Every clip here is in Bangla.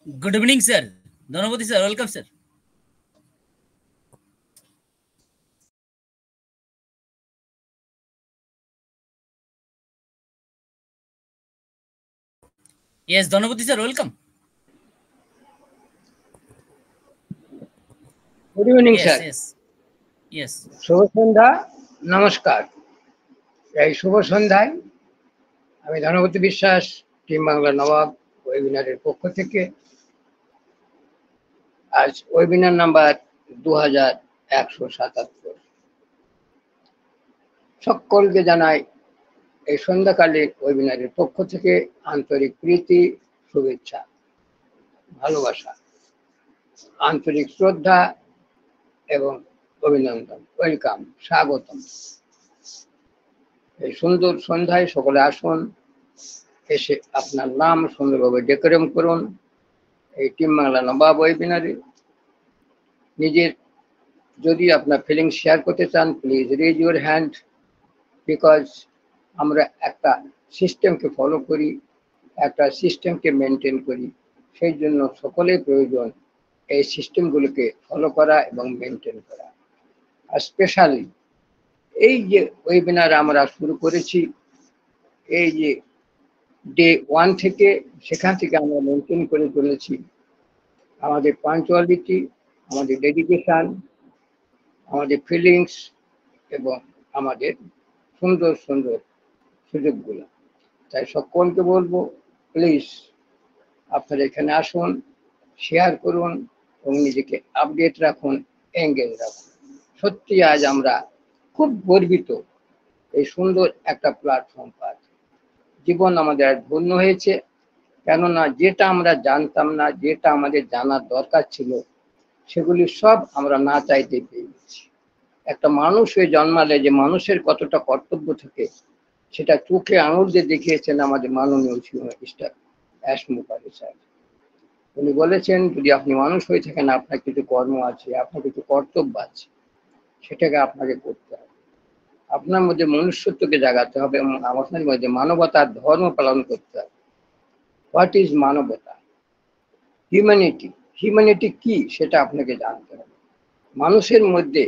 Good evening, sir. Dhanapati sir, welcome, sir. Yes, Dhanapati sir, welcome. Good evening Yes, sir. yes, yes. শুভ সন্ধ্যা, নমস্কার। এই শুভ সন্ধ্যায় আমি ধনপতি বিশ্বাস, টিম বাংলা নবাব ওয়েবিনারের পক্ষ থেকে আজ ওয়েবিনার নাম্বার 2177। সকলকে জানাই এই সন্ধ্যাকালীন ওয়েবিনারের পক্ষ থেকে আন্তরিক প্রীতি, শুভেচ্ছা, ভালোবাসা, আন্তরিক শ্রদ্ধা এবং অভিনন্দন, ওয়েলকাম, স্বাগতম। এই সুন্দর সন্ধ্যায় সকলে আসুন, এসে আপনার নাম সুন্দরভাবে ডেকোরেম করুন। এই টিম বাংলা নবাব ওয়েবিনারে নিজের যদি আপনার ফিলিংস শেয়ার করতে চান, please raise your hand. Because আমরা একটা সিস্টেমকে ফলো করি, একটা সিস্টেমকে মেনটেন করি, সেই জন্য সকলের প্রয়োজন এই সিস্টেমগুলোকে ফলো করা এবং মেনটেন করা। আর স্পেশালি এই যে ওয়েবিনার আমরা শুরু করেছি, এই যে ডে 1 থেকে, সেখান থেকে আমরা মেনটেন করে চলেছি আমাদের পাঞ্চুয়ালিটি, আমাদের ডেডিকেশন, আমাদের ফিলিংস এবং আমাদের সুন্দর সুন্দর সুযোগগুলো। তাই সকলকে বলবো, প্লিজ আপনারা এখানে আসুন, শেয়ার করুন এবং নিজেকে আপডেট রাখুন, এঙ্গেজ রাখুন। সত্যি আজ আমরা খুব গর্বিত এই সুন্দর একটা প্ল্যাটফর্ম পাই। জীবন আমাদের আজ ধন্য হয়েছে, কেননা যেটা আমরা জানতাম না, যেটা আমাদের জানার দরকার ছিল, সেগুলি সব আমরা না চাইতে পেয়ে গেছি। একটা মানুষ হয়ে জন্মালে যে মানুষের কতটা কর্তব্য থাকে, সেটা চোখে আঙুল দিয়ে দেখিয়েছেন আমাদের মাননীয় chief minister ash Mukherjee sir. উনি বলেছেন, যদি আপনি মানুষ হয়ে থাকেন, আপনার কিছু কর্ম আছে, আপনার কিছু কর্তব্য আছে, সেটাকে আপনাকে করতে হবে। আপনার মধ্যে মনুষ্যত্বকে জাগাতে হবে এবং আপনার মধ্যে মানবতার ধর্ম পালন করতে হবে। হোয়াট ইজ মানবতা? হিউম্যানিটি। হিউম্যানিটি কি সেটা আপনাকে জানতে হবে। মানুষের মধ্যে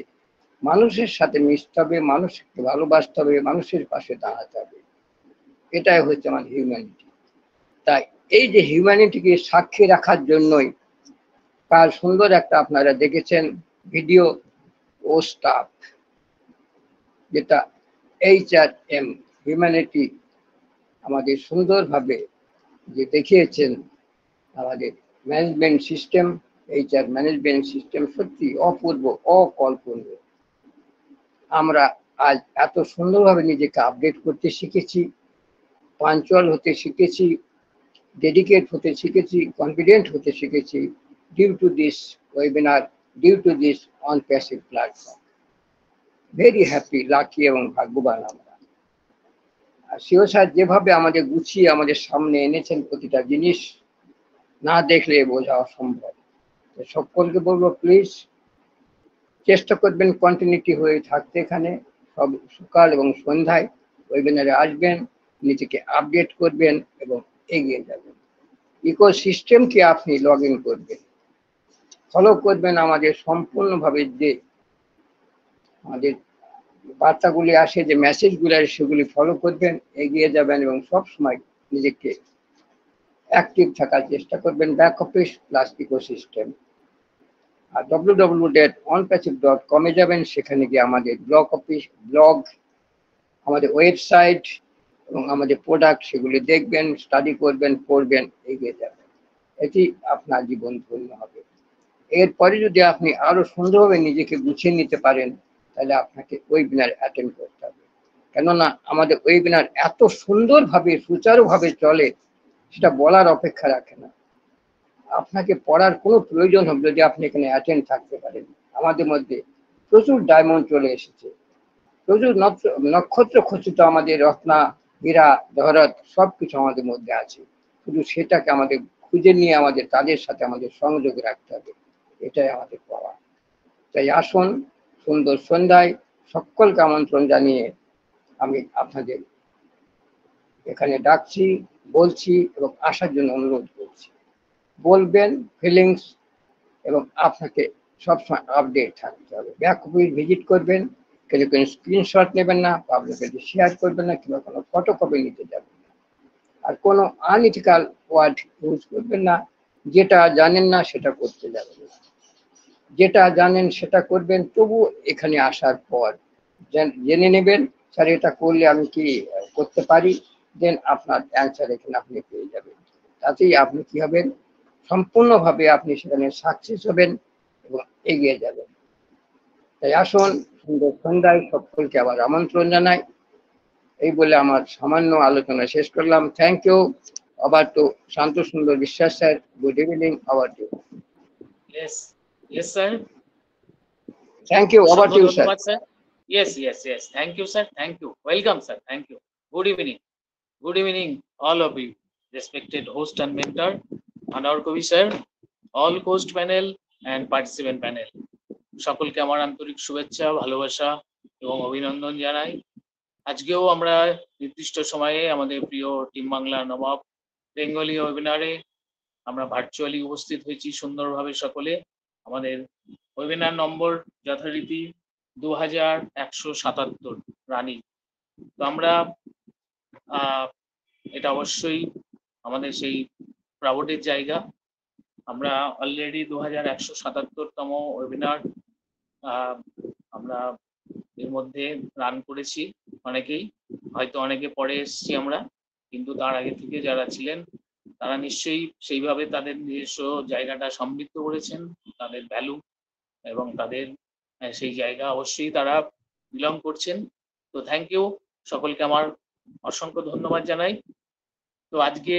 মানুষের সাথে মিশতে হবে, মানুষকে ভালোবাসতে হবে, মানুষের পাশে দাঁড়াতে হবে। এটাই হচ্ছে আমার হিউম্যানিটি। তাই এই যে হিউম্যানিটিকে সাক্ষী রাখার জন্যই কার সুন্দর একটা আপনারা দেখেছেন ভিডিও ও স্টাফ, যেটা HRM হিউম্যানিটি আমাদের সুন্দরভাবে যে দেখিয়েছেন। আমাদের management system, HR management system সত্যি অপূর্ব, অকল্পনীয়। আমরা আজ এত সুন্দরভাবে নিজেকে আপডেট করতে শিখেছি, পাঞ্চুয়াল হতে শিখেছি, ডেডিকেট হতে শিখেছি, কনফিডেন্ট হতে শিখেছি, due to this webinar, due to this on passive platform. Very happy, lucky এবং ভাগ্যবান আমরা। আর সিও স্যার যেভাবে আমাদের গুছিয়ে আমাদের সামনে এনেছেন প্রতিটা জিনিস, না দেখলে বোঝা অসম্ভব। সকলকে বলবো, প্লিজ চেষ্টা করবেন কন্টিনিউটি হয়ে থাকতে। এখানে সব সকাল এবং সন্ধ্যায় ওয়েবিনারে আসবেন, নিজেকে আপডেট করবেন এবং এগিয়ে যাবেন। ইকোসিস্টেমকে আপনি লগ ইন করবেন, ফলো করবেন আমাদের সম্পূর্ণভাবে যে আমাদের বার্তাগুলি আসে, যে মেসেজগুলি আসে, সেগুলি ফলো করবেন, এগিয়ে যাবেন এবং সবসময় নিজেকে অ্যাক্টিভ থাকার চেষ্টা করবেন। Back office plus ecosystem. আর www.onpassive.com এ যাবেন, সেখানে গিয়ে আমাদের ব্লগ অফিস, ব্লগ, আমাদের ওয়েবসাইট এবং আমাদের প্রোডাক্ট, সেগুলি দেখবেন, স্টাডি করবেন, পড়বেন, এগিয়ে যাবেন। এটি আপনার জীবন ধন্য হবে। এরপরে যদি আপনি আরো সুন্দরভাবে নিজেকে গুছিয়ে নিতে পারেন, তাহলে আপনাকে ওয়েবিনার অ্যাটেন্ড করতে হবে। কেননা আমাদের ওয়েবিনার এত সুন্দরভাবে সুচারুভাবে চলে, সেটা বলার অপেক্ষা রাখে না। আপনাকে পড়ার কোনো প্রয়োজন হবে যদি আপনি এখানে অ্যাটেন্ড থাকতে পারেন। আমাদের মধ্যে প্রচুর ডায়মন্ড চলে এসেছে, প্রচুর নক্ষত্র খচিত আমাদের রত্না, হীরা, জহরত সবকিছু আমাদের মধ্যে আছে। শুধু সেটাকে আমাদের খুঁজে নিয়ে আমাদের তাদের সাথে আমাদের সংযোগ রাখতে হবে, এটাই আমাদের পাওয়া। তাই আসুন, সুন্দর সন্ধ্যায় সকলকে আমন্ত্রণ জানিয়ে আমি আপনাদের এখানে ডাকছি, বলছি এবং আসার জন্য অনুরোধ করছি। বলবেন ফিলিংস, এবং আপনাকে সবসময় আপডেট থাকতে হবে। ব্যাক অফিস ভিজিট করবেন, কেউ কোনো স্ক্রিনশট নেবেন না, পাবলিক শেয়ার করবেন না, কিংবা কোনো ফটোকপি নিতে যাবেন না। আর কোনো আনইথিক্যাল ওয়ার্ড ইউজ করবেন না, যেটা জানেন না সেটা করতে যাবেন না, যেটা জানেন সেটা করবেন। তবু এখানে আসার পর জেনে নেবেন, স্যার এটা করলে আমি কি করতে পারি, দেন আপনার অ্যান্সার এখানে আপনি পেয়ে যাবেন। তাতেই আপনি কি হবেন, সম্পূর্ণভাবে আপনি সেখানে সাকসেস হবেন এবং এগিয়ে যাবেন। তাই আসুন, সুন্দর সন্ধ্যায় সকলকে আবার আমন্ত্রণ জানাই। এই বলে আমার সামান্য আলোচনা শেষ করলাম। Thank you. আবার তো Shanta Sundar Biswas sir, good evening. আবার টু Yes, yes, sir. Thank you. আবার অসংখ্য টু স্যার। ধন্যবাদ স্যার। Yes, yes, yes. Thank you, sir. Thank you. Welcome, sir. Thank you. Good evening. Good evening, all of you, respected host and mentor, Anwar Kavi sir, all host panel and participant panel. সকলকে আমার আন্তরিক শুভেচ্ছা, ভালোবাসা এবং অভিনন্দন জানাই। আজকেও আমরা নির্দিষ্ট সময়ে আমাদের প্রিয় টিম বাংলা নবাব বেঙ্গলি ওয়েবিনারে আমরা ভার্চুয়ালি উপস্থিত হয়েছি সুন্দরভাবে সকলে। আমাদের ওয়েবিনার নম্বর যথারীতি 2177 রানী। তো আমরা এটা অবশ্যই আমাদের সেই প্রাউডের জায়গা। আমরা অলরেডি 2177তম ওয়েবিনার আমরা এর মধ্যে রান করেছি। অনেকেই হয়তো অনেকে পরে এসেছি আমরা, কিন্তু তার আগে থেকে যারা ছিলেন তারা নিশ্চয়ই সেইভাবে তাদের নিজস্ব জায়গাটা সমৃদ্ধ করেছেন, তাদের ভ্যালু এবং তাদের সেই জায়গা অবশ্যই তারা বিলং করছেন। তো থ্যাংক ইউ, সকলকে আমার অসংখ্য ধন্যবাদ জানাই। তো আজকে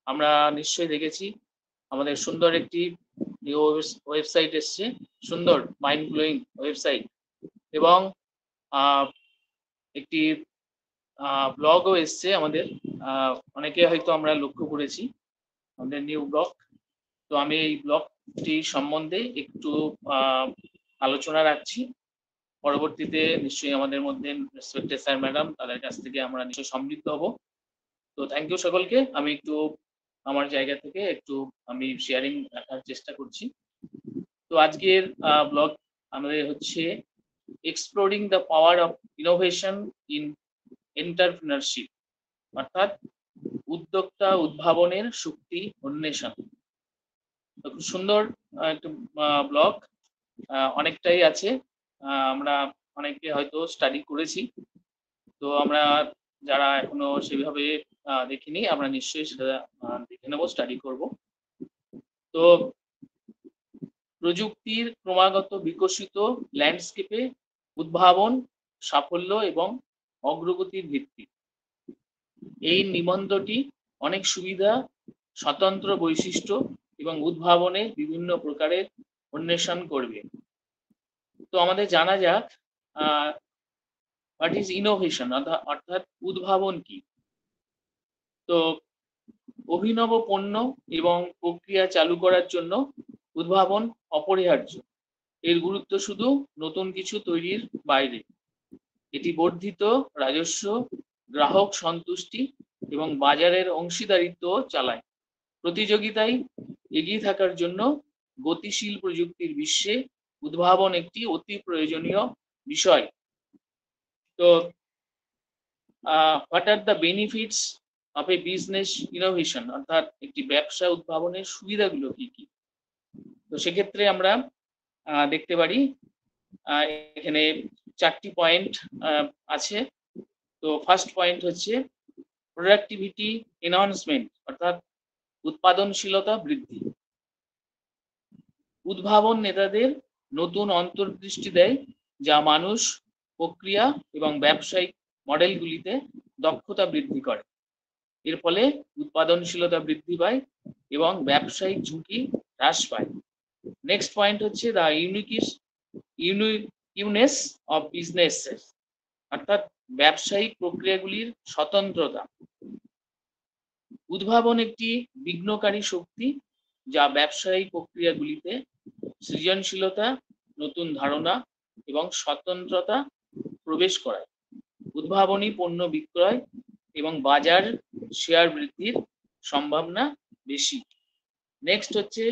আমরা নিশ্চয়ই দেখেছি আমাদের সুন্দর একটি নিউ ওয়েবসাইট এসছে, সুন্দর মাইন্ড ব্লোয়িং ওয়েবসাইট, এবং একটি ব্লগও এসছে আমাদের। অনেকে হয়তো আমরা লক্ষ্য করেছি আমাদের নিউ ব্লগ। তো আমি এই ব্লগটি সম্বন্ধে একটু আলোচনা রাখছি। পরবর্তীতে নিশ্চয়ই আমাদের মধ্যে রেসপেক্টেড স্যার ম্যাডাম তাদের কাছ থেকে আমরা নিশ্চয়ই সমৃদ্ধ হব। তো থ্যাংক ইউ সকলকে। আমি একটু আমার জায়গা থেকে একটু আমি শেয়ারিং রাখার চেষ্টা করছি। তো আজকের ব্লগ আমাদের হচ্ছে exploring the power of innovation in entrepreneurship, অর্থাৎ উদ্যোক্তা উদ্ভাবনের শক্তি অন্বেষণ। তো খুব সুন্দর একটা ব্লগ, অনেকটাই আছে, আমরা অনেকে হয়তো স্টাডি করেছি। তো আমরা যারা এখনো সেভাবে দেখিনি আমরা নিশ্চয়ই সেটা দেখে নেবো, স্টাডি করব। তো প্রযুক্তির ক্রমাগত বিকশিত ল্যান্ডস্কেপে উদ্ভাবন, সাফল্য এবং অগ্রগতির ভিত্তি। এই নিবন্ধটি অনেক সুবিধা, স্বতন্ত্র বৈশিষ্ট্য এবং উদ্ভাবনের বিভিন্ন প্রকারের অন্বেষণ করবে। তো আমাদের জানা যাক হোয়াট ইজ ইনোভেশন, অর্থাৎ উদ্ভাবন কি। তো অভিনব পণ্য এবং প্রক্রিয়া চালু করার জন্য উদ্ভাবন অপরিহার্য। এর গুরুত্ব শুধু নতুন কিছু তৈরির বাইরে, এটি বর্ধিত রাজস্ব, গ্রাহক সন্তুষ্টি এবং বাজারের অংশীদারিত্ব চালায়। প্রতিযোগিতায় এগিয়ে থাকার জন্য গতিশীল প্রযুক্তির বিশ্বে উদ্ভাবন একটি অতি প্রয়োজনীয় বিষয়। তো what are the benefits of A business innovation, অর্থাৎ একটি ব্যবসা উদ্ভাবনের সুবিধাগুলো কি কি। তো সেক্ষেত্রে আমরা দেখতে পারি এখানে 4টি পয়েন্ট আছে। তো ফার্স্ট পয়েন্ট হচ্ছে প্রোডাক্টিভিটি এনহান্সমেন্ট, অর্থাৎ উৎপাদনশীলতা বৃদ্ধি। উদ্ভাবন নেতাদের নতুন অন্তর্দৃষ্টি দেয়, যা মানুষ, প্রক্রিয়া এবং ব্যবসায়িক মডেলগুলিতে দক্ষতা বৃদ্ধি করে। এর ফলে উৎপাদনশীলতা বৃদ্ধি পায় এবং ব্যবসায়িক ঝুঁকি হ্রাস পায়। নেক্সট পয়েন্ট হচ্ছে দ্য ইউনিকনেস অফ বিজনেস, অর্থাৎ ব্যবসায়িক প্রক্রিয়াগুলির স্বতন্ত্রতা। উদ্ভাবন একটি বিঘ্নকারী শক্তি যা ব্যবসায়িক প্রক্রিয়াগুলিতে সৃজনশীলতা, নতুন ধারণা এবং স্বতন্ত্রতা প্রবেশ করায়। উদ্ভাবনী পণ্য বিক্রয় এবং বাজার শেয়ার বৃদ্ধির সম্ভাবনা বেশি। নেক্সট হচ্ছে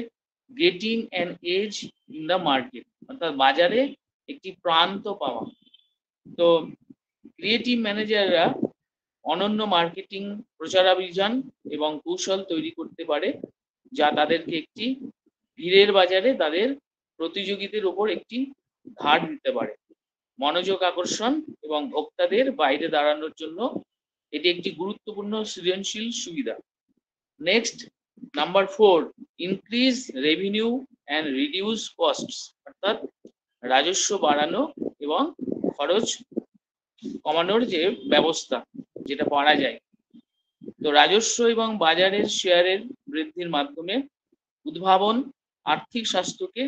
getting an edge in the market, অর্থাৎ বাজারে একটি প্রান্ত পাওয়া। তো ক্রিয়েটিভ ম্যানেজাররা অনন্য মার্কেটিং প্রচারাভিযান এবং কৌশল তৈরি করতে পারে, যা তাদেরকে একটি ভিড়ের বাজারে তাদের প্রতিযোগীদের উপর একটি ধার দিতে পারে। মনোযোগ আকর্ষণ এবং ভোক্তাদের বাইরে দাঁড়ানোর জন্য এটি একটি গুরুত্বপূর্ণ সৃজনশীল সুবিধা। Next, number 4, increase revenue and reduce costs, অর্থাৎ রাজস্ব বাড়ানো এবং খরচ কমানোর যে ব্যবস্থা যেটা করা যায়। তো রাজস্ব এবং বাজারের শেয়ারের বৃদ্ধির মাধ্যমে উদ্ভাবন আর্থিক স্বাস্থ্যকে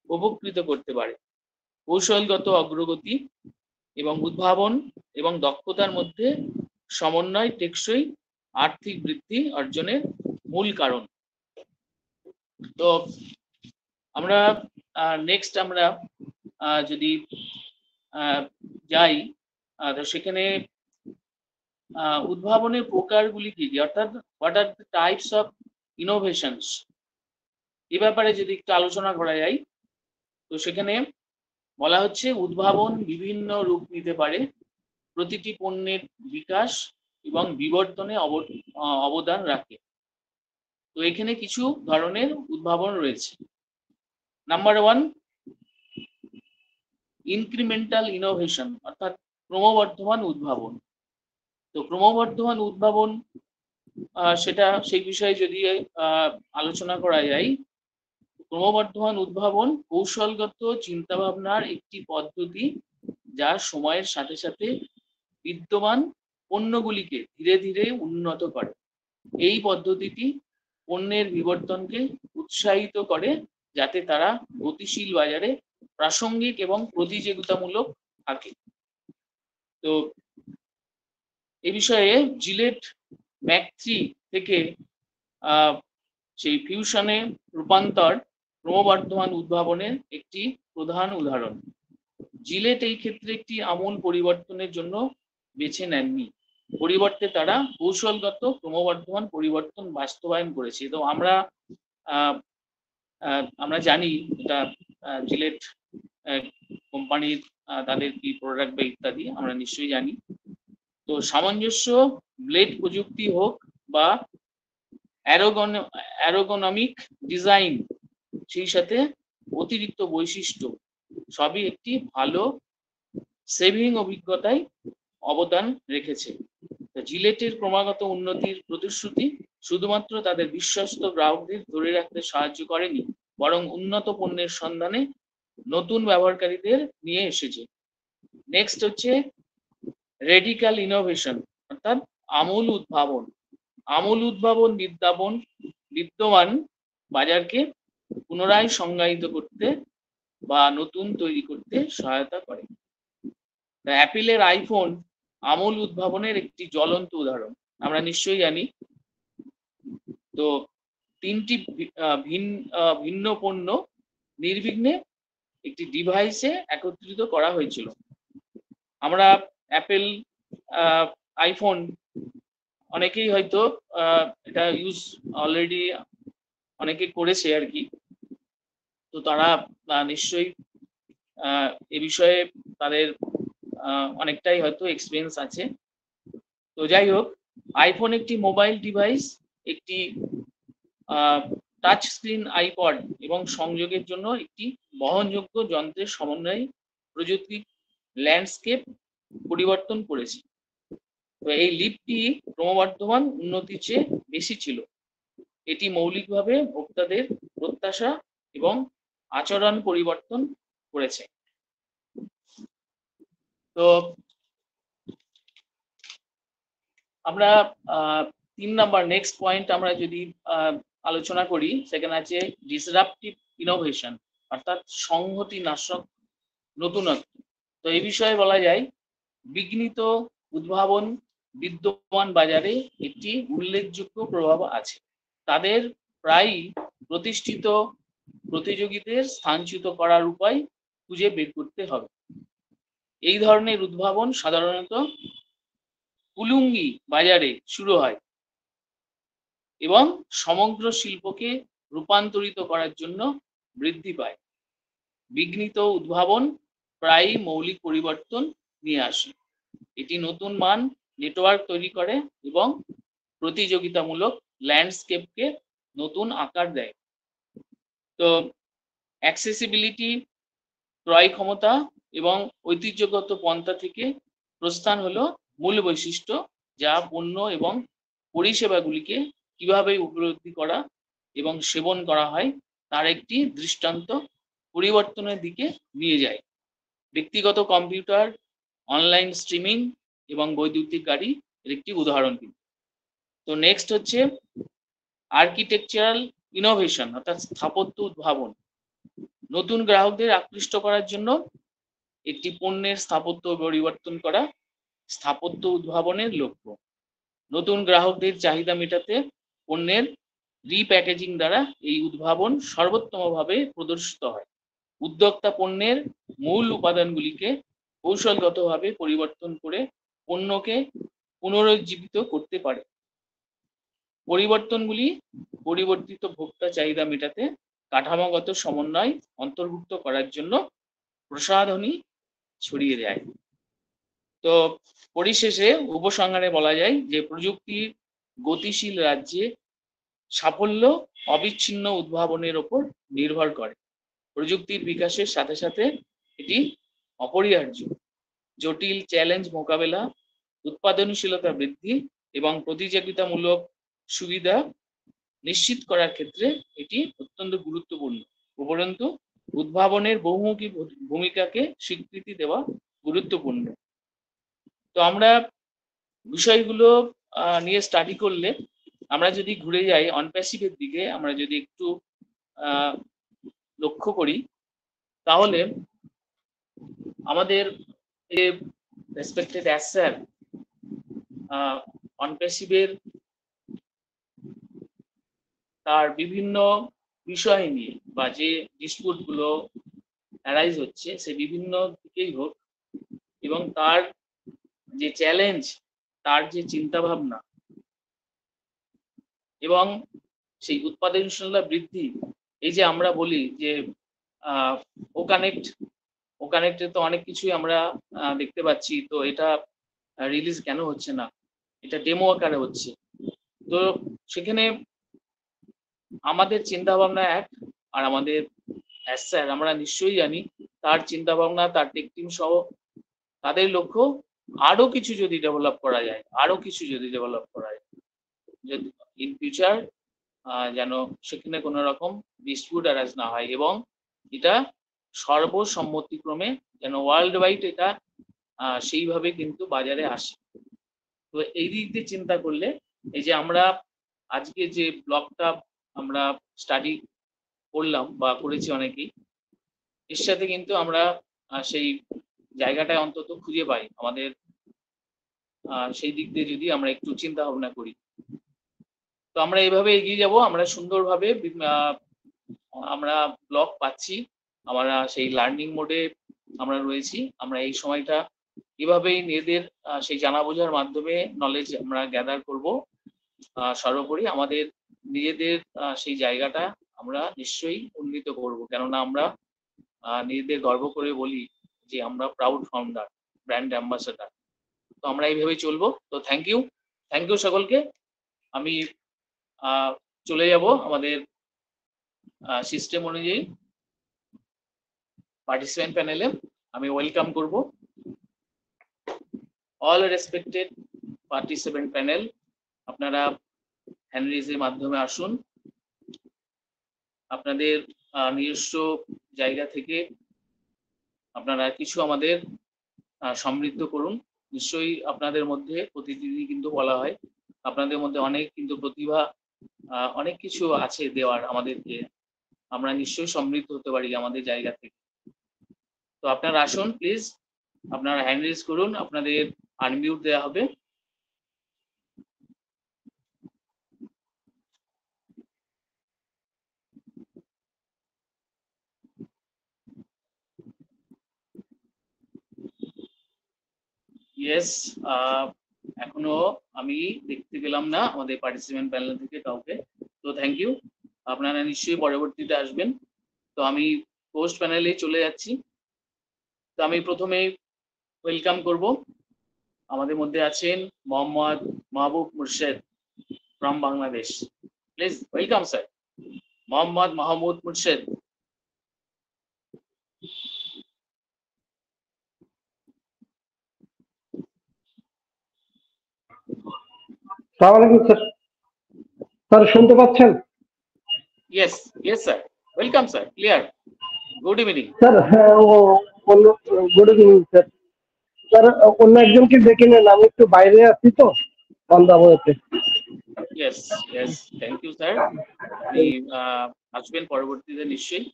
উপকৃত করতে পারে। কৌশলগত অগ্রগতি এবং উদ্ভাবন এবং দক্ষতার মধ্যে সমন্বয় টেকসই আর্থিক বৃদ্ধি অর্জনের মূল কারণ। তো আমরা নেক্সট আমরা যদি যাই, তো সেখানে উদ্ভাবনের প্রকারগুলি কি কি, অর্থাৎ what are the types of innovations, এই ব্যাপারে যদি একটু আলোচনা করা যায়, তো সেখানে বলা হচ্ছে উদ্ভাবন বিভিন্ন রূপ নিতে পারে, প্রতিটি পণ্যের বিকাশ এবং বিবর্তনে অবদান রাখে। তো এখানে কিছু ধরনের উদ্ভাবন রয়েছে। নাম্বার 1, ইনক্রিমেন্টাল ইনোভেশন, অর্থাৎ ক্রমবর্ধমান উদ্ভাবন। তো ক্রমবর্ধমান উদ্ভাবন সেটা সেই বিষয়ে যদি আলোচনা করা যায়, ক্রমবর্ধমান উদ্ভাবন কৌশলগত চিন্তাভাবনার একটি পদ্ধতি যা সময়ের সাথে সাথে বিদ্যমান পণ্যগুলিকে ধীরে ধীরে উন্নত করে। এই পদ্ধতিটি পণ্যের বিবর্তনকে উৎসাহিত করে যাতে তারা গতিশীল বাজারে প্রাসঙ্গিক এবং প্রতিযোগিতামূলক থাকে। তো এ বিষয়ে জিলেট ম্যাক3 থেকে সেই ফিউশনে রূপান্তর ক্রমবর্ধমান উদ্ভাবনের একটি প্রধান উদাহরণ। জিলেট এই ক্ষেত্রে একটি আমূল পরিবর্তনের জন্য বেছে নেননি, পরিবর্তে তারা কৌশলগত ক্রমবর্ধমান পরিবর্তন বাস্তবায়ন করেছে। তো আমরা জানি এটা জিলেট কোম্পানির তাদের কি প্রোডাক্ট বা ইত্যাদি আমরা নিশ্চয়ই জানি। তো সামঞ্জস্য ব্লেড প্রযুক্তি হোক বা অ্যারোগনমিক ডিজাইন, সেই সাথে অতিরিক্ত বৈশিষ্ট্য, সবই একটি ভালো সেভিং অভিজ্ঞতায় অবদান রেখেছে। জিলেটের ক্রমাগত উন্নতির প্রতিশ্রুতি শুধুমাত্র তাদের বিশ্বস্ত গ্রাহকদের ধরে রাখতে সাহায্য করেনি, বরং উন্নত পণ্যের সন্ধানে নতুন ব্যবহারকারীদের নিয়ে এসেছে। নেক্সট হচ্ছে রেডিক্যাল ইনোভেশন, অর্থাৎ আমূল উদ্ভাবন। আমূল উদ্ভাবন বিদ্যমান বাজারকে পুনরায় সংজ্ঞায়িত করতে বা নতুন তৈরি করতে সহায়তা করে। অ্যাপেলের আইফোন আমূল উদ্ভাবনের একটি জ্বলন্ত উদাহরণ, আমরা নিশ্চয়ই জানি। তো 3টি ভিন্ন পণ্য নির্বিঘ্নে একটি ডিভাইসে একত্রিত করা হয়েছিল। আমরা অ্যাপেল আইফোন অনেকেই হয়তো এটা ইউজ অলরেডি অনেকে করেছে আর কি। তো তারা নিশ্চয়ই এ বিষয়ে তাদের অনেকটাই হয়তো এক্সপিরিয়েন্স আছে। তো যাই হোক, আইফোন একটি মোবাইল ডিভাইস, একটি টাচ স্ক্রিন আইপড এবং সংযোগের জন্য একটি বহনযোগ্য যন্ত্রের সমন্বয়ে প্রযুক্তি ল্যান্ডস্কেপ পরিবর্তন করেছে। তো এই লিপটি ক্রমবর্ধমান উন্নতির চেয়ে বেশি ছিল। এটি মৌলিকভাবে ভোক্তাদের প্রত্যাশা এবং আচরণ পরিবর্তন করেছে। তো আমরা 3 নাম্বার নেক্সট পয়েন্ট আমরা যদি আলোচনা করি, সেখানে আছে ডিসরাপটিভ ইনোভেশন, অর্থাৎ সংহতি নাশক নতুনত্ব। তো এই বিষয়ে বলা যায় বিঘ্নিত উদ্ভাবন বিদ্যমান বাজারে একটি উল্লেখযোগ্য প্রভাব আছে। তাদের প্রায়ই প্রতিষ্ঠিত প্রতিযোগীদের স্থানচ্যুত করার উপায় খুঁজে বের করতে হবে। এই ধরনের উদ্ভাবন সাধারণত কুলুঙ্গি বাজারে শুরু হয় এবং সমগ্র শিল্পকে রূপান্তরিত করার জন্য বৃদ্ধি পায়। বিঘ্নিত উদ্ভাবন প্রায়ই মৌলিক পরিবর্তন নিয়ে আসে। এটি নতুন মান নেটওয়ার্ক তৈরি করে এবং প্রতিযোগিতামূলক ল্যান্ডস্কেপকে নতুন আকার দেয়। তো অ্যাক্সেসিবিলিটি, ক্রয় ক্ষমতা এবং ঐতিহ্যগত পন্থা থেকে প্রস্থান হলো মূল বৈশিষ্ট্য, যা পণ্য এবং পরিষেবাগুলিকে কিভাবে উপলব্ধি করা এবং সেবন করা হয় তার একটি দৃষ্টান্ত পরিবর্তনের দিকে নিয়ে যায়। ব্যক্তিগত কম্পিউটার, অনলাইন স্ট্রিমিং এবং বৈদ্যুতিক গাড়ি এর একটি উদাহরণ কিন্তু। তো নেক্সট হচ্ছে আর্কিটেকচারাল ইনোভেশন, অর্থাৎ স্থাপত্য উদ্ভাবন। নতুন গ্রাহকদের আকৃষ্ট করার জন্য একটি পণ্যের স্থাপত্য পরিবর্তন করা স্থাপত্য উদ্ভাবনের লক্ষ্য। নতুন গ্রাহকদের চাহিদা মেটাতে পণ্যের রিপ্যাকেজিং দ্বারা এই উদ্ভাবন সর্বোত্তমভাবে প্রদর্শিত হয়। উদ্যোক্তা পণ্যের মূল উপাদানগুলিকে কৌশলগতভাবে পরিবর্তন করে পণ্যকে পুনরুজ্জীবিত করতে পারে। পরিবর্তনগুলি পরিবর্তিত ভোক্তা চাহিদা মেটাতে কাঠামোগত সমন্বয় অন্তর্ভুক্ত করার জন্য প্রসাধনী ছড়িয়ে দেয়। তো পরিশেষে উপসংহারে বলা যায় যে প্রযুক্তির গতিশীল রাজ্যে সাফল্য অবিচ্ছিন্ন উদ্ভাবনের ওপর নির্ভর করে। প্রযুক্তির বিকাশের সাথে সাথে এটি অপরিহার্য। জটিল চ্যালেঞ্জ মোকাবেলা, উৎপাদনশীলতা বৃদ্ধি এবং প্রতিযোগিতামূলক সুবিধা নিশ্চিত করার ক্ষেত্রে এটি অত্যন্ত গুরুত্বপূর্ণ। উপরন্তু উদ্ভাবনের বহুমুখী ভূমিকাকে স্বীকৃতি দেওয়া গুরুত্বপূর্ণ। তো আমরা বিষয়গুলো নিয়ে স্টাডি করলে, আমরা যদি ঘুরে যাই অনপ্যাসিভের দিকে, আমরা যদি একটু লক্ষ্য করি, তাহলে আমাদের রেসপেক্টেড স্যার অনপ্যাসিভের তার বিভিন্ন বিষয় নিয়ে বা যে ডিসপিউট গুলো অ্যারাইজ হচ্ছে সে বিভিন্ন দিকেই হোক, এবং তার যে চ্যালেঞ্জ, তার যে চিন্তা ভাবনা এবং সেই উৎপাদনশীলতা বৃদ্ধি, এই যে আমরা বলি যে ও কানেক্টে তো অনেক কিছুই আমরা দেখতে পাচ্ছি, তো এটা রিলিজ কেন হচ্ছে না, এটা ডেমো আকারে হচ্ছে। তো সেখানে আমাদের চিন্তা ভাবনা এক, আর আমাদের স্যার আমরা নিশ্চয়ই জানি তার চিন্তা ভাবনা, তার টেক টিম সহ তাদের লক্ষ্য আরো কিছু যদি ডেভেলপ করা যায়, যদি ইন ফিউচার যেন সেখানে কোনো রকম ডিসপিউট অ্যারাইজ না হয় এবং এটা সর্বসম্মতিক্রমে যেন ওয়ার্ল্ড ওয়াইড এটা সেইভাবে কিন্তু বাজারে আসে। তো এই দিক দিয়ে চিন্তা করলে, এই যে আমরা আজকে যে ব্লগটা আমরা স্টাডি করলাম বা করেছি অনেকেই, এর সাথে কিন্তু আমরা সেই জায়গাটায় অন্তত খুঁজে পাই আমাদের, সেই দিক দিয়ে যদি আমরা একটু চিন্তা ভাবনা করি, তো আমরা এইভাবে এগিয়ে যাব। আমরা সুন্দরভাবে আমরা ব্লগ পাচ্ছি, আমরা সেই লার্নিং মোডে আমরা রয়েছি। আমরা এই সময়টা এভাবেই নিজেদের সেই জানা বোঝার মাধ্যমে নলেজ আমরা গ্যাদার করব। সর্বোপরি আমাদের নিজেদের সেই জায়গাটা আমরা নিশ্চয়ই উন্নীত করব, কেননা আমরা নিজেদের গর্ব করে বলি যে আমরা প্রাউড ফাউন্ডার, ব্র্যান্ড অ্যাম্বাসেডার। তো আমরা এইভাবেই চলবো। তো থ্যাংক ইউ সকলকে। আমি চলে যাব আমাদের সিস্টেম অনুযায়ী পার্টিসিপেন্ট প্যানেলে। আমি ওয়েলকাম করব অল রেসপেক্টেড পার্টিসিপেন্ট প্যানেল। আপনারা হ্যান্ড রেজের মাধ্যমে আসুন, আপনাদের নিজস্ব জায়গা থেকে আপনারা কিছু আমাদের সমৃদ্ধ করুন। নিশ্চয়ই আপনাদের মধ্যে প্রতিদিনই কিন্তু বলা হয় আপনাদের মধ্যে অনেক কিন্তু প্রতিভা, অনেক কিছু আছে দেওয়ার আমাদেরকে, আমরা নিশ্চয়ই সমৃদ্ধ হতে পারি আমাদের জায়গা থেকে। তো আপনারা আসুন প্লিজ, আপনারা হ্যান্ড রেজ করুন, আপনাদের আনমিউট দেওয়া হবে। ইয়েস, এখনো আমি দেখতে পেলাম না আমাদের পার্টিসিপেন্ট প্যানেল থেকে কাউকে। তো থ্যাংক ইউ। আপনারা নিশ্চয়ই পরবর্তীতে আসবেন। তো আমি পোস্ট প্যানেলে চলে যাচ্ছি। তো আমি প্রথমে ওয়েলকাম করব, আমাদের মধ্যে আছেন Mohammad Mahbub Murshed from Bangladesh. Please welcome sir, Mohammad Mahmud Murshed. সালাম আলাইকুম স্যার। স্যার শুনতে পাচ্ছেন? Yes yes sir, welcome sir, clear. Good evening. Sir হ্যাঁ, অন্য গুড ইভিনিং স্যার। স্যার অন্য একজনকে ডেকে নেন, আমি একটু বাইরে আছি তো বান্দাবনাতে। Yes yes, thank you sir. আপনি আসবেন পরবর্তীতে নিশ্চয়ই।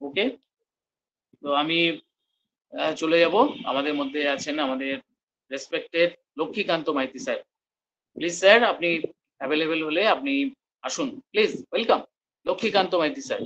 ওকে, তো আমি চলে যাব। আমাদের মধ্যে আছেন আমাদের respected Lakshmikanta Maity sir. Please sir, আপনি অ্যাভেলেবেল হলে আপনি আসুন please. Welcome Lakshmikanta Maity sir.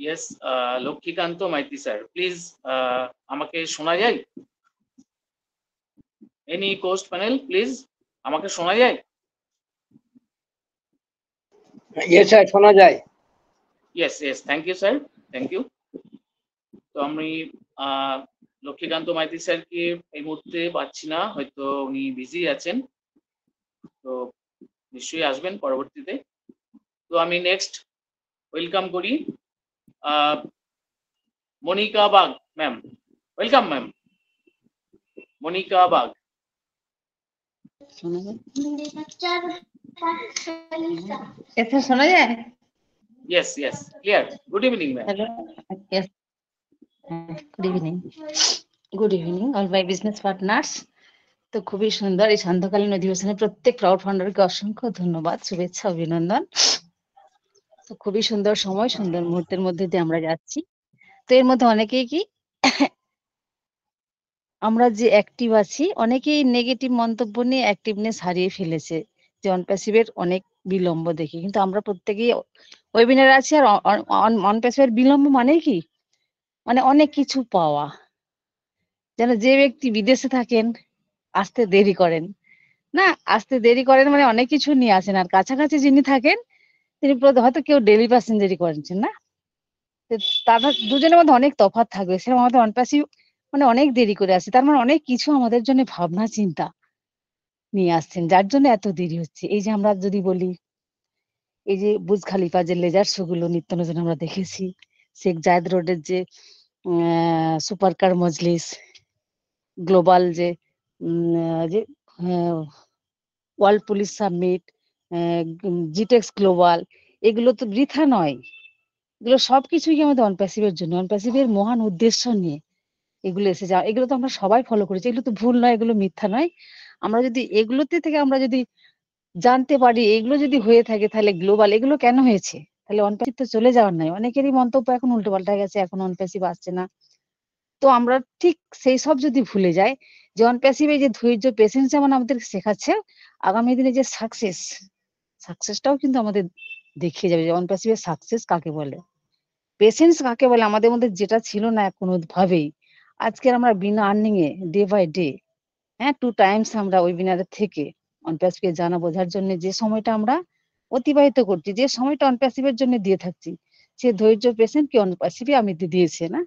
Yes, Lakshmikanta Maity sir, please আমাকে শোনা যায়? এনি কোস্ট প্যানেল প্লিজ, আমাকে শোনা যায়? ইয়ে স্যার, শোনা যায়। Yes yes, thank you sir, thank you. তো আমি লক্ষ্মীকান্ত মাইতি স্যারকে এই মুহূর্তে পাচ্ছি না, হয়তো উনি বিজি আছেন। তো নিশ্চয়ই আসবেন পরবর্তীতে। তো আমি নেক্সট ওয়েলকাম করি Monika Bag ma'am. Welcome ma'am, Monika Bag. ऐसा सुना जाए? Yes yes, clear. Good evening ma'am. Hello, yes, good evening. Good evening all my business partners. তো খুবই সুন্দর এই সান্ধ্যকালীন অধিবেশনে প্রত্যেক ক্রাউড ফান্ডারকে অসংখ্য ধন্যবাদ, শুভেচ্ছা, অভিনন্দন। তো খুবই সুন্দর সময়, সুন্দর মুহূর্তের মধ্যে দিয়ে আমরা যাচ্ছি। তো এর মধ্যে অনেকেই কি আমরা যে অ্যাক্টিভ আছি, অনেকেই নেগেটিভ মন্তব্য নিয়ে অ্যাক্টিভনেস হারিয়ে ফেলেছে, যে অনপ্যাসিভের অনেক বিলম্ব দেখি। কিন্তু আমরা প্রত্যেকেই ওয়েবিনারে আছি, আর অনপ্যাসিভের বিলম্ব মানে কি, মানে অনেক কিছু পাওয়া। যেন যে ব্যক্তি বিদেশে থাকেন আসতে দেরি করেন না, আসতে দেরি করেন মানে অনেক কিছু নিয়ে আসেন, আর কাছাকাছি যিনি থাকেন তিনি হয়তো কেউ ডেলি প্যাসেঞ্জারি করেছেন না, তো তাদের দুজনের মধ্যে অনেক তফাৎ থাকবে। সেরকম আমাদের অনপ্যাসিভ মানে অনেক দেরি করে আসে, তার মানে অনেক কিছু আমাদের জন্য ভাবনা চিন্তা নিয়ে আসছেন, যার জন্য এত দেরি হচ্ছে। এই যে আমরা যদি বলি, এই যে বুর্জ খালিফা যে লেজার শো গুলো নিত্য নতুন আমরা দেখেছি, শেখ জায়েদ রোডের যে সুপার কার মজলিস, গ্লোবাল যে যে ওয়ার্ল্ড পুলিশ সাবমিট, জিটেক্স গ্লোবাল, এগুলো তো বৃথা নয়। এগুলো সবকিছুই আমাদের অনপ্যাসিভের জন্য, অনপ্যাসিভের মহান উদ্দেশ্য নিয়ে এগুলো এসে যাওয়া। এগুলো তো আমরা সবাই ফলো করেছি, এগুলো তো ভুল নয়, এগুলো মিথ্যা নয়। আমরা যদি এগুলোতে থেকে আমরা যদি জানতে পারি, এগুলো যদি হয়ে থাকে, তাহলে গ্লোবাল এগুলো কেন হয়েছে, তাহলে অনপ্যাসিভ তো চলে যাওয়ার নয়। অনেকেরই মন্তব্য এখন উল্টো পাল্টা গেছে, এখন অনপ্যাসিভ আসছে না। তো আমরা ঠিক সেই সব যদি ভুলে যাই, যে অনপ্যাসিভ যে ধৈর্য, পেশেন্স যেমন আমাদের শেখাচ্ছে, আগামী দিনে যে সাকসেসটাও কিন্তু আমাদের দেখিয়ে যাবে যে অনপ্যাসিভের সাকসেস কাকে বলে, পেশেন্স কাকে বলে। আমাদের মধ্যে যেটা ছিল না কোনো ভাবেই, আজকের আমরা বিনা earning a day by day, হ্যাঁ 2 টাইমস আমরা ওয়েবিনারে থেকে অনপ্যাসিভকে জানা বোঝার জন্য যে সময়টা আমরা অতিবাহিত করছি, যে সময়টা অনপ্যাসিভের জন্য দিয়ে থাকছি, সে ধৈর্য পেশেন্ট কি অনপ্যাসিভই আমি দিয়েছে না,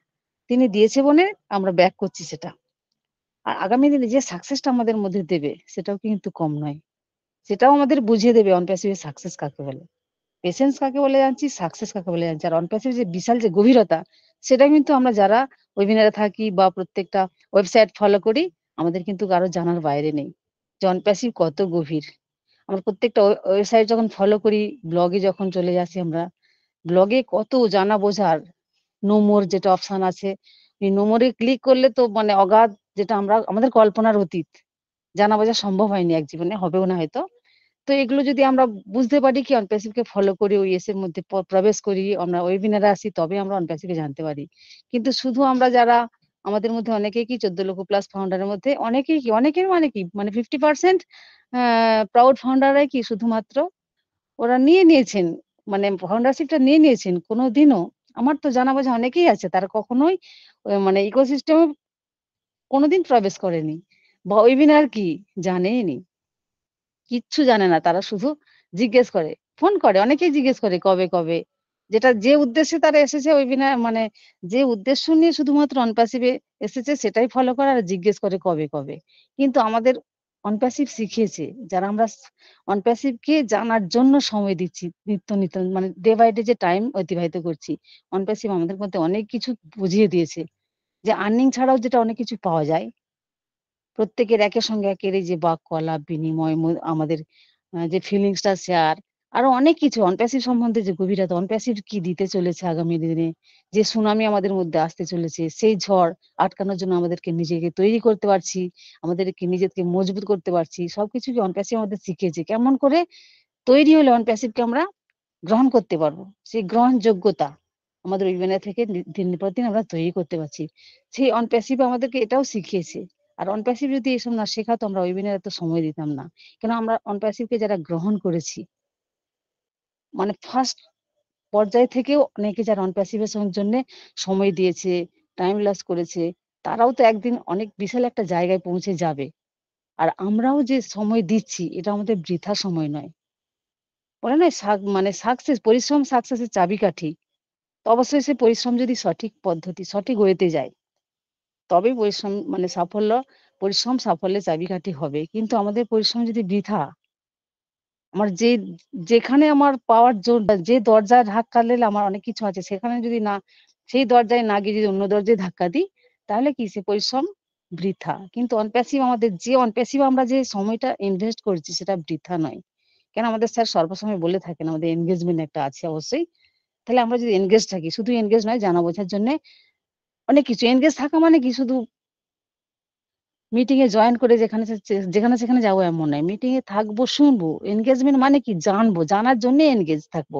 তিনি দিয়েছে বলে আমরা ব্যাক করছি সেটা। আর আগামী দিনে যে সাকসেসটা আমাদের মধ্যে দেবে সেটাও কিন্তু কম নয়, সেটাও আমাদের বুঝিয়ে দেবে অনপ্যাসিভের সাকসেস কাকে বলে, পেশেন্স কাকে বলে জানছি, সাকসেস কাকে বলে জানছি। আর অনপ্যাসিভ যে বিশাল যে গভীরতা, সেটা কিন্তু আমরা যারা ওয়েবিনারে থাকি বা প্রত্যেকটা ওয়েবসাইট ফলো করি, আমাদের কিন্তু কারো জানার বাইরে নেই যে অনপ্যাসিভ কত গভীর। আমরা প্রত্যেকটা ওয়েবসাইট যখন ফলো করি, ব্লগে যখন চলে আসি, আমরা ব্লগে কত জানা বোঝার নো মোর যেটা অপশন আছে, এই নো মোরে ক্লিক করলে তো মানে অগাধ, যেটা আমরা আমাদের কল্পনার অতীত, জানা বোঝা সম্ভব হয়নি এক জীবনে, হবেও না হয়তো। তো এগুলো যদি আমরা বুঝতে পারি কি অনপ্যাসিভকে ফলো করি, ওই এর মধ্যে প্রবেশ করি, আমরা ওয়েবিনারে আসি, তবে আমরা অনপ্যাসিভকে জানতে পারি। কিন্তু শুধু আমরা যারা আমাদের মধ্যে অনেকেই কি 14 লক্ষ প্লাস ফাউন্ডারের মধ্যে অনেকেই কি অনেকের মানে কি মানে 50% প্রাউড ফাউন্ডাররাই কি শুধুমাত্র ওরা নিয়ে নিয়েছেন, মানে ফাউন্ডারশিপটা নিয়ে নিয়েছেন। কোনোদিনও আমার তো জানা বোঝা অনেকেই আছে তারা কখনোই মানে ইকোসিস্টেমে কোনোদিন প্রবেশ করেনি বা ওয়েবিনার কি জানেই নি। কিচ্ছু জানে না। তারা শুধু জিজ্ঞেস করে, ফোন করে, অনেকেই জিজ্ঞেস করে কবে, কবে? যেটা যে উদ্দেশ্যে তারা এসেছে ওয়েবিনার মানে যে উদ্দেশ্য নিয়ে শুধুমাত্র অনপ্যাসিভ এ এসেছে সেটাই ফলো করে আর জিজ্ঞেস করে কবে, কবে? কিন্তু আমাদের অনপ্যাসিভ শিখিয়েছে যারা আমরা অনপ্যাসিভ কে জানার জন্য সময় দিচ্ছি। নিত্য মানে ডে বাই ডে যে টাইম অতিবাহিত করছি। অনপ্যাসিভ আমাদের মধ্যে অনেক কিছু বুঝিয়ে দিয়েছে। যে আর্নিং ছাড়াও যেটা অনেক কিছু পাওয়া যায়। প্রত্যেকের একের সঙ্গে একের এই যে বাক্য আলাপ বিনিময় আমাদের যে ফিলিংসটা শেয়ার আরো অনেক কিছু অনপ্যাসিভ সম্বন্ধে যে গভীরতা অনপ্যাসিভ কি দিতে চলেছে আগামী দিনে যে সুনামি আমাদের মধ্যে আসতে চলেছে সেই ঝড় আটকানোর জন্য আমাদেরকে নিজেকে তৈরি করতে পারছি, আমাদেরকে নিজেকে মজবুত করতে পারছি, সবকিছু কি অনপ্যাসিভ আমাদের শিখিয়েছে কেমন করে তৈরি হলে অনপ্যাসিভকে আমরা গ্রহণ করতে পারবো। সেই গ্রহণযোগ্যতা আমাদের ওয়েবিনার থেকে দিনের পর দিন আমরা তৈরি করতে পারছি। সেই অনপ্যাসিভ আমাদেরকে এটাও শিখিয়েছে। আর অনপ্যাসিভ যদি এসব না শেখাতো আমরা ওয়েবিনারে এত সময় দিতাম না। কেন আমরা অনপ্যাসিভকে যারা গ্রহণ করেছি, মানে ফার্স্ট পর্যায় থেকেও অনেকে যারা অনপ্যাসিভ এর জন্যে সময় দিয়েছে, টাইম লস করেছে, তারাও তো একদিন অনেক বিশাল একটা জায়গায় পৌঁছে যাবে। আর আমরাও যে সময় দিচ্ছি এটা আমাদের বৃথা সময় নয়। বলে না মানে সাকসেস পরিশ্রম সাকসেসের চাবিকাঠি। তো অবশ্যই সে পরিশ্রম যদি সঠিক পদ্ধতি, সঠিক ওয়েতে যায়, তবেই পরিশ্রম মানে পরিশ্রম সাফল্যের চাবিকাঠি হবে। কিন্তু আমাদের পরিশ্রম যদি বৃথা, আমার যেখানে আমার পাওয়ার যে দরজায় ধাক্কা দিলে আমার অনেক কিছু আছে, সেখানে যদি না সেই দরজায় না গিয়ে যদি অন্য দরজায় ধাক্কা দিই, তাহলে কি সে পরিশ্রম বৃথা। কিন্তু অনপ্যাসিভ অনপ্যাসিভ আমরা যে সময়টা ইনভেস্ট করছি সেটা বৃথা নয়। কেন আমাদের স্যার সর্বসময় বলে থাকেন আমাদের এনগেজমেন্ট একটা আছে অবশ্যই। তাহলে আমরা যদি এনগেজ থাকি, শুধু এনগেজ নয় জানা বোঝার জন্যে অনেক কিছু। এনগেজ থাকা মানে কি শুধু মিটিং এ জয়েন করে যেখানে সেখানে যাবো এমন নয়। মিটিং এ থাকবো, শুনবো। এনগেজমেন্ট মানে কি জানবো। জানার জন্যই এনগেজ থাকবো।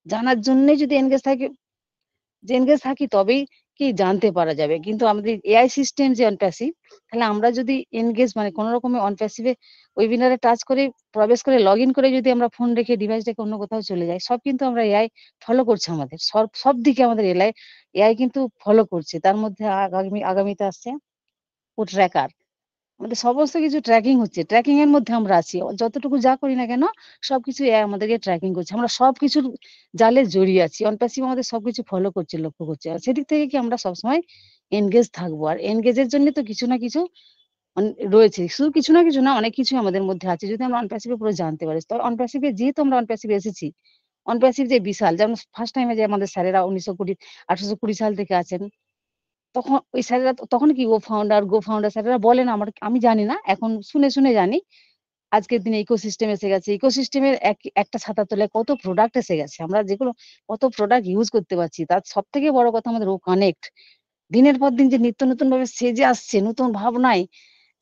জানার জন্যই যদি এনগেজ থাকি তবেই কি জানতে পারা যাবে। কিন্তু আমাদের এআই সিস্টেম যে অনপ্যাসিভ, তাহলে আমরা যদি এনগেজ মানে কোন রকমের অনপ্যাসিভ এ ওয়েবিনারে টাচ করে প্রবেশ করে লগইন করে যদি আমরা ফোন রেখে ডিভাইস রেখে অন্য কোথাও চলে যাই, সব কিন্তু আমরা এআই ফলো করছে আমাদের। সব দিকে আমাদের এআই কিন্তু ফলো করছে। তার মধ্যে আগামীতে আসছে ট্র্যাকার। আমাদের সমস্ত কিছু ট্র্যাকিং হচ্ছে। ট্র্যাকিং এর মধ্যে আমরা আছি। যতটুকু যা করি না কেন সবকিছু এআই আমাদেরকে ট্র্যাকিং করছে। আমরা সবকিছুর জালে জড়িয়ে আছি। অনপ্যাসিভ আমাদের সবকিছু ফলো করছে, লক্ষ্য করছে। আর সেদিক থেকে কি আমরা সবসময় এনগেজ থাকবো। আর এনগেজ এর জন্য তো কিছু না কিছু রয়েছে। শুধু কিছু না কিছু না অনেক কিছুই আমাদের মধ্যে আছে। যদি আমরা অনপ্যাসিভ এর পুরো জানতে পারি। তবে অনপ্যাসিভ এ যেহেতু আমরা অনপ্যাসিভ এসেছি, অনপ্যাসিভ যে বিশাল যেমন ফার্স্ট টাইম এ যে আমাদের স্যারেরা 1820 সাল থেকে আছেন। তখন ওই স্যারেরা তখন কি গো ফাউন্ডার স্যারেরা বলেন আমি জানি না। এখন শুনে জানি। আজকের দিনে ইকোসিস্টেম এসে গেছে। ইকোসিস্টেমের একটা ছাতার তলায় কত প্রোডাক্ট এসে গেছে। আমরা যেগুলো কত প্রোডাক্ট ইউজ করতে পারছি। তার সবথেকে বড় কথা আমাদের কানেক্ট। দিনের পর দিন যে নিত্য নতুন ভাবে সেজে আসছে নতুন ভাবনায়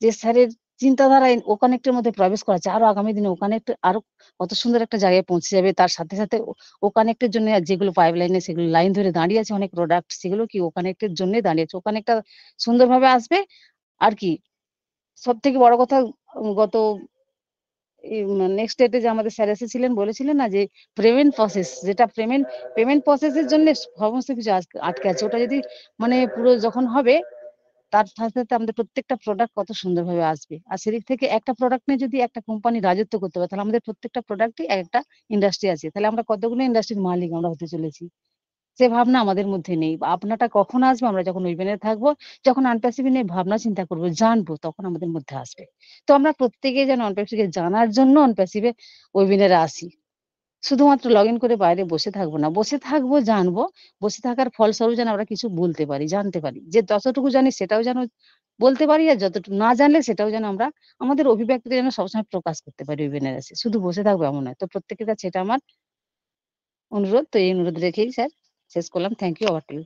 যে স্যারের চিন্তাধারায় কানেক্টের মধ্যে প্রবেশ করাচ্ছে। আরো আগামী দিনে কানেক্ট আরো কত সুন্দর একটা জায়গায় পৌঁছে যাবে। তার সাথে কানেক্টের জন্য যেগুলো পাইপলাইনে সেগুলো লাইন ধরে দাঁড়িয়ে আছে অনেক প্রোডাক্ট সেগুলো কি কানেক্টের জন্যই দাঁড়িয়ে আছে। কানেক্টটা সুন্দরভাবে আসবে। আর কি সবথেকে বড় কথা গত নেক্সট ডেটে যে আমাদের স্যার এসেছিলেন বলেছিলেন না যে পেমেন্ট প্রসেস যেটা পেমেন্ট প্রসেসের জন্য সমস্ত কিছু আটকে আছে। ওটা যদি মানে পুরো যখন হবে তার সাথে আমাদের প্রত্যেকটা প্রোডাক্ট কত সুন্দরভাবে আসবে। আর সেদিক থেকে একটা প্রোডাক্ট নিয়ে যদি একটা কোম্পানি রাজত্ব করতে পারে তাহলে আমাদের প্রত্যেকটা প্রোডাক্টই একটা ইন্ডাস্ট্রি আছে। তাহলে আমরা কতগুলো ইন্ডাস্ট্রির মালিক আমরা হতে চলেছি। সে ভাবনা আমাদের মধ্যে নেই। ভাবনাটা কখন আসবে? আমরা যখন ওয়েবিনারে থাকবো, যখন আনপ্যাসিভ নিয়ে ভাবনা চিন্তা করবো, জানবো তখন আমাদের মধ্যে আসবে। তো আমরা প্রত্যেকেই যেন অনপ্যাসিভকে জানার জন্য অনপ্যাসিভে ওয়েবিনারে আসি। শুধুমাত্র লগইন করে বাইরে বসে থাকবো না। বসে থাকবো, জানবো। বসে থাকার ফলস্বরূপ যেন আমরা কিছু বলতে পারি, জানতে পারি। যে যতটুকু জানি সেটাও যেন বলতে পারি আর যতটুকু না জানলে সেটাও যেন আমরা আমাদের অভিব্যক্তিটা যেন সবসময় প্রকাশ করতে পারি ওয়েবিনারে এসে। শুধু বসে থাকবো এমন নয়। তো প্রত্যেকের কাছে এটা আমার অনুরোধ। তো এই অনুরোধ রেখেই স্যার শেষ করলাম। Thank you. Over to you.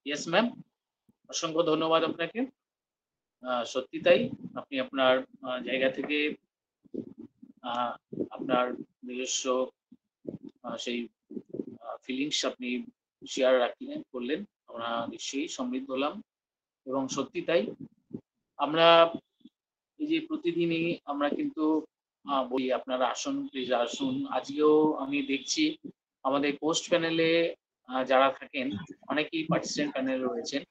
Yes ma'am, অসংখ্য ধন্যবাদ আপনাকে। সত্যি তাই, আপনি আপনার জায়গা থেকে আপনার নিজস্ব সেই ফিলিংস আপনি শেয়ার করলেন, আমরা নিশ্চয়ই সমৃদ্ধ হলাম। এবং সত্যি তাই, আমরা এই যে প্রতিদিনই আমরা কিন্তু বলি আপনারা আসুন, প্লিজ আসুন। আজকেও আমি দেখছি আমাদের পোস্ট প্যানেলে যারা থাকেন অনেকেই পার্টিসিপেন্ট প্যানেলে রয়েছেন,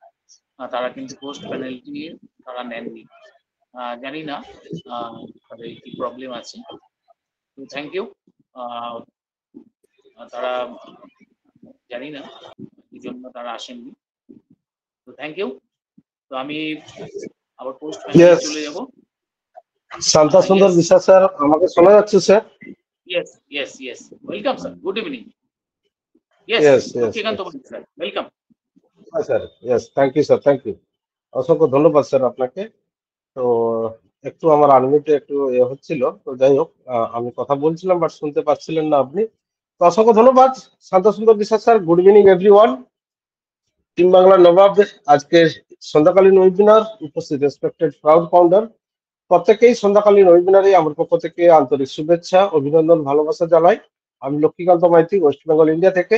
তারা কিন্তু পোস্ট প্যানেলটি তারা নেননি। জানি না তাদের কি প্রবলেম আছে। তো থ্যাংক ইউ। তারা জানি না কি জন্য তারা আসেননি। তো থ্যাংক ইউ। তো আমি আবার পোস্ট প্যানেলে চলে যাব। শান্তা সুন্দর বিশ্বাস স্যার, আমাকে শোনা যাচ্ছে sir? Yes, yes, yes. Welcome, sir. Good evening. Yes, Yes, yes, Lakshmikant yes. Tomal, sir. Welcome. হ্যাঁ sir, yes, thank you sir, thank you. অসংখ্য ধন্যবাদ স্যার আপনাকে। তো একটু আমার আনমিউটে একটু হচ্ছিল, তো যাই হোক, আমি কথা বলছিলাম বাট শুনতে পাচ্ছিলেন না আপনি। তো অসংখ্য ধন্যবাদ Shanta Sundar Biswas sir. Good evening everyone. Team Bangla Nawab আজকে সন্ধ্যাকালীন ওয়েবিনার উপস্থিত রেসপেক্টেড প্রাউড ফাউন্ডার প্রত্যেকেই সন্ধ্যাকালীন ওয়েবিনারে আমার পক্ষ থেকে আন্তরিক শুভেচ্ছা, অভিনন্দন, ভালোবাসা জানাই। আমি লক্ষ্মীকান্ত মাইতি, ওয়েস্ট বেঙ্গল ইন্ডিয়া থেকে।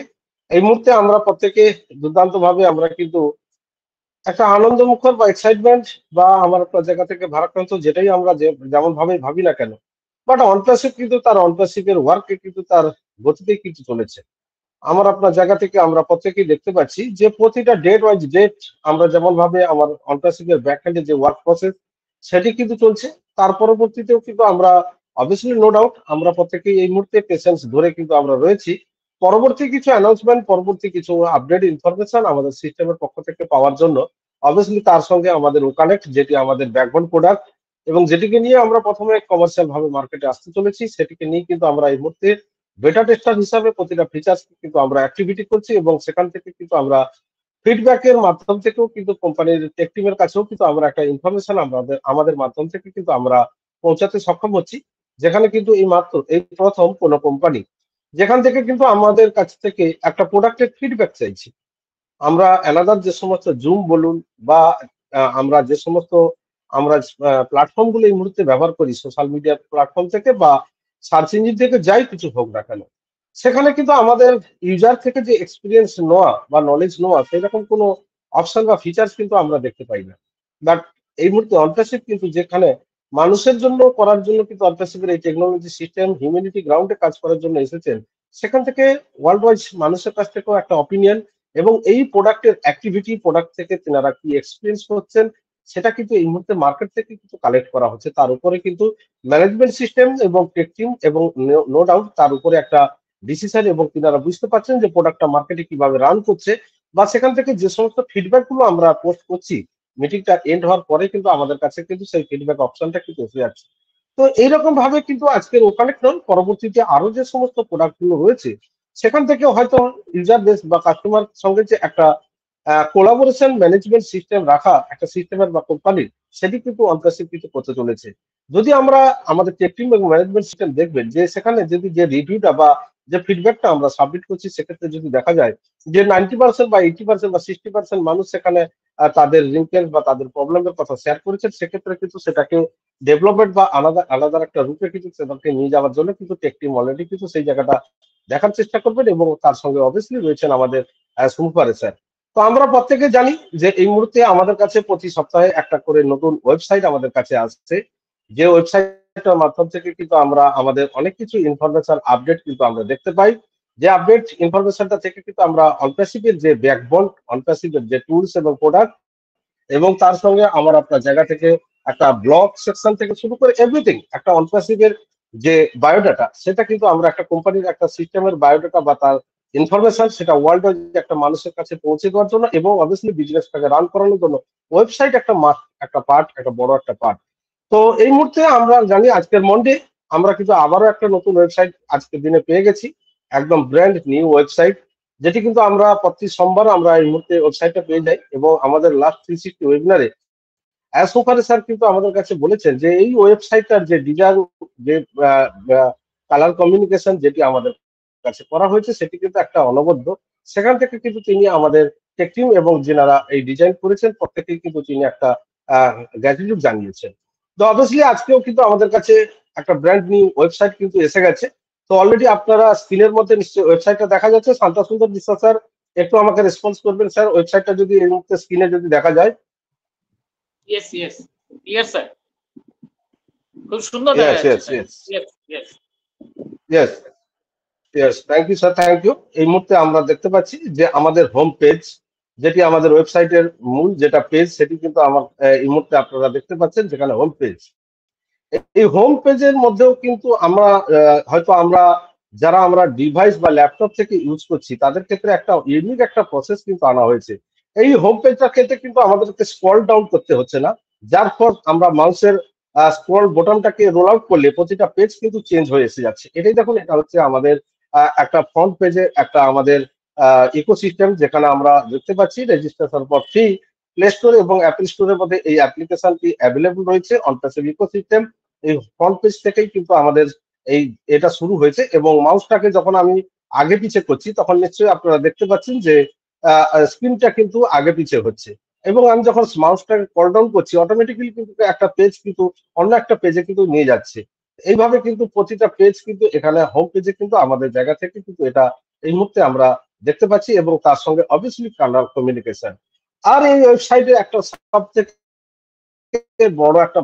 এই মুহূর্তে আমরা প্রত্যেকে দুর্দান্ত ভাবে আমরা কিন্তু একটা আনন্দমুখর বা এক্সাইটমেন্ট বা আমার জায়গা থেকে ভারাক্রান্ত, যেটাই আমরা যেমন ভাবে ভাবি না কেন, বাট অনপ্যাসিভ কিন্তু তার অনপ্যাসিভের ওয়ার্কে কিন্তু তার গতিতেই কিন্তু চলেছে। আমার আপনার জায়গা থেকে আমরা প্রত্যেকেই দেখতে পাচ্ছি যে প্রতিটা ডেট ওয়াইজ ডেট আমরা যেমন ভাবে আমার অনপ্যাসিভের ব্যাকহ্যান্ডে যে ওয়ার্ক প্রসেস সেটি কিন্তু চলছে। তার পরবর্তীতেও কিন্তু আমরা অবভিয়াসলি নো ডাউট আমরা প্রত্যেকেই এই মুহূর্তে পেশেন্স ধরে কিন্তু আমরা রয়েছি পরবর্তী কিছু অ্যানাউন্সমেন্ট, পরবর্তী কিছু আপডেট ইনফরমেশন আমাদের সিস্টেমের পক্ষ থেকে পাওয়ার জন্য। অবভিয়াসলি তার সঙ্গে আমাদের ওকানেক্ট, যেটি আমাদের ব্যাকবোন প্রোডাক্ট এবং যেটিকে নিয়ে আমরা প্রথমে কমার্শিয়াল ভাবে মার্কেটে আসতে চলেছি, সেটিকে নিয়ে কিন্তু আমরা এই মুহূর্তে বেটা টেস্টার হিসাবে প্রতিটা ফিচার্স কিন্তু আমরা অ্যাক্টিভিটি করছি এবং সেখান থেকে কিন্তু আমরা ফিডব্যাকের মাধ্যম থেকেও কিন্তু কোম্পানির টেক টিমের কাছেও কিন্তু আমরা একটা ইনফরমেশন আমাদের মাধ্যম থেকে কিন্তু আমরা পৌঁছাতে সক্ষম হচ্ছি। যেখানে কিন্তু এই মাত্র এই প্রথম কোনো কোম্পানি যেখান থেকে কিন্তু আমাদের কাছ থেকে একটা প্রোডাক্টের ফিডব্যাক চাইছি। আমরা অ্যানাদার যে সমস্ত জুম বলুন বা আমরা যে সমস্ত আমরা প্ল্যাটফর্ম গুলো এই মুহূর্তে ব্যবহার করি, সোশ্যাল মিডিয়া প্ল্যাটফর্ম থেকে বা সার্চ ইঞ্জিন থেকে যাই কিছু হোক না কেন, সেখানে কিন্তু আমাদের ইউজার থেকে যে এক্সপিরিয়েন্স নেওয়া বা নলেজ নেওয়া সেরকম কোনো অপশন বা ফিচার্স কিন্তু আমরা দেখতে পাই না। বাট এই মুহূর্তে অনপ্যাসিভ কিন্তু যেখানে মানুষের জন্য করার জন্য কিন্তু অনপ্যাসিভের এই টেকনোলজি সিস্টেম হিউম্যানিটি গ্রাউন্ডে কাজ করার জন্য এসেছেন, সেখান থেকে ওয়ার্ল্ড ওয়াইড মানুষের কাছ থেকেও একটা অপিনিয়ন এবং এই প্রোডাক্টের অ্যাক্টিভিটি, প্রোডাক্ট থেকে তেনারা কি এক্সপিরিয়েন্স করছেন সেটা কিন্তু এই মুহূর্তে মার্কেট থেকে কিন্তু কালেক্ট করা হচ্ছে। তার উপরে কিন্তু ম্যানেজমেন্ট সিস্টেম এবং টেক টিম এবং নো ডাউট তার উপরে একটা ডিসিশন এবং তিনারা বুঝতে পারছেন যে প্রোডাক্টটা মার্কেটে কিভাবে রান করছে বা সেখান থেকে যে সমস্ত ফিডব্যাক গুলো আমরা পোস্ট করছি মিটিংটা এন্ড হওয়ার পরে কিন্তু আমাদের কাছে কিন্তু সেই ফিডব্যাক অপশনটা কিন্তু এসে যাচ্ছে। তো এইরকম ভাবে কিন্তু আজকের ওকানেক্ট নন, পরবর্তীতে আরো যে সমস্ত প্রোডাক্ট গুলো রয়েছে সেখান থেকে হয়তো ইউজার বেস বা কাস্টমার সঙ্গে যে একটা কোলাবোরেশন ম্যানেজমেন্ট সিস্টেম রাখা একটা সিস্টেমের বা কোম্পানির, সেটি কিন্তু অনপ্যাসিভ কিন্তু করতে চলেছে। যদি আমরা আমাদের টেক টিম এবং ম্যানেজমেন্ট সিস্টেম দেখবেন যে সেখানে যদি যে রিভিউটা বা যে ফিডব্যাকটা আমরা সাবমিট করছি, সেক্ষেত্রে যদি দেখা যায় যে 90% বা 80% বা 60% মানুষ সেখানে তাদের রিকোয়েস্ট বা তাদের প্রবলেমের কথা শেয়ার করেছেন, সেক্ষেত্রে কিন্তু সেটাকে ডেভেলপমেন্ট বা আলাদা আলাদা একটা রূপে কিন্তু সেটাকে নিয়ে যাওয়ার জন্য কিন্তু টেক টিম অলরেডি কিন্তু সেই জায়গাটা দেখার চেষ্টা করবেন এবং তার সঙ্গে অবভিয়াসলি রয়েছেন আমাদের সুপারে স্যার। তো আমরা প্রত্যেকে জানি যে এই মুহূর্তে আমাদের কাছে প্রতি সপ্তাহে একটা করে নতুন ওয়েবসাইট আমাদের কাছে আসছে, যে ওয়েবসাইটের মাধ্যম থেকে কিন্তু আমরা আমাদের অনেক কিছু ইনফরমেশন আপডেট কিন্তু আমরা দেখতে পাই। যে আপডেট ইনফরমেশনটা থেকে কিন্তু আমরা অনপ্যাসিভের যে ব্যাকবোন, অনপ্যাসিভের যে টুলস এবং প্রোডাক্ট এবং তার সঙ্গে আমার আপনার জায়গা থেকে একটা ব্লগ সেকশন থেকে শুরু করে এভরিথিং একটা অনপ্যাসিভের যে বায়োডাটা, সেটা কিন্তু আমরা একটা কোম্পানির একটা সিস্টেমের বায়োডাটা বা তার ইনফরমেশন সেটা ওয়ার্ল্ড একটা মানুষের কাছে পৌঁছে দেওয়ার জন্য এবং অবভিয়াসলি বিজনেসটাকে রান করানোর জন্য ওয়েবসাইট একটা একটা পার্ট, একটা বড় একটা পার্ট। তো এই মুহূর্তে আমরা জানি আজকের মন্ডে আমরা কিন্তু আবারও একটা নতুন ওয়েবসাইট আজকের দিনে পেয়ে গেছি, একদম ব্র্যান্ড নিউ ওয়েবসাইট, যেটি কিন্তু আমরা প্রতি সোমবার আমরা এই মুহূর্তে ওয়েবসাইটটা পেয়ে যাই এবং আমাদের লাস্ট 360 ওয়েবিনারে সোফারে স্যার কিন্তু আমাদের কাছে বলেছেন যে এই ওয়েবসাইটটার যে ডিজাইন, যে কালার কমিউনিকেশন যেটি আমাদের কাছে করা হয়েছে সেটি কিন্তু একটা অনবদ্য। সেখান থেকে কিন্তু তিনি আমাদের টেক টিম এবং যেনারা এই ডিজাইন করেছেন প্রত্যেকেই কিন্তু তিনি একটা গ্র্যাটিটিউড জানিয়েছেন। তো অবভিয়াসলি আজকেও কিন্তু আমাদের কাছে একটা ব্র্যান্ড নিউ ওয়েবসাইট কিন্তু এসে গেছে। তো অলরেডি আপনারা স্ক্রিনের মধ্যে নিশ্চয়ই ওয়েবসাইটটা দেখা যাচ্ছে। শান্তা সুন্দর বিশ্বাস স্যার একটু আমাকে রেসপন্স করবেন স্যার, ওয়েবসাইটটা যদি এই মুহূর্তে স্ক্রিনে যদি দেখা যায়। ইয়েস ইয়েস ইয়েস স্যার, খুব সুন্দর দেখা ইয়েস যাচ্ছে yes sir. Yes yes yes yes yes, thank you sir, thank you. এই মুহূর্তে আমরা দেখতে পাচ্ছি যে আমাদের হোম পেজ, যেটি আমাদের ওয়েবসাইটের মূল যেটা পেজ, সেটি কিন্তু আমার এই মুহূর্তে আপনারা দেখতে পাচ্ছেন, যেখানে হোম পেজ। এই হোম পেজের মধ্যেও কিন্তু আমরা হয়তো আমরা যারা আমরা ডিভাইস বা ল্যাপটপ থেকে ইউজ করছি তাদের ক্ষেত্রে একটা ইউনিক একটা প্রসেস কিন্তু আনা হয়েছে। এই হোম পেজটার ক্ষেত্রে কিন্তু আমাদেরকে স্ক্রল ডাউন করতে হচ্ছে না, যার ফল আমরা মাউসের স্ক্রল বোতামটাকে রোল আউট করলে প্রতিটা পেজ কিন্তু চেঞ্জ হয়ে এসে যাচ্ছে। এটাই দেখুন, এটা হচ্ছে আমাদের একটা ফ্রন্ট পেজে একটা আমাদের ইকোসিস্টেম, যেখানে আমরা দেখতে পাচ্ছি registration for free. Play store এবং অ্যাপল স্টোরের মধ্যে এই অ্যাপ্লিকেশনটি অ্যাভেলেবল রয়েছে অনপ্যাসিভ ইকোসিস্টেম। এই ফ্রন্ট পেজ থেকেই কিন্তু আমাদের এই এটা শুরু হয়েছে, এবং মাউসটাকে যখন আমি আগে পিছে করছি তখন নিশ্চয়ই আপনারা দেখতে পাচ্ছেন যে স্ক্রিনটা কিন্তু আগে পিছে হচ্ছে, এবং আমি যখন মাউসটাকে কল ডাউন করছি অটোমেটিক্যালি কিন্তু একটা পেজ কিন্তু অন্য একটা পেজে কিন্তু নিয়ে যাচ্ছে। এইভাবে কিন্তু প্রতিটা পেজ কিন্তু এখানে হোম পেজে কিন্তু আমাদের জায়গা থেকে কিন্তু এটা এই মুহূর্তে আমরা দেখতে পাচ্ছি, এবং তার সঙ্গে অবভিয়াসলি কালার কমিউনিকেশন। আর এই ওয়েবসাইটে একটা সব থেকে বড় একটা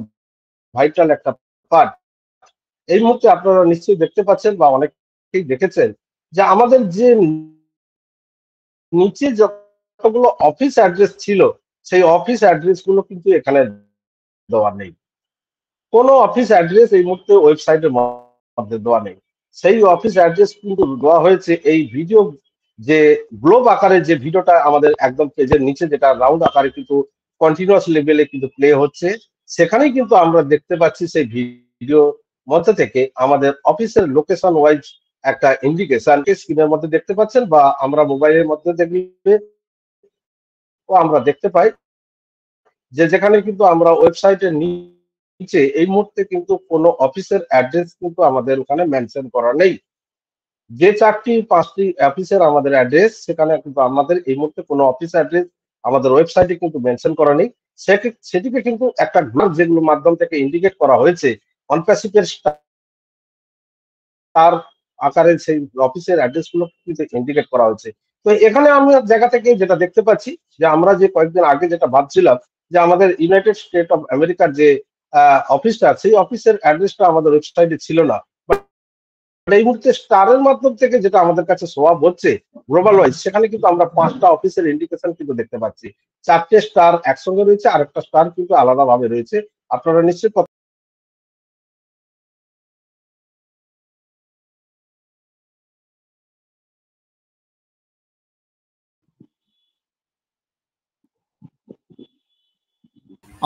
ভাইটাল একটা পার্ট এই মুহূর্তে আপনারা নিশ্চয়ই দেখতে পাচ্ছেন বা অনেকেই দেখেছেন, যে আমাদের যে নিচে যতগুলো অফিস অ্যাড্রেস ছিল সেই অফিস অ্যাড্রেস গুলো কিন্তু এখানে দেওয়া নেই। কোনো অফিস অ্যাড্রেস এই মুহূর্তে ওয়েবসাইটের মধ্যে দেওয়া নেই। সেই অফিস অ্যাড্রেস কিন্তু দেওয়া হয়েছে এই ভিডিও, যে গ্লোব আকারে যে ভিডিওটা আমাদের একদম পেজের নিচে যেটা রাউন্ড আকারে কিন্তু কন্টিনিউয়াস লেভেলে কিন্তু প্লে হচ্ছে, সেখানেই কিন্তু আমরা দেখতে পাচ্ছি সেই ভিডিও মধ্যে থেকে আমাদের অফিসের লোকেশন ওয়াইজ একটা ইন্ডিকেশন স্ক্রিনের মধ্যে দেখতে পাচ্ছেন, বা আমরা মোবাইলের মধ্যে দেখলে আমরা দেখতে পাই যে যেখানে কিন্তু আমরা ওয়েবসাইটের নিচে এই মুহূর্তে কিন্তু কোনো অফিসের অ্যাড্রেস কিন্তু আমাদের ওখানে মেনশন করা নেই। যে 4-5টি অফিসের আমাদের অ্যাড্রেস, সেখানে কিন্তু আমাদের এই মুহূর্তে কোনো অফিস অ্যাড্রেস আমাদের ওয়েবসাইটে কিন্তু মেনশন করা নেই। সেটিকে কিন্তু একটা গ্রাফ যেগুলো মাধ্যম থেকে ইন্ডিকেট করা হয়েছে অনপ্যাসিভের তার আকারে সেই অফিসের অ্যাড্রেস গুলো কিন্তু ইন্ডিকেট করা হয়েছে। তো এখানে আমরা জায়গা থেকে যেটা দেখতে পাচ্ছি, যে আমরা যে কয়েকদিন আগে যেটা ভাবছিলাম যে আমাদের ইউনাইটেড স্টেট অফ আমেরিকার যে অফিসটা, সেই অফিসের অ্যাড্রেসটা আমাদের ওয়েবসাইটে ছিল না। এই মুহূর্তে স্টারের মাধ্যম থেকে যেটা আমাদের কাছে সোয়াব হচ্ছে গ্লোবাল ওয়াইজ, সেখানে কিন্তু আমরা 5টা অফিসের ইন্ডিকেশন কিন্তু দেখতে পাচ্ছি। 4টে স্টার একসঙ্গে রয়েছে, আর একটা স্টার কিন্তু আলাদাভাবে রয়েছে। আপনারা নিশ্চয়ই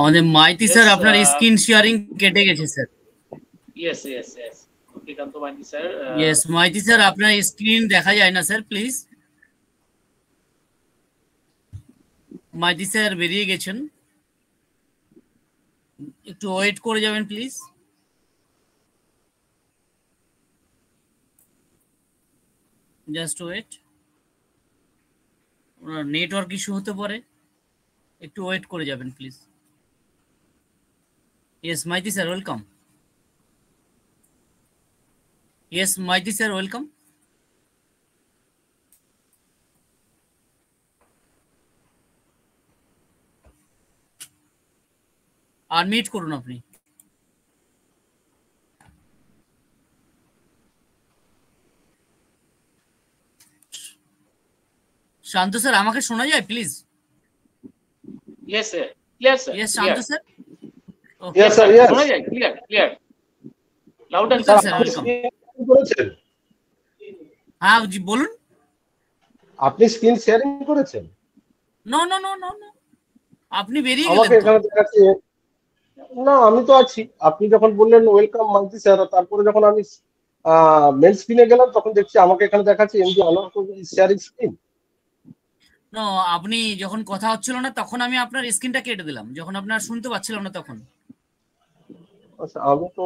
আমাদের মাইতি স্যার Yes, আপনার স্ক্রিন শেয়ারিং কেটে গেছে sir. Yes yes yes Srikanta Maity sir. Yes Maity sir আপনার স্ক্রিন দেখা যায় না স্যার, প্লিজ। মাইতি স্যার বেরিয়ে গেছেন, একটু ওয়েট করে যাবেন প্লিজ। জাস্ট ওয়েট, ওনার নেটওয়ার্ক ইস্যু হতে পারে, একটু ওয়েট করে যাবেন please. Yes Maity sir welcome. Yes Maity sir welcome. Unmute করুন আপনি। শান্ত স্যার আমাকে শোনা যায় please? Yes sir, clear sir. Yes Shanta sir. Okay Yes, sir, yes. শোনা যায়, clear clear, loud and sir, clear. আপনি welcome. screen করেছেন? হ্যাঁ জি বলুন। আপনি স্ক্রিন শেয়ারিং করেছেন? No no no no no, আপনি বেরিয়ে আমাকে গেলেন তো। এখানে দেখাচ্ছে না, আমি তো আছি। আপনি যখন বললেন ওয়েলকাম মাইতি স্যার, তারপরে যখন আমি মেল স্ক্রিনে গেলাম তখন দেখছি আমাকে এখানে দেখাচ্ছে এমডি অনর শেয়ারিং স্ক্রিন। নো, আপনি যখন কথা হচ্ছিল না তখন আমি আপনার স্ক্রিনটা কেটে দিলাম, যখন আপনার শুনতে পাচ্ছিলাম না তখন। আচ্ছা, আমি তো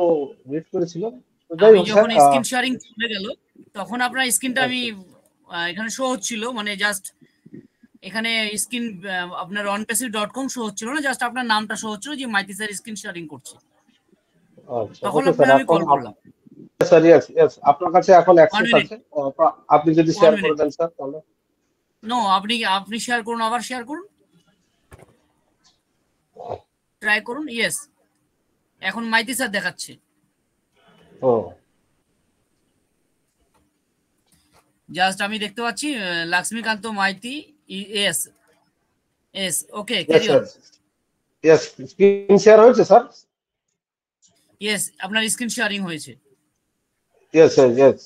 ওয়েট করেছিলাম। তো যাই আমি হোক যখন স্যার, স্ক্রিন শেয়ারিং চলে গেল তখন আপনার স্ক্রিনটা আমি এখানে শো হচ্ছিল, মানে জাস্ট এখানে স্ক্রিন আপনার onpassive.com শো হচ্ছিল না, জাস্ট আপনার নামটা শো হচ্ছিল যে মাইতি স্যার স্ক্রিন শেয়ারিং করছে, আচ্ছা তখন ওকে আপনার স্যার, আমি কল করলাম। স্যার ইয়েস ইয়েস, আপনার কাছে এখন 1 অ্যাক্সেস মিনিট, আছে। আপনি যদি 1 শেয়ার করে মিনিট, দেন স্যার তাহলে। নো, আপনি শেয়ার করুন, আবার শেয়ার করুন, ট্রাই করুন। ইয়েস, এখন মাইতি স্যার দেখাচ্ছে। ও জাস্ট আমি দেখতে পাচ্ছি লক্ষ্মীকান্ত মাইতি। এস এস, okay, yes carry on. Sir, yes screen share হয়েছে স্যার। ইয়েস, আপনার স্ক্রিন শেয়ারিং হয়েছে। Yes sir, yes.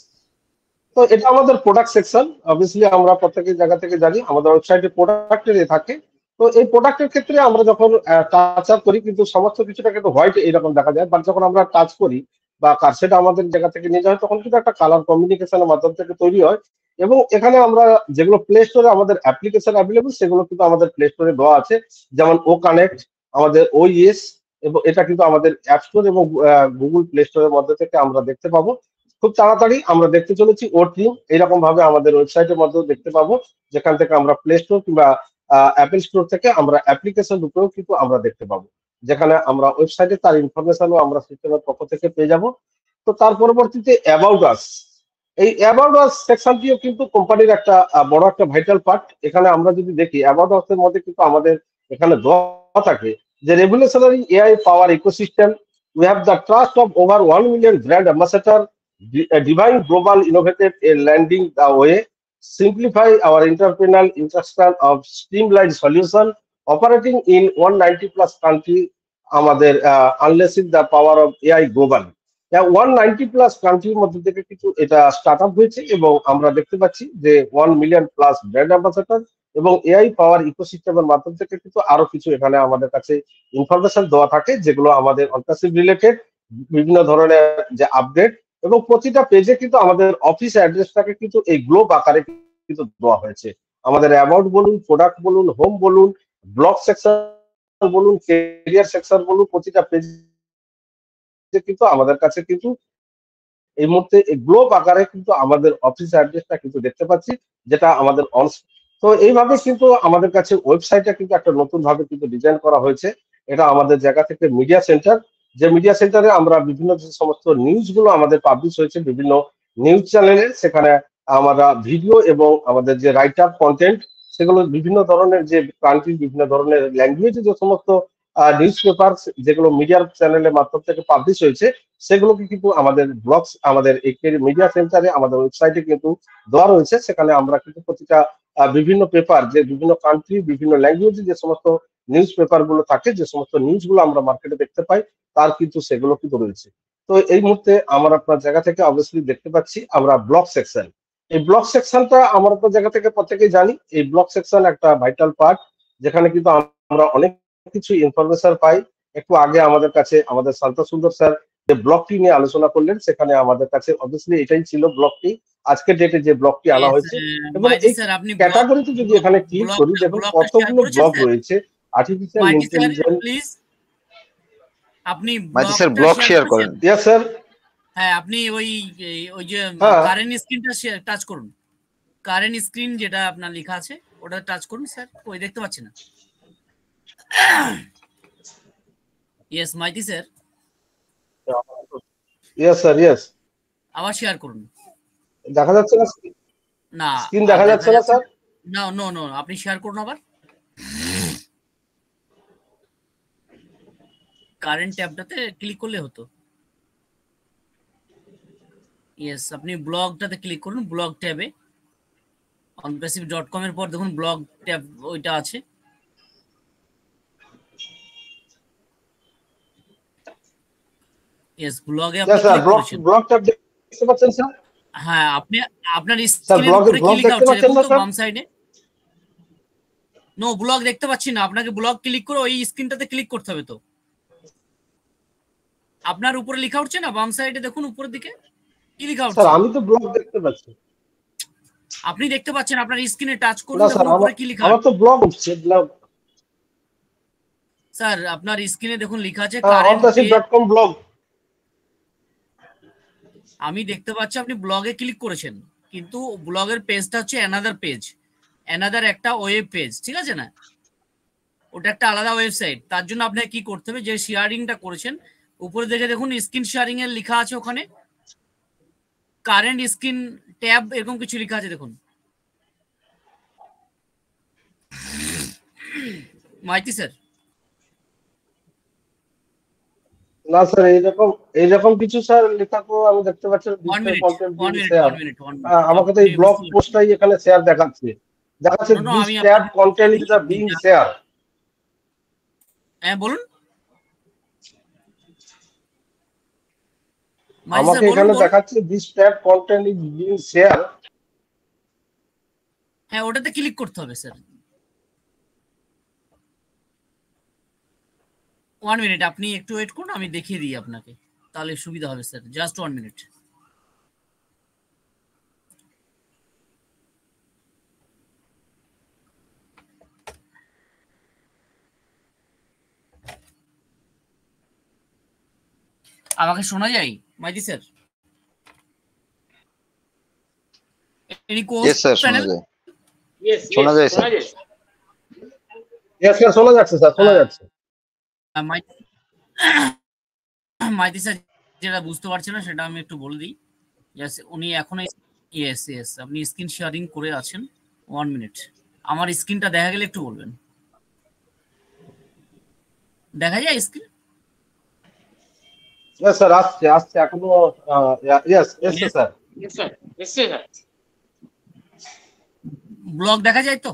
তো এটা আমাদের প্রোডাক্ট সেকশন। অবভিয়াসলি আমরা প্রত্যেকের জায়গা থেকে জানি আমাদের ওয়েবসাইটে প্রোডাক্টের থাকে। তো এই প্রোডাক্টের ক্ষেত্রে আমরা যখন টাচ আপ করি কিন্তু সমস্ত কিছুটা কিন্তু হোয়াইট এরকম দেখা যায়, বাট যখন আমরা টাচ করি বা সেটা আমাদের জায়গা থেকে নিয়ে যায় তখন কিন্তু একটা কালার কমিউনিকেশনের মাধ্যম থেকে তৈরি হয়। এবং এখানে আমরা যেগুলো প্লে স্টোরে আমাদের অ্যাপ্লিকেশন অ্যাভেলেবল সেগুলো কিন্তু আমাদের প্লে স্টোরে দেওয়া আছে, যেমন ও কানেক্ট, আমাদের ও ইএস, এবং এটা কিন্তু আমাদের অ্যাপ স্টোর এবং গুগল প্লে স্টোরের মধ্যে থেকে আমরা দেখতে পাবো। খুব তাড়াতাড়ি আমরা দেখতে চলেছি ও ট্রিম, এইরকম ভাবে আমাদের ওয়েবসাইটের মধ্যেও দেখতে পাবো, যেখান থেকে আমরা প্লে স্টোর কিংবা অ্যাপেল স্টোর থেকে আমরা অ্যাপ্লিকেশন রূপেও কিন্তু আমরা দেখতে পাবো, যেখানে আমরা ওয়েবসাইটে তার ইনফরমেশনও আমরা সিস্টেমের পক্ষ থেকে পেয়ে যাব। তো তার পরবর্তীতে অ্যাবাউট আস, এই অ্যাবাউট আস সেকশনটিও কিন্তু কোম্পানির একটা বড় একটা ভাইটাল পার্ট। এখানে আমরা যদি দেখি অ্যাবাউট আস এর মধ্যে কিন্তু আমাদের এখানে দেওয়া থাকে যে revolutionary AI power ecosystem, we have the trust of over 1 million brand ambassador, divine global innovative a landing the way, simplify our entrepreneurial interaction of streamlined solution operating in 190 plus country, আমাদের unleashing the power of AI global। 190 plus কান্ট্রির মধ্যে থেকে কিন্তু এটা স্টার্ট আপ হয়েছে এবং আমরা দেখতে পাচ্ছি যে 1 মিলিয়ন প্লাস ব্র্যান্ড অ্যাম্বাসেডর এবং এআই পাওয়ার ইকোসিস্টেমের মাধ্যম থেকে কিন্তু আরো কিছু এখানে আমাদের কাছে ইনফরমেশন দেওয়া থাকে, যেগুলো আমাদের অনপ্যাসিভ রিলেটেড বিভিন্ন ধরনের যে আপডেট, এবং প্রতিটা পেজে কিন্তু আমাদের অফিস অ্যাড্রেসটাকে কিন্তু এই গ্লোব আকারে কিন্তু দেওয়া হয়েছে। আমাদের অ্যাবাউট বলুন, প্রোডাক্ট বলুন, হোম বলুন, ব্লগ সেকশন বলুন, কেরিয়ার সেকশন বলুন, প্রতিটা পেজে কিন্তু আমাদের কাছে কিন্তু এই মুহূর্তে এই গ্লোব আকারে কিন্তু আমাদের অফিস অ্যাড্রেসটা কিন্তু দেখতে পাচ্ছি, যেটা আমাদের অন। তো এইভাবে কিন্তু আমাদের কাছে ওয়েবসাইটটা কিন্তু একটা নতুন ভাবে কিন্তু ডিজাইন করা হয়েছে। এটা আমাদের জায়গা থেকে মিডিয়া সেন্টার, যে মিডিয়া সেন্টারে আমরা বিভিন্ন যে সমস্ত নিউজগুলো আমাদের পাবলিশ হয়েছে বিভিন্ন নিউজ চ্যানেলে, সেখানে আমরা ভিডিও এবং আমাদের যে রাইট আপ কন্টেন্ট সেগুলো বিভিন্ন ধরনের যে কান্ট্রির বিভিন্ন ধরনের ল্যাঙ্গুয়েজে যে সমস্ত নিউজ পেপার যেগুলো মিডিয়ার চ্যানেলের মাধ্যম থেকে পাবলিশ হয়েছে সেগুলোকে কিন্তু আমাদের ব্লগস আমাদের এই মিডিয়া সেন্টারে আমাদের ওয়েবসাইটে কিন্তু দেওয়া রয়েছে। সেখানে আমরা কিন্তু প্রতিটা বিভিন্ন পেপার যে বিভিন্ন কান্ট্রি বিভিন্ন ল্যাঙ্গুয়েজে যে সমস্ত নিউজ পেপার গুলো থাকে, যে সমস্ত নিউজ গুলো আমরা মার্কেটে দেখতে পাই তার কিন্তু সেগুলো কিন্তু রয়েছে। তো এই মুহূর্তে আমরা আপনার জায়গা থেকে অবভিয়াসলি দেখতে পাচ্ছি আমরা ব্লগ সেকশন, এই ব্লগ সেকশনটা আমার আপনার জায়গা থেকে প্রত্যেকেই জানি এই ব্লগ সেকশন একটা ভাইটাল পার্ট, যেখানে কিন্তু আমরা অনেক কিছু ইনফরমেশন পাই। একটু আগে আমাদের কাছে আমাদের শান্ত সুন্দর স্যার যে ব্লগটি নিয়ে আলোচনা করলেন, সেখানে আমাদের কাছে অবভিয়াসলি এটাই ছিল ব্লগটি, আজকের ডেটে যে ব্লগটি আনা ইয়েস, হয়েছে। এবং মাইতি এই স্যার, আপনি ক্যাটাগরিতে যদি এখানে ক্লিক করি দেখুন ব্লগটা শেয়ার কতগুলো করেছেন ব্লগ স্যার? রয়েছে। Artificial Maity sir, intelligence, please আপনি মাইতি স্যার ব্লগটা ব্লগ শেয়ার শেয়ার করেছেন? করেন। Yes sir. হ্যাঁ, আপনি ওই ওই যে হ্যাঁ কারেন্ট স্ক্রিনটা টাচ করুন, কারেন্ট স্ক্রিন যেটা আপনার লেখা আছে ওটা টাচ করুন স্যার। ওই দেখতে পাচ্ছি না। Yes Maity sir, yes sir, yes. আবার শেয়ার করুন। দেখা যাচ্ছে না না, স্ক্রিন আর দেখা দেখা যাচ্ছে না যাচ্ছে স্যার? না। নো নো, আপনি শেয়ার করুন আবার। কারেন্ট ট্যাবটাতে ক্লিক করলে হতো। ইয়েস, আপনি ব্লগটাতে ক্লিক করুন, ব্লগ ট্যাবে onpassive.com এর পর দেখুন ব্লগ ট্যাব ওইটা আছে। ইয়েস, ব্লগে আপনি ইয়েস স্যার, ক্লিক ব্লগ করেছেন। ব্লগ ট্যাব দেখতে পাচ্ছেন স্যার? হ্যাঁ, আপনি আপনার স্যার স্ক্রিনের উপরে কি ব্লগ লেখা দেখতে হচ্ছে পাচ্ছেন দেখুন না তো স্যার? বাম সাইডে। নো, ব্লগ দেখতে পাচ্ছি না। আপনাকে ব্লগ ক্লিক করে ওই স্ক্রিনটাতে ক্লিক করতে হবে। তো আপনার উপরে লেখা উঠছে না বাম সাইডে, দেখুন উপরের দিকে কি লেখা স্যার উঠছে। আমি তো ব্লগ দেখতে পাচ্ছি আপনি দেখতে পাচ্ছেন, আপনার স্ক্রিনে টাচ করুন, না স্যার। দেখুন উপরে কি লেখা আমার আছে। তো ব্লগ উঠছে। স্যার আপনার স্ক্রিনে দেখুন লেখা আছে কারেন্ট পেজ। onpassive.com blog. আমি দেখতে পাচ্ছি আপনি ব্লগে ক্লিক করেছেন, কিন্তু ব্লগের পেজটা হচ্ছে অ্যানাদার পেজ, অ্যানাদার একটা ওয়েব পেজ, ঠিক আছে না? ওটা একটা আলাদা ওয়েবসাইট। তার জন্য আপনাকে কি করতে হবে, যে শেয়ারিংটা করেছেন উপরে দেখে দেখুন স্ক্রিন শেয়ারিং এর লেখা আছে, ওখানে কারেন্ট স্ক্রিন ট্যাব এরকম কিছু লেখা আছে দেখুন। মাইতি স্যার, না স্যার, এইরকম কিছু স্যার লেখা তো আমি দেখতে পাচ্ছি, one display minute content one being minute share. One minute one আমাকে তো এই মিনিট ব্লগ পোস্টটাই এখানে শেয়ার দেখাচ্ছে নো দিস আমি ট্যাব আপনাকে কন্টেন্ট ইজ বিং শেয়ার। হ্যাঁ বলুন মাইতি আমাকে স্যার, বলুন এখানে বলুন। দেখাচ্ছে this tab content is being share. হ্যাঁ ওটাতে ক্লিক করতে হবে স্যার। ওয়ান মিনিট আপনি একটু ওয়েট করুন, আমি দেখিয়ে দিই আপনাকে, তাহলে সুবিধা হবে স্যার। Just 1 minute. আমাকে শোনা যায় Maity sir? Any course Yes, sir. Panel? Yes শোনা যায়, শোনা স্যার। যায়। ইয়েস স্যার, শোনা যাচ্ছে স্যার, শোনা যাচ্ছে। মাইতি স্যার যেটা বুঝতে পারছে না সেটা আমি একটু বলে দিই। উনি এখন ইয়েস ইয়েস আপনি স্ক্রিন শেয়ারিং করে আছেন। 1 মিনিট, আমার স্ক্রিনটা দেখা গেলে একটু বলবেন। দেখা যায় স্ক্রিন? ইয়েস স্যার, আসছে এখনো। ইয়েস এসছে স্যার। ইয়েস স্যার, এসছে স্যার। ব্লগ দেখা যায় তো?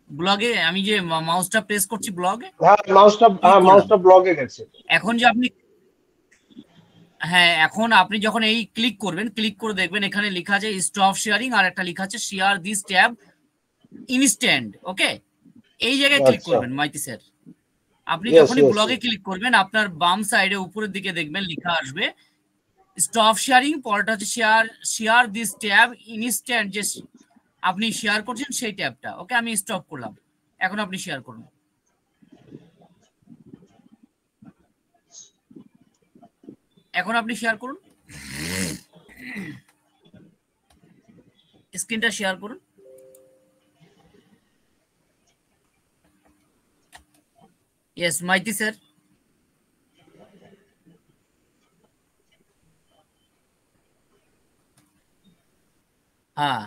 ব্লগে আমি যে মাউসটা প্রেস করছি ব্লগে, হ্যাঁ, মাউসটা ব্লগে গেছে। এখন যে আপনি হ্যাঁ এখন আপনি যখন এই ক্লিক করবেন, ক্লিক করে দেখবেন এখানে লেখা আছে স্টপ শেয়ারিং আর একটা লেখা আছে শেয়ার দিস ট্যাব ইনস্ট্যান্ট। ওকে, এই জায়গায় ক্লিক আচ্ছা। করবেন মাইতি স্যার। আপনি Yes, যখনই yes, ব্লগে yes. ক্লিক করবেন আপনার বাম সাইডে উপরের দিকে দেখবেন লেখা আসবে স্টপ শেয়ারিং, পরেরটা হচ্ছে শেয়ার দিস ট্যাব ইনস্ট্যান্ট, যে আপনি শেয়ার করছেন সেই ট্যাবটা। ওকে, আমি স্টপ করলাম, এখন আপনি শেয়ার করুন। এখন আপনি শেয়ার করুন, স্ক্রিনটা শেয়ার করুন। Yes Maity sir. হ্যাঁ,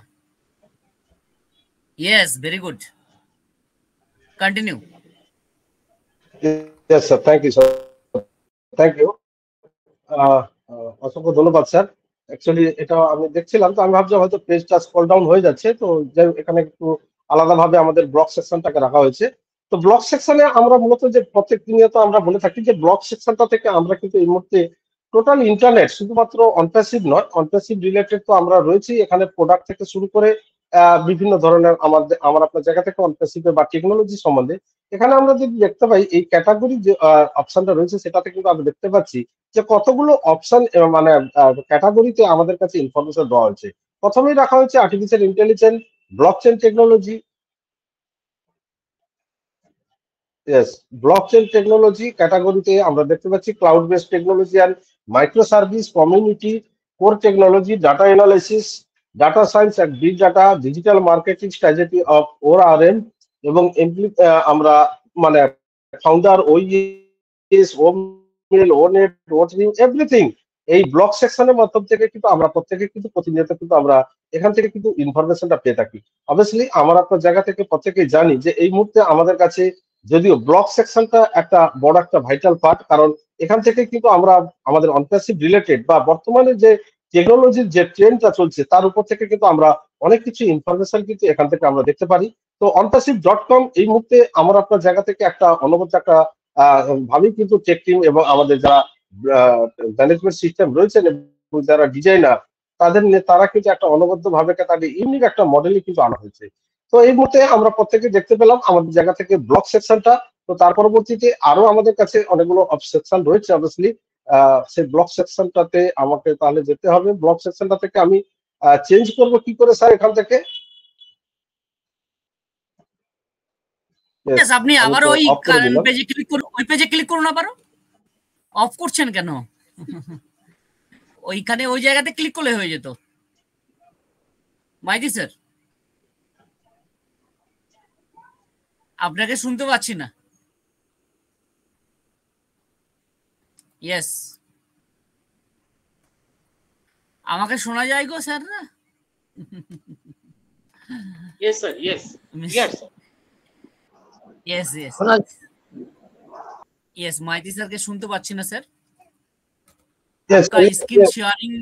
yes, very good, continue. Yes sir, thank you sir, thank you. অসংখ্য ধন্যবাদ স্যার। অ্যাকচুয়ালি এটা আমি দেখছিলাম, তো আমি ভাবছি হয়তো পেজটা স্ক্রল ডাউন হয়ে যাচ্ছে, তো যাই হোক, এখানে একটু আলাদাভাবে আমাদের ব্লগ সেকশনটাকে রাখা হয়েছে। তো ব্লগ সেকশনে আমরা মূলত যে প্রত্যেক দিনে তো আমরা বলে থাকি যে ব্লগ সেকশনটা থেকে আমরা কিন্তু এই মুহূর্তে টোটাল ইন্টারনেট, শুধুমাত্র অনপ্যাসিভ নয়, অনপ্যাসিভ রিলেটেড তো আমরা রয়েছি এখানে, প্রোডাক্ট থেকে শুরু করে বিভিন্ন ধরনের আমার আপনার জায়গা থেকে অনপ্যাসিভ বা টেকনোলজি সম্বন্ধে এখানে আমরা যদি দেখতে পাই, এই ক্যাটাগরি যে অপশনটা রয়েছে সেটাতে কিন্তু আমরা দেখতে পাচ্ছি যে কতগুলো অপশন মানে ক্যাটাগরিতে আমাদের কাছে ইনফরমেশন দেওয়া হয়েছে। প্রথমেই রাখা হয়েছে artificial intelligence, blockchain technology. Yes, blockchain technology ক্যাটাগরিতে আমরা দেখতে পাচ্ছি cloud based technology and micro service, community, core technology, data analysis, data science and big data, digital marketing strategy of ORM, এবং আমরা মানে ফাউন্ডার, OES, ওমেল, ওনেট, ওটিং, এভরিথিং এই ব্লক সেকশনের মাধ্যম থেকে কিন্তু আমরা প্রত্যেকে কিন্তু প্রতিনিয়ত কিন্তু আমরা এখান থেকে কিন্তু ইনফরমেশনটা পেয়ে থাকি। অবভিয়াসলি আমার আপনার জায়গা থেকে প্রত্যেকেই জানি যে এই মুহূর্তে আমাদের কাছে যদিও ব্লক সেকশনটা একটা বড় একটা ভাইটাল পার্ট, কারণ এখান থেকে কিন্তু আমরা আমাদের অনপ্যাসিভ রিলেটেড বা বর্তমানে যে টেকনোলজির যে ট্রেন্ডটা চলছে তার উপর থেকে কিন্তু আমরা অনেক কিছু ইনফরমেশন কিন্তু এখান থেকে আমরা দেখতে পারি। তো onpassive.com এই মুহূর্তে আমার আপনার জায়গা থেকে একটা অনবদ্য একটা ভাবেই কিন্তু টেক টিম এবং আমাদের যারা ম্যানেজমেন্ট সিস্টেম রয়েছেন এবং যারা ডিজাইনার তারা কিন্তু একটা অনবদ্য ভাবে তাদের ইউনিক একটা মডেলই কিন্তু আনা হয়েছে। তো এই মুহূর্তে আমরা প্রত্যেকে দেখতে পেলাম আমাদের জায়গা থেকে ব্লক সেকশনটা। তো তার পরবর্তীতে আরো আমাদের কাছে অনেকগুলো সেকশন রয়েছে। অবভিয়াসলি সেই ব্লক সেকশনটাতে আমাকে তাহলে যেতে হবে। ব্লক সেকশনটা থেকে আমি চেঞ্জ করব কি করে স্যার এখান থেকে? Yes, আপনি আমি আবার তো ওই অফ করে দিলাম। পেজে ক্লিক করুন, ওই পেজে ক্লিক করুন আবারও। অফ করছেন কেন? ওইখানে ওই জায়গাতে ক্লিক করলে হয়ে যেত। মাইতি স্যার, আপনাকে শুনতে পাচ্ছি না। ইয়েস, আমাকে শোনা যায় গো স্যার না? Yes sir, yes, clear sir. Yes yes শোনা ইয়েস মাইতি স্যারকে শুনতে পাচ্ছি না স্যার। Yes, आपका screen sharing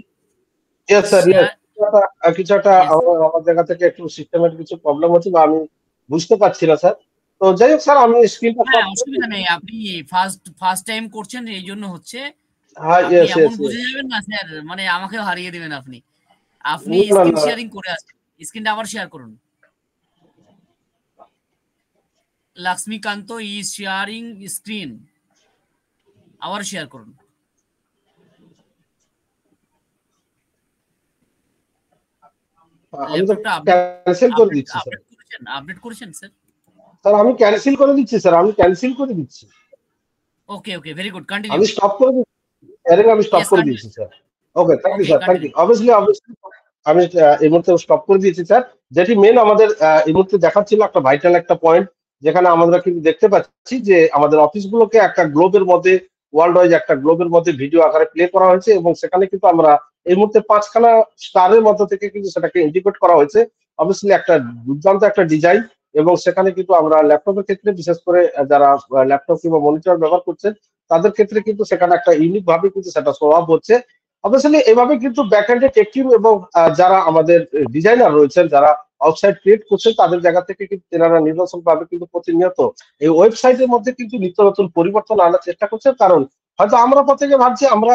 yes, sir, yes. Share কিছু একটা Yes. আমার জায়গা থেকে একটু সিস্টেমের কিছু প্রবলেম হচ্ছে বা আমি বুঝতে পারছি না স্যার। তো যাই হোক স্যার, আমি স্ক্রিনটা হ্যাঁ অসুবিধা নেই, আপনি ফার্স্ট টাইম করছেন এই জন্য হচ্ছে। হ্যাঁ, আপনি ইয়েস এমন ইয়েস বুঝে যাবেন না স্যার, মানে আমাকেও হারিয়ে দিবেন আপনি। আপনি না স্ক্রিন না শেয়ারিং করে আছেন, স্ক্রিনটা আবার শেয়ার করুন। লক্ষ্মীকান্ত ইজ শেয়ারিং স্ক্রিন, আবার শেয়ার করুন। আমি তো ল্যাপটপটা ক্যান্সেল করে দিচ্ছি স্যার। আপডেট করেছেন স্যার? স্যার আমি ক্যান্সেল করে দিচ্ছি স্যার, আমি ক্যান্সেল করে দিচ্ছি। ওকে ওকে, ভেরি গুড, আমি কন্টিনিউ। স্টপ করে দিচ্ছি, আমি স্টপ Yes, করে continue. দিয়েছি স্যার। ওকে, thank you Okay, sir, thank you. continue. Obviously আমি এই মুহূর্তে স্টপ করে দিয়েছি স্যার। যেটি মেন আমাদের এই মুহূর্তে দেখাচ্ছিল একটা ভাইটাল একটা পয়েন্ট, যেখানে আমরা কিন্তু দেখতে পাচ্ছি যে আমাদের অফিসগুলোকে একটা গ্লোবের মধ্যে, ওয়ার্ল্ড ওয়াইজ একটা গ্লোবের মধ্যে ভিডিও আকারে প্লে করা হয়েছে এবং সেখানে কিন্তু আমরা এই মুহূর্তে 5খানা স্টারের মধ্য থেকে কিন্তু সেটাকে ইন্টিগ্রেট করা হয়েছে। অবভিয়াসলি একটা দুর্দান্ত একটা ডিজাইন, এবং সেখানে কিন্তু আমরা ল্যাপটপের ক্ষেত্রে বিশেষ করে যারা ল্যাপটপ কিংবা মনিটর ব্যবহার করছেন তাদের ক্ষেত্রে কিন্তু সেখানে একটা ইউনিক ভাবে কিন্তু সেটা শো আপ হচ্ছে। অবভিয়াসলি এভাবে কিন্তু ব্যাকএন্ডে টেক টিম এবং যারা আমাদের ডিজাইনার রয়েছেন, যারা আউটসাইড ক্রিয়েট করছেন, তাদের জায়গা থেকে কিন্তু তেনারা নির্বাচন ভাবে কিন্তু প্রতিনিয়ত এই ওয়েবসাইটের মধ্যে কিন্তু নিত্য নতুন পরিবর্তন আনার চেষ্টা করছেন। কারণ হয়তো আমরা প্রত্যেকে ভাবছি আমরা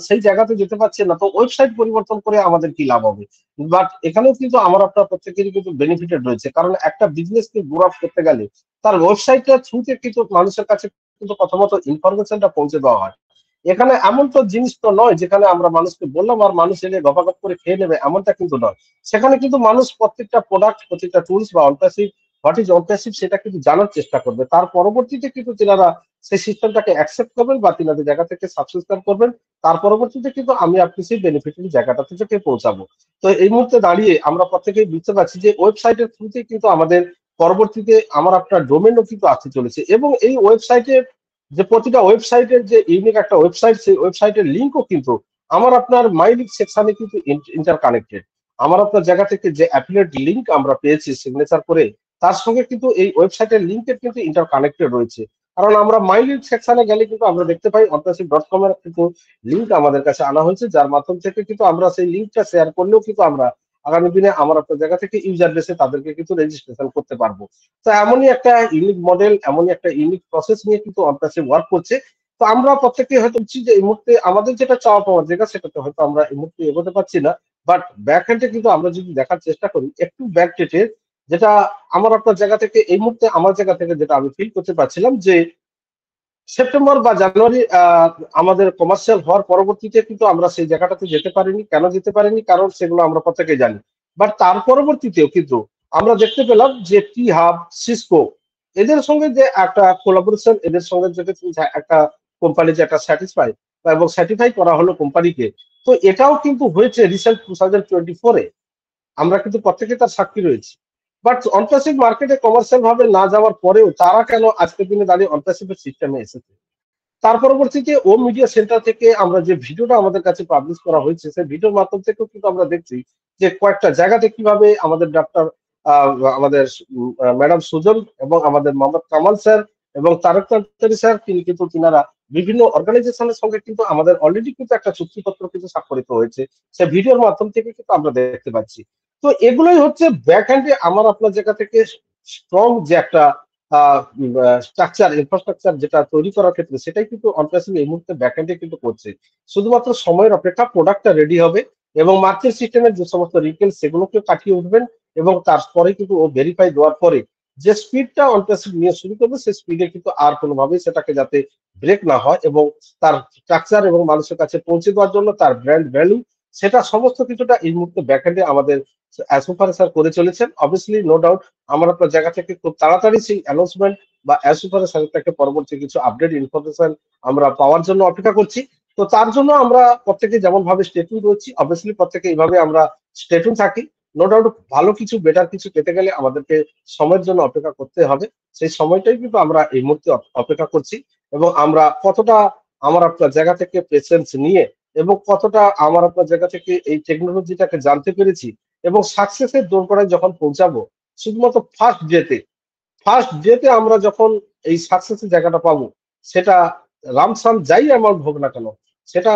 সেই জায়গাতে যেতে পারছি না, তো ওয়েবসাইট পরিবর্তন করে আমাদের কি লাভ হবে। বাট এখানেও কিন্তু আমার আপনার প্রত্যেকেরই কিন্তু বেনিফিটেড রয়েছে, কারণ একটা বিজনেসকে গ্রো আপ করতে গেলে তার ওয়েবসাইটের থ্রুতে কিন্তু মানুষের কাছে কিন্তু প্রথমত ইনফরমেশনটা পৌঁছে দেওয়া হয়। এখানে এমন তো জিনিস তো নয় যেখানে আমরা মানুষকে বললাম আর মানুষ এলে গপাগপ করে খেয়ে নেবে, এমনটা কিন্তু নয়। সেখানে কিন্তু মানুষ প্রত্যেকটা প্রোডাক্ট, প্রত্যেকটা টুলস বা অনপ্যাসিভ, হোয়াট ইজ অনপ্যাসিভ, সেটা কিন্তু জানার চেষ্টা করবে। তার পরবর্তীতে কিন্তু তিনারা সেই সিস্টেমটাকে অ্যাকসেপ্ট করবেন বা তিনাদের জায়গা থেকে সাবস্ক্রাইব করবেন। তার পরবর্তীতে কিন্তু আমি আপনি সেই বেনিফিটের জায়গাটা থেকে পৌঁছাবো। তো এই মুহূর্তে দাঁড়িয়ে আমরা প্রত্যেকেই বুঝতে পারছি যে ওয়েবসাইটের থ্রুতে কিন্তু আমাদের পরবর্তীতে আমার আপনার ডোমেনও কিন্তু আসতে চলেছে, এবং এই ওয়েবসাইটের যে প্রতিটা ওয়েবসাইটের যে ইউনিক একটা ওয়েবসাইট, সেই ওয়েবসাইটের লিঙ্কও কিন্তু আমার আপনার মাই লিঙ্ক সেকশনে কিন্তু ইন্টারকানেক্টেড। আমার আপনার জায়গা থেকে যে অ্যাফিলিয়েট লিঙ্ক আমরা পেয়েছি সিগনেচার করে, তার সঙ্গে কিন্তু এই ওয়েবসাইটের লিঙ্কের কিন্তু ইন্টারকানেক্টেড রয়েছে। কারণ আমরা মাই লিঙ্ক সেকশনে গেলে কিন্তু আমরা দেখতে পাই onpassive.com এর কিন্তু লিঙ্ক আমাদের কাছে আনা হয়েছে, যার মাধ্যম থেকে কিন্তু আমরা সেই লিঙ্কটা শেয়ার করলেও কিন্তু আমরা আগামী দিনে আমার আপনার জায়গা থেকে ইউজার বেসে তাদেরকে কিন্তু রেজিস্ট্রেশন করতে পারবো। তো এমনই একটা ইউনিক মডেল, এমনই একটা ইউনিক প্রসেস নিয়ে কিন্তু অনপ্যাসিভ ওয়ার্ক করছে। তো আমরা প্রত্যেকে হয়তো বুঝছি যে এই মুহূর্তে আমাদের যেটা চাওয়া পাওয়ার জায়গা, সেটাতে হয়তো আমরা এই মুহূর্তে এগোতে পারছি না। বাট ব্যাক হ্যান্ডে কিন্তু আমরা যদি দেখার চেষ্টা করি একটু ব্যাক ডেটে, যেটা আমার আপনার জায়গা থেকে এই মুহূর্তে আমার জায়গা থেকে যেটা আমি ফিল করতে পারছিলাম যে সেপ্টেম্বর বা জানুয়ারি আমাদের কমার্শিয়াল হওয়ার পরবর্তীতে কিন্তু আমরা সেই জায়গাটাতে যেতে পারিনি। কেন যেতে পারিনি? কারণ সেগুলো আমরা প্রত্যেকে জানি। বাট তার পরবর্তীতেও কিন্তু আমরা দেখতে পেলাম যে টি হাব, সিসকো, এদের সঙ্গে যে একটা কোলাবোরেশন, এদের সঙ্গে যে একটা কোম্পানি যে একটা স্যাটিসফাই এবং সার্টিফাই করা হলো কোম্পানিকে, তো এটাও কিন্তু হয়েছে রিসেন্ট 2024-এ। আমরা কিন্তু প্রত্যেকে তার সাক্ষী রয়েছি। বাট অনপ্যাসিভ মার্কেটে কমার্শিয়াল ভাবে না যাওয়ার পরেও তারা কেন আজকের দিনে দাঁড়িয়ে অনপ্যাসিভের সিস্টেমে এসেছে? তার পরবর্তীতে ও মিডিয়া সেন্টার থেকে আমরা যে ভিডিওটা আমাদের কাছে পাবলিশ করা হয়েছে, সেই ভিডিওর মাধ্যম থেকেও কিন্তু আমরা দেখছি যে কয়েকটা জায়গাতে কিভাবে আমাদের ডাক্তার আমাদের ম্যাডাম সুজন এবং আমাদের মোহাম্মদ কামাল স্যার এবং তারেক তান্তারি স্যার, তিনি কিন্তু তিনারা বিভিন্ন অর্গানাইজেশনের সঙ্গে কিন্তু আমাদের অলরেডি কিন্তু একটা চুক্তিপত্র কিন্তু স্বাক্ষরিত হয়েছে, সে ভিডিওর মাধ্যম থেকে কিন্তু আমরা দেখতে পাচ্ছি। তো এগুলোই হচ্ছে ব্যাক হ্যান্ডে আমার আপনার জায়গা থেকে স্ট্রং যে একটা স্ট্রাকচার, ইনফ্রাস্ট্রাকচার যেটা তৈরি করার ক্ষেত্রে, সেটাই কিন্তু অনপ্যাসিভ এই মুহূর্তে ব্যাকএন্ডে কিন্তু করছে। শুধুমাত্র সময়ের অপেক্ষা, প্রোডাক্টটা রেডি হবে এবং মার্কেট সিস্টেমের যে সমস্ত রিটেল সেগুলোকে কাটিয়ে উঠবেন, এবং তারপরে কিন্তু ও ভেরিফাই দেওয়ার পরে যে স্পিডটা অনপ্যাসিভ নিয়ে শুরু করবে, সেই স্পিডে কিন্তু আর কোনোভাবেই সেটাকে যাতে ব্রেক না হয়, এবং তার স্ট্রাকচার এবং মানুষের কাছে পৌঁছে দেওয়ার জন্য তার ব্র্যান্ড ভ্যালু, সেটা সমস্ত কিছুটা এই মুহূর্তে ব্যাকএন্ডে আমাদের সুপার স্যার করে চলেছেন। অবভিয়াসলি নো ডাউট আমরা আপনার জায়গা থেকে খুব তাড়াতাড়ি সেই অ্যানাউন্সমেন্ট বা সুপার স্যারের থেকে পরবর্তী কিছু আপডেট ইনফরমেশন আমরা পাওয়ার জন্য অপেক্ষা করছি। তো তার জন্য আমরা প্রত্যেকে যেমন ভাবে স্টেটুন রয়েছি, অবভিয়াসলি প্রত্যেকে এইভাবে আমরা স্টেটুন থাকি। নো ডাউট ভালো কিছু, বেটার কিছু পেতে গেলে আমাদেরকে সময়ের জন্য অপেক্ষা করতে হবে। সেই সময়টাই কিন্তু আমরা এই মুহূর্তে অপেক্ষা করছি, এবং আমরা কতটা আমার আপনার জায়গা থেকে পেশেন্স নিয়ে এবং কতটা আমার আপনার জায়গা থেকে এই টেকনোলজিটাকে জানতে পেরেছি এবং সাকসেসের দোরগোড়ায় যখন পৌঁছাবো, শুধুমাত্র ফার্স্ট ডেতে ফার্স্ট ডেতে আমরা যখন এই সাকসেসের জায়গাটা পাবো, সেটা রামসাম যাই অ্যামাউন্ট হোক না কেন সেটা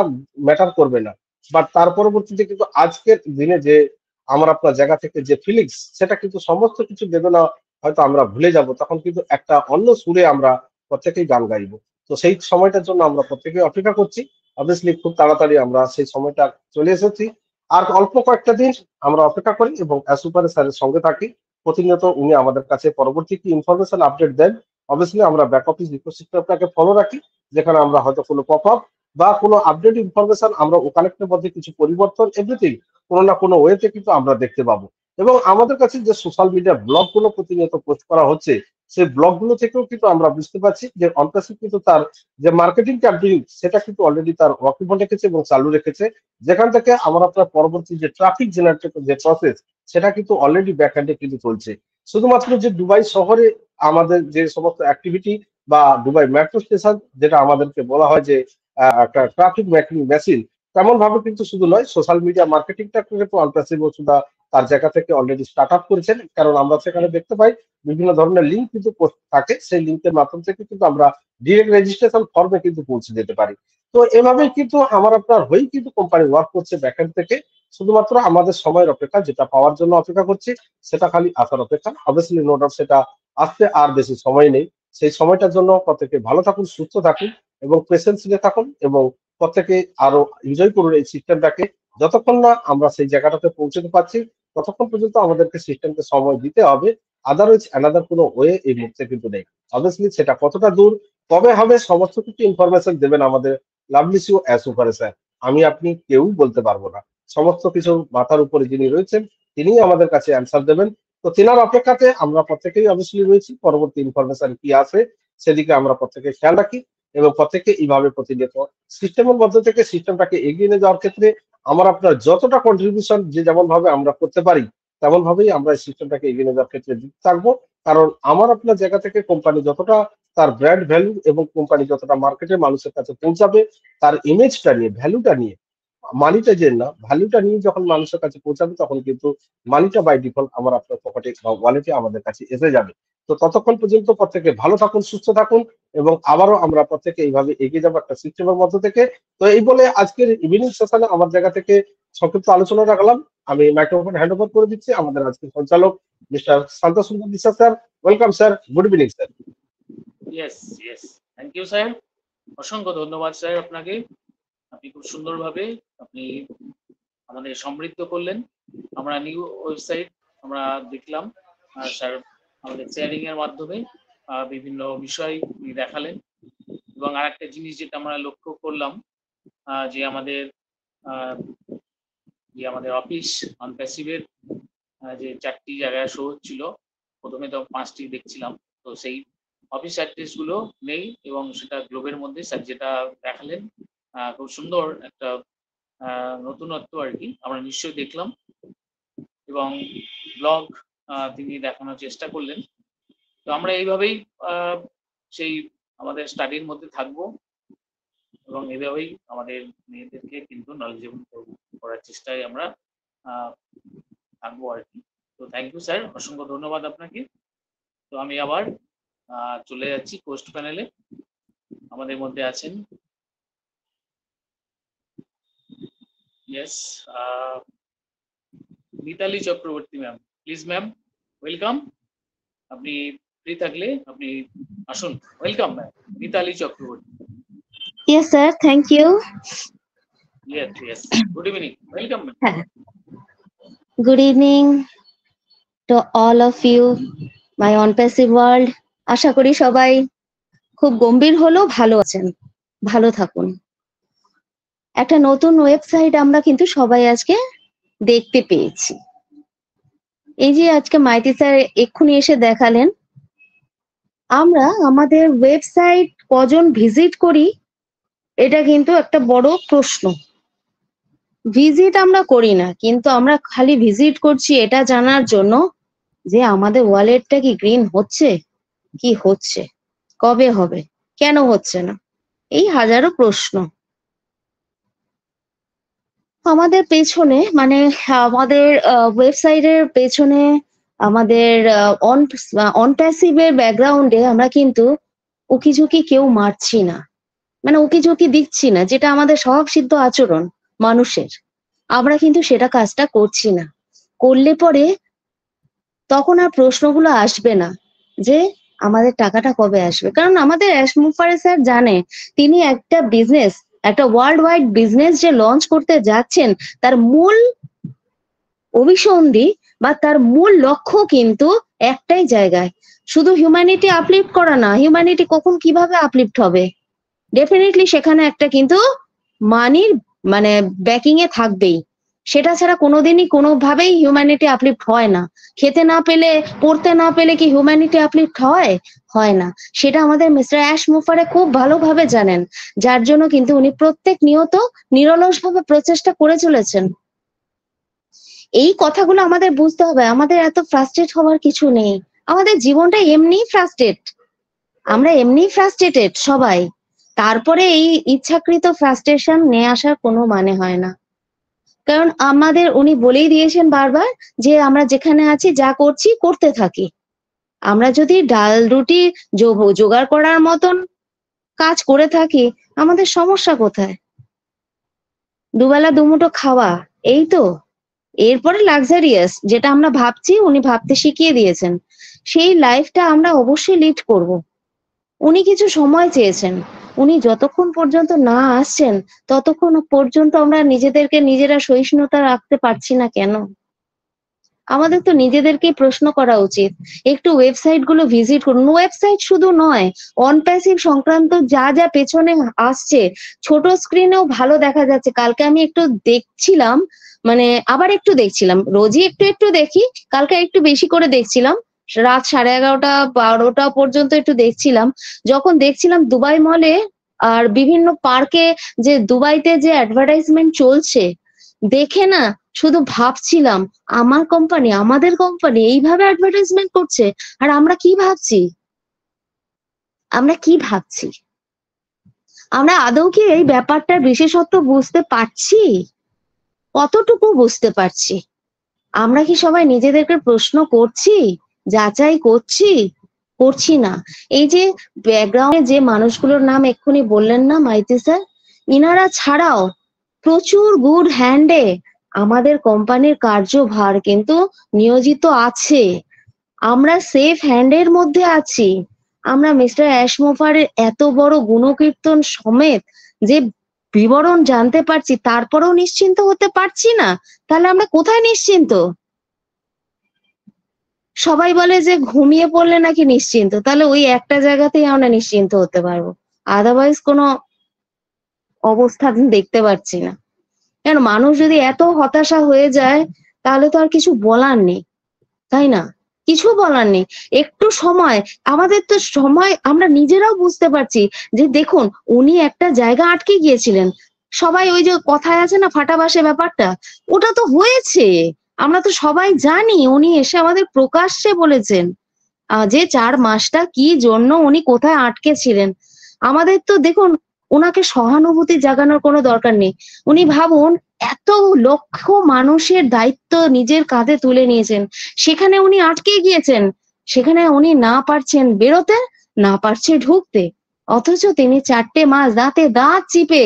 ম্যাটার করবে না। বাট তার পরবর্তীতে কিন্তু আজকের দিনে যে আমার আপনার জায়গা থেকে যে ফিলিংস, সেটা কিন্তু সমস্ত কিছু বেদনা হয়তো আমরা ভুলে যাব, তখন কিন্তু একটা অন্য সুরে আমরা প্রত্যেকেই গান গাইবো। তো সেই সময়টার জন্য আমরা প্রত্যেকেই অপেক্ষা করছি। অবভিয়াসলি খুব তাড়াতাড়ি আমরা সেই সময়টা চলে এসেছি। আর অল্প কয়েকটা দিন আমরা অপেক্ষা করি এবং সুপার স্যারের সঙ্গে থাকি। প্রতিনিয়ত উনি আমাদের কাছে পরবর্তী কি ইনফরমেশন আপডেট দেন, অবভিয়াসলি আমরা ব্যাক অফিস ইকোসিস্টেমটাকে ফলো রাখি, যেখানে আমরা হয়তো কোনো পপ আপ বা কোনো আপডেট ইনফরমেশন আমরা ও কানেক্টের মধ্যে কিছু পরিবর্তন এভরিথিং কোনো না কোনো ওয়েতে কিন্তু আমরা দেখতে পাবো। এবং আমাদের কাছে যে সোশ্যাল মিডিয়া ব্লগ গুলো প্রতিনিয়ত পোস্ট করা হচ্ছে, সেই ব্লগ গুলো থেকেও কিন্তু আমরা বুঝতে পারছি যে অনপ্যাসিভ কিন্তু তার যে মার্কেটিং ক্যাম্পেইন সেটা কিন্তু অলরেডি তার ওয়াকিবল রেখেছে এবং চালু রেখেছে, যেখান থেকে আমার আপনার পরবর্তী যে ট্রাফিক জেনারেট যে প্রসেস সেটা কিন্তু অলরেডি ব্যাকহ্যান্ডে কিন্তু চলছে। শুধুমাত্র যে দুবাই শহরে আমাদের যে সমস্ত অ্যাক্টিভিটি বা দুবাই মেট্রো স্টেশন, যেটা আমাদেরকে বলা হয় যে একটা ট্রাফিক ম্যাকিং মেশিন, তেমন ভাবে কিন্তু শুধু নয়, সোশ্যাল মিডিয়া মার্কেটিংটা কিন্তু অনপ্যাসিভ ওষুধা তার জায়গা থেকে অলরেডি স্টার্ট আপ করেছেন। কারণ আমরা সেখানে দেখতে পাই বিভিন্ন ধরনের লিঙ্ক কিন্তু পোস্ট থাকে, সেই লিঙ্কের মাধ্যম থেকে কিন্তু আমরা ডিরেক্ট রেজিস্ট্রেশন ফর্মে কিন্তু পৌঁছে যেতে পারি। তো এভাবেই কিন্তু আমার আপনার হয়েই কিন্তু কোম্পানি ওয়ার্ক করছে ব্যাকএন্ড থেকে। শুধুমাত্র আমাদের সময়ের অপেক্ষা, যেটা পাওয়ার জন্য অপেক্ষা করছি সেটা খালি আসার অপেক্ষা। অবভিয়াসলি নো ডাউট সেটা আসতে আর বেশি সময় নেই। সেই সময়টার জন্য প্রত্যেকে ভালো থাকুন, সুস্থ থাকুন এবং পেশেন্স নিয়ে থাকুন এবং প্রত্যেকে আরো এনজয় করুন এই সিস্টেমটাকে। যতক্ষণ না আমরা সেই জায়গাটাতে পৌঁছতে পারছি ততক্ষণ পর্যন্ত আমাদেরকে সিস্টেমকে সময় দিতে হবে। আদারওয়াইজ অ্যানাদার কোনো ওয়ে এই মুহূর্তে কিন্তু নেই। অবভিয়াসলি সেটা কতটা দূর কবে হবে সমস্ত কিছু ইনফরমেশন দেবেন আমাদের lovely CEO as super sir. আমি আপনি কেউই বলতে পারবো না। সমস্ত কিছু মাথার উপরে যিনি রয়েছেন তিনিই আমাদের কাছে অ্যান্সার দেবেন। তো তেনার অপেক্ষাতে আমরা প্রত্যেকেই অবশ্যই রয়েছি। পরবর্তী ইনফরমেশন কি আসে সেদিকে আমরা প্রত্যেকে খেয়াল রাখি এবং প্রত্যেকে এইভাবে প্রতিনিয়ত সিস্টেমের মধ্যে থেকে সিস্টেমটাকে এগিয়ে নিয়ে যাওয়ার ক্ষেত্রে আমার আপনার যতটা কন্ট্রিবিউশন যে যেমন ভাবে আমরা করতে পারি তেমন ভাবেই আমরা এই সিস্টেমটাকে এগিয়ে নিয়ে যাওয়ার ক্ষেত্রে যুক্ত থাকবো। কারণ আমার আপনার জায়গা থেকে কোম্পানি যতটা তার ব্র্যান্ড ভ্যালু এবং কোম্পানি যতটা মার্কেটের মানুষের কাছে পৌঁছাবে, তার ইমেজটা নিয়ে ভ্যালুটা নিয়ে, মানিটা যে না ভ্যালুটা নিয়ে যখন মানুষের কাছে পৌঁছাবে তখন কিন্তু মানিটা বাই ডিফল্ট আমার আপনার পকেটে বা ওয়ালেটে আমাদের কাছে এসে যাবে। তো ততক্ষণ পর্যন্ত প্রত্যেকে ভালো থাকুন, সুস্থ থাকুন এবং আবারও আমরা প্রত্যেকে এইভাবে এগিয়ে যাবো একটা সিস্টেমের মধ্য থেকে। তো এই বলে আজকের ইভিনিং সেশনে আমার জায়গা থেকে সংক্ষিপ্ত আলোচনা রাখলাম। আমি মাইক্রোফোন হ্যান্ড ওভার করে দিচ্ছি আমাদের আজকের সঞ্চালক mister Shanta Sundar Biswas sir. Welcome sir, good evening sir. Yes yes, thank you sir, অসংখ্য ধন্যবাদ স্যার আপনাকে। আপনি খুব সুন্দরভাবে আপনি আমাদের সমৃদ্ধ করলেন। আমরা নিউ ওয়েবসাইট আমরা দেখলাম, স্যার আমাদের শেয়ারিং এর মাধ্যমে বিভিন্ন বিষয় উনি দেখালেন। এবং আরেকটা জিনিস যেটা আমরা লক্ষ্য করলাম যে আমাদের অফিস অনপ্যাসিভের যে 4টি জায়গায় শো হচ্ছিল, প্রথমে তো 5টি দেখছিলাম, তো সেই অফিস অ্যাড্রেস গুলো নেই এবং সেটা গ্লোবের মধ্যে স্যার যেটা দেখালেন খুব সুন্দর একটা নতুনত্ব আর কি আমরা নিশ্চয়ই দেখলাম। এবং ব্লগ তিনি দেখানোর চেষ্টা করলেন। তো আমরা এইভাবেই সেই আমাদের স্টাডির মধ্যে থাকবো এবং এভাবেই আমাদের মেয়েদেরকে কিন্তু নলেজেবল করার চেষ্টায় আমরা থাকবো আর কি। তো থ্যাংক ইউ স্যার, অসংখ্য ধন্যবাদ আপনাকে। তো আমি আবার চলে যাচ্ছি পোস্ট প্যানেলে। আমাদের মধ্যে আছেন yes Mitali Chakraborty ma'am. Please ma'am, welcome. আপনি ফ্রি থাকলে আপনি আসুন। Welcome ma'am, Mitali Chakraborty. Yes, sir. Thank you. Yes, yes. Good evening. Welcome, ma'am. Good evening to all of you, my on-passive world. আশা করি সবাই খুব গম্ভীর হলেও ভালো আছেন, ভালো থাকুন। একটা নতুন ওয়েবসাইট আমরা কিন্তু সবাই আজকে দেখতে পেয়েছি। এই যে আজকে মাইতি স্যার এক্ষুনি এসে দেখালেন, আমরা আমাদের ওয়েবসাইট কজন ভিজিট করি এটা কিন্তু একটা বড় প্রশ্ন। ভিজিট আমরা করি না, কিন্তু আমরা খালি ভিজিট করছি এটা জানার জন্য যে আমাদের ওয়ালেটটা কি গ্রিন হচ্ছে, কি হচ্ছে, কবে হবে, কেন হচ্ছে না, এই হাজারো প্রশ্ন। আমাদের পেছনে মানে আমাদের ওয়েবসাইটের পেছনে আমাদের অন প্যাসিভের ব্যাকগ্রাউন্ডে আমরা কিন্তু উকিঝুঁকি কেউ মারছি না, মানে উকিঝুঁকি দিচ্ছি না, যেটা আমাদের স্বভাবসিদ্ধ আচরণ মানুষের, আমরা কিন্তু সেটা কাজটা করছি না। করলে পরে তখন আর প্রশ্নগুলো আসবে না যে আমাদের টাকাটা কবে আসবে, কারণ আমাদের অ্যাশ মুফারে স্যার জানে তিনি একটা বিজনেস, একটা ওয়ার্ল্ড ওয়াইড বিজনেস যে লঞ্চ করতে যাচ্ছেন, তার মূল অভিসন্ধি বা তার মূল লক্ষ্য কিন্তু একটাই জায়গায়, শুধু হিউম্যানিটি আপলিফট করা না। হিউম্যানিটি কখন কিভাবে আপলিফট হবে? ডেফিনেটলি সেখানে একটা কিন্তু মানির মানে ব্যাকিং এ থাকবেই, সেটা ছাড়া কোনোদিনই কোনোভাবেই হিউম্যানিটি আপলিফট হয় না। খেতে না পেলে, পড়তে না পেলে কি হিউম্যানিটি আপলিফট হয়? হয় না। সেটা আমাদের মিস্টার অ্যাশ মুফারে খুব ভালোভাবে জানেন, যার জন্য কিন্তু উনি প্রত্যেক নিয়ত নিরলসভাবে প্রচেষ্টা করে চলেছেন। এই কথাগুলো আমাদের বুঝতে হবে। আমাদের এত ফ্রাস্ট্রেট হওয়ার কিছু নেই, আমাদের জীবনটা এমনি ফ্রাস্ট্রেট, আমরা এমনি ফ্রাস্ট্রেটেড সবাই। তারপরে এই ইচ্ছাকৃত ফ্রাস্ট্রেশন নিয়ে আসার কোনো মানে হয় না, কারণ আমাদের উনি বলেই দিয়েছেন বারবার যে আমরা যেখানে আছি যা করছি করতে থাকি। আমরা যদি ডাল রুটি জোগাড় করার মতন কাজ করে থাকি, আমাদের সমস্যা কোথায়? দুবেলা দুমুঠো খাওয়া, এই তো। এরপরে লাক্সারিয়াস যেটা আমরা ভাবছি, উনি ভাবতে শিখিয়ে দিয়েছেন, সেই লাইফটা আমরা অবশ্যই লিড করব। উনি কিছু সময় চেয়েছেন, উনি যতক্ষণ পর্যন্ত না আসছেন ততক্ষণ পর্যন্ত আমরা নিজেদেরকে নিজেরা সহিষ্ণুতা রাখতে পারছি না কেন? আমাদের তো নিজেদেরকেই প্রশ্ন করা উচিত। একটু ওয়েবসাইট গুলো ভিজিট করুন, ওয়েবসাইট শুধু নয়, অন প্যাসিভ সংক্রান্ত যা যা পেছনে আসছে ছোট স্ক্রিনেও ভালো দেখা যাচ্ছে। কালকে আমি একটু দেখছিলাম, মানে আবার একটু দেখছিলাম, রোজই একটু একটু দেখি, কালকে একটু বেশি করে দেখছিলাম, রাত 11:30 12টা পর্যন্ত একটু দেখছিলাম। যখন দেখছিলাম দুবাই মলে আর বিভিন্ন পার্কে যে দুবাইতে যে অ্যাডভার্টাইজমেন্ট চলছে, দেখে না শুধু ভাবছিলাম আমার কোম্পানি, আমাদের কোম্পানি এইভাবে অ্যাডভার্টাইজমেন্ট করছে, আর আমরা কি ভাবছি? আমরা কি ভাবছি? আমরা আদৌ কি এই ব্যাপারটার বিশেষত্ব বুঝতে পারছি? কতটুকু বুঝতে পারছি? আমরা কি সবাই নিজেদেরকে প্রশ্ন করছি, যাচাই করছি? করছি না। এই যে ব্যাকগ্রাউন্ডে যে মানুষগুলোর নাম এক্ষুনি বললেন না মাইতি স্যার, ইনারা ছাড়াও প্রচুর গুড হ্যান্ডে আমাদের কোম্পানির কার্যভার কিন্তু নিয়োজিত আছে। আমরা সেফ হ্যান্ডের মধ্যে আছি। আমরা মিস্টার অ্যাশ মুফারের এত বড় গুণকীর্তন সমেত যে বিবরণ জানতে পারছি, তারপরেও নিশ্চিন্ত হতে পারছি না। তাহলে আমরা কোথায় নিশ্চিন্ত? সবাই বলে যে ঘুমিয়ে পড়লে নাকি নিশ্চিন্ত, তাহলে ওই একটা জায়গাতেই আমরা নিশ্চিন্ত হতে পারবো, আদারওয়াইজ কোনো অবস্থা দেখতে পাচ্ছি না। কেন, মানুষ যদি এত হতাশা হয়ে যায় তাহলে তো আর কিছু বলার নেই, তাই না? কিছু বলার নেই। একটু সময়, আমাদের তো সময়, আমরা নিজেরাও বুঝতে পারছি যে দেখুন উনি একটা জায়গা আটকে গিয়েছিলেন। সবাই ওই যে কথায় আছে না ফাটা বাসে ব্যাপারটা, ওটা তো হয়েছে। আমরা তো সবাই জানি, উনি এসে আমাদের প্রকাশ্যে বলেছেন যে 4 মাসটা কি জন্য উনি কোথায় আটকে ছিলেন। আমাদের তো দেখুন ওনাকে সহানুভূতি জাগানোর কোনো দরকার নেই। উনি ভাবুন এত লক্ষ মানুষের দায়িত্ব নিজের কাঁধে তুলে নিয়েছেন, সেখানে উনি আটকে গিয়েছেন, সেখানে উনি না পারছেন বেরোতে, না পারছে ঢুকতে, অথচ তিনি 4টে মাস দাঁতে দাঁত চিপে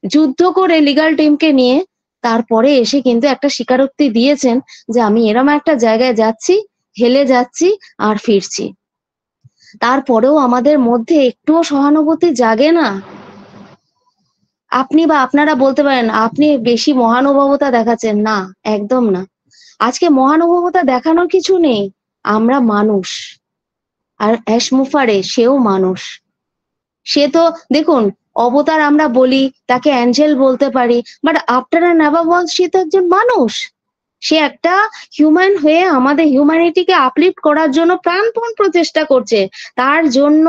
যুদ্ধ করে লিগ্যাল টিমকে নিয়ে তারপরে এসে কিন্তু একটা স্বীকারোক্তি দিয়েছেন যে আমি এরম একটা জায়গায় যাচ্ছি, হেলে যাচ্ছি আর ফিরছি। তারপরেও আমাদের মধ্যে একটুও সহানুভূতি জাগে না। আপনি বা আপনারা বলতে পারেন আপনি বেশি মহানুভবতা দেখাচ্ছেন, না একদম না। আজকে মহানুভবতা দেখানোর কিছু নেই, আমরা মানুষ। আর অ্যাশ মুফারে সেও মানুষ। সে তো দেখুন অবতার আমরা বলি, তাকে অ্যাঞ্জেল বলতে পারি, but after an above all সে তো একজন মানুষ। সে একটা হিউম্যান হয়ে আমাদের হিউম্যানিটিকে আপলিফট করার জন্য প্রাণপণ প্রচেষ্টা করছে। তার জন্য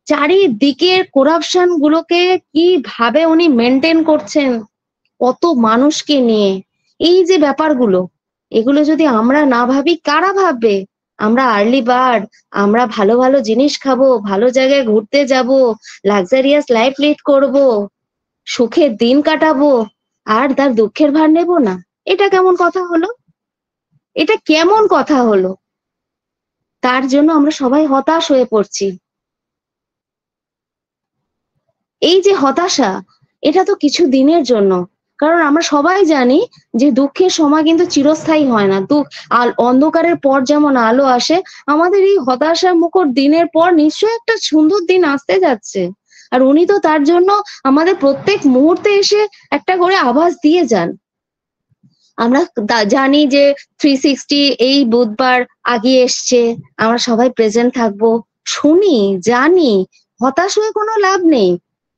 চারিদিকের করাপশন গুলোকে কিভাবে উনি মেনটেন করছেন, কত মানুষকে নিয়ে। এই যে ব্যাপারগুলো, এগুলো যদি আমরা না ভাবি, কারা ভাববে? আমরা আর্লি বার্ড, আমরা ভালো ভালো জিনিস খাবো, ভালো জায়গায় ঘুরতে যাব, লাক্সারিয়াস লাইফ লিড করব, সুখের দিন কাটাবো, আর তার দুঃখের ভার নেব না। এটা কেমন কথা হলো? এটা কেমন কথা হলো? তার জন্য আমরা সবাই হতাশ হয়ে পড়ছি। এই যে হতাশা, এটা তো কিছু দিনের জন্য, কারণ আমরা সবাই জানি যে দুঃখের সময় কিন্তু চিরস্থায়ী হয় না। অন্ধকারের পর যেমন আলো আসে, আমাদের এই হতাশা মুখর দিনের পর নিশ্চয়ই একটা সুন্দর দিন আসতে যাচ্ছে। আর উনি তো তার জন্য আমাদের প্রত্যেক মুহূর্তে এসে একটা করে আভাস দিয়ে যান। আমরা জানি যে 360 এই বুধবার আগিয়ে এসছে, আমরা সবাই প্রেজেন্ট থাকবো, শুনি, জানি, হতাশ হয়ে কোনো লাভ নেই।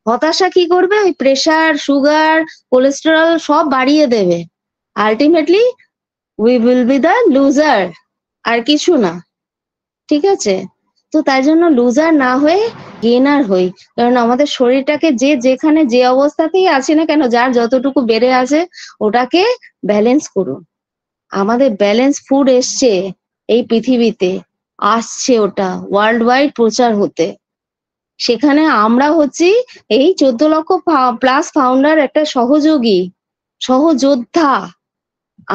হতাশা কি করবে? ওই প্রেসার, সুগার, কোলেস্টেরল সব বাড়িয়ে দেবে। Ultimately we will be the loser, আর কিছু না। ঠিক আছে? তো তাই জন্য লুজার না হয়ে গেনার হই। কারণ আমাদের শরীরটাকে যে যেখানে যে অবস্থাতেই আছে না কেন, যার যতটুকু বেড়ে আছে ওটাকে ব্যালেন্স করুন। আমাদের ব্যালেন্স ফুড এসছে এই পৃথিবীতে, আসছে ওটা ওয়ার্ল্ড ওয়াইড প্রচার হতে। সেখানে আমরা হচ্ছি এই 14 লক্ষ প্লাস ফাউন্ডার একটা সহযোগী, সহযোদ্ধা।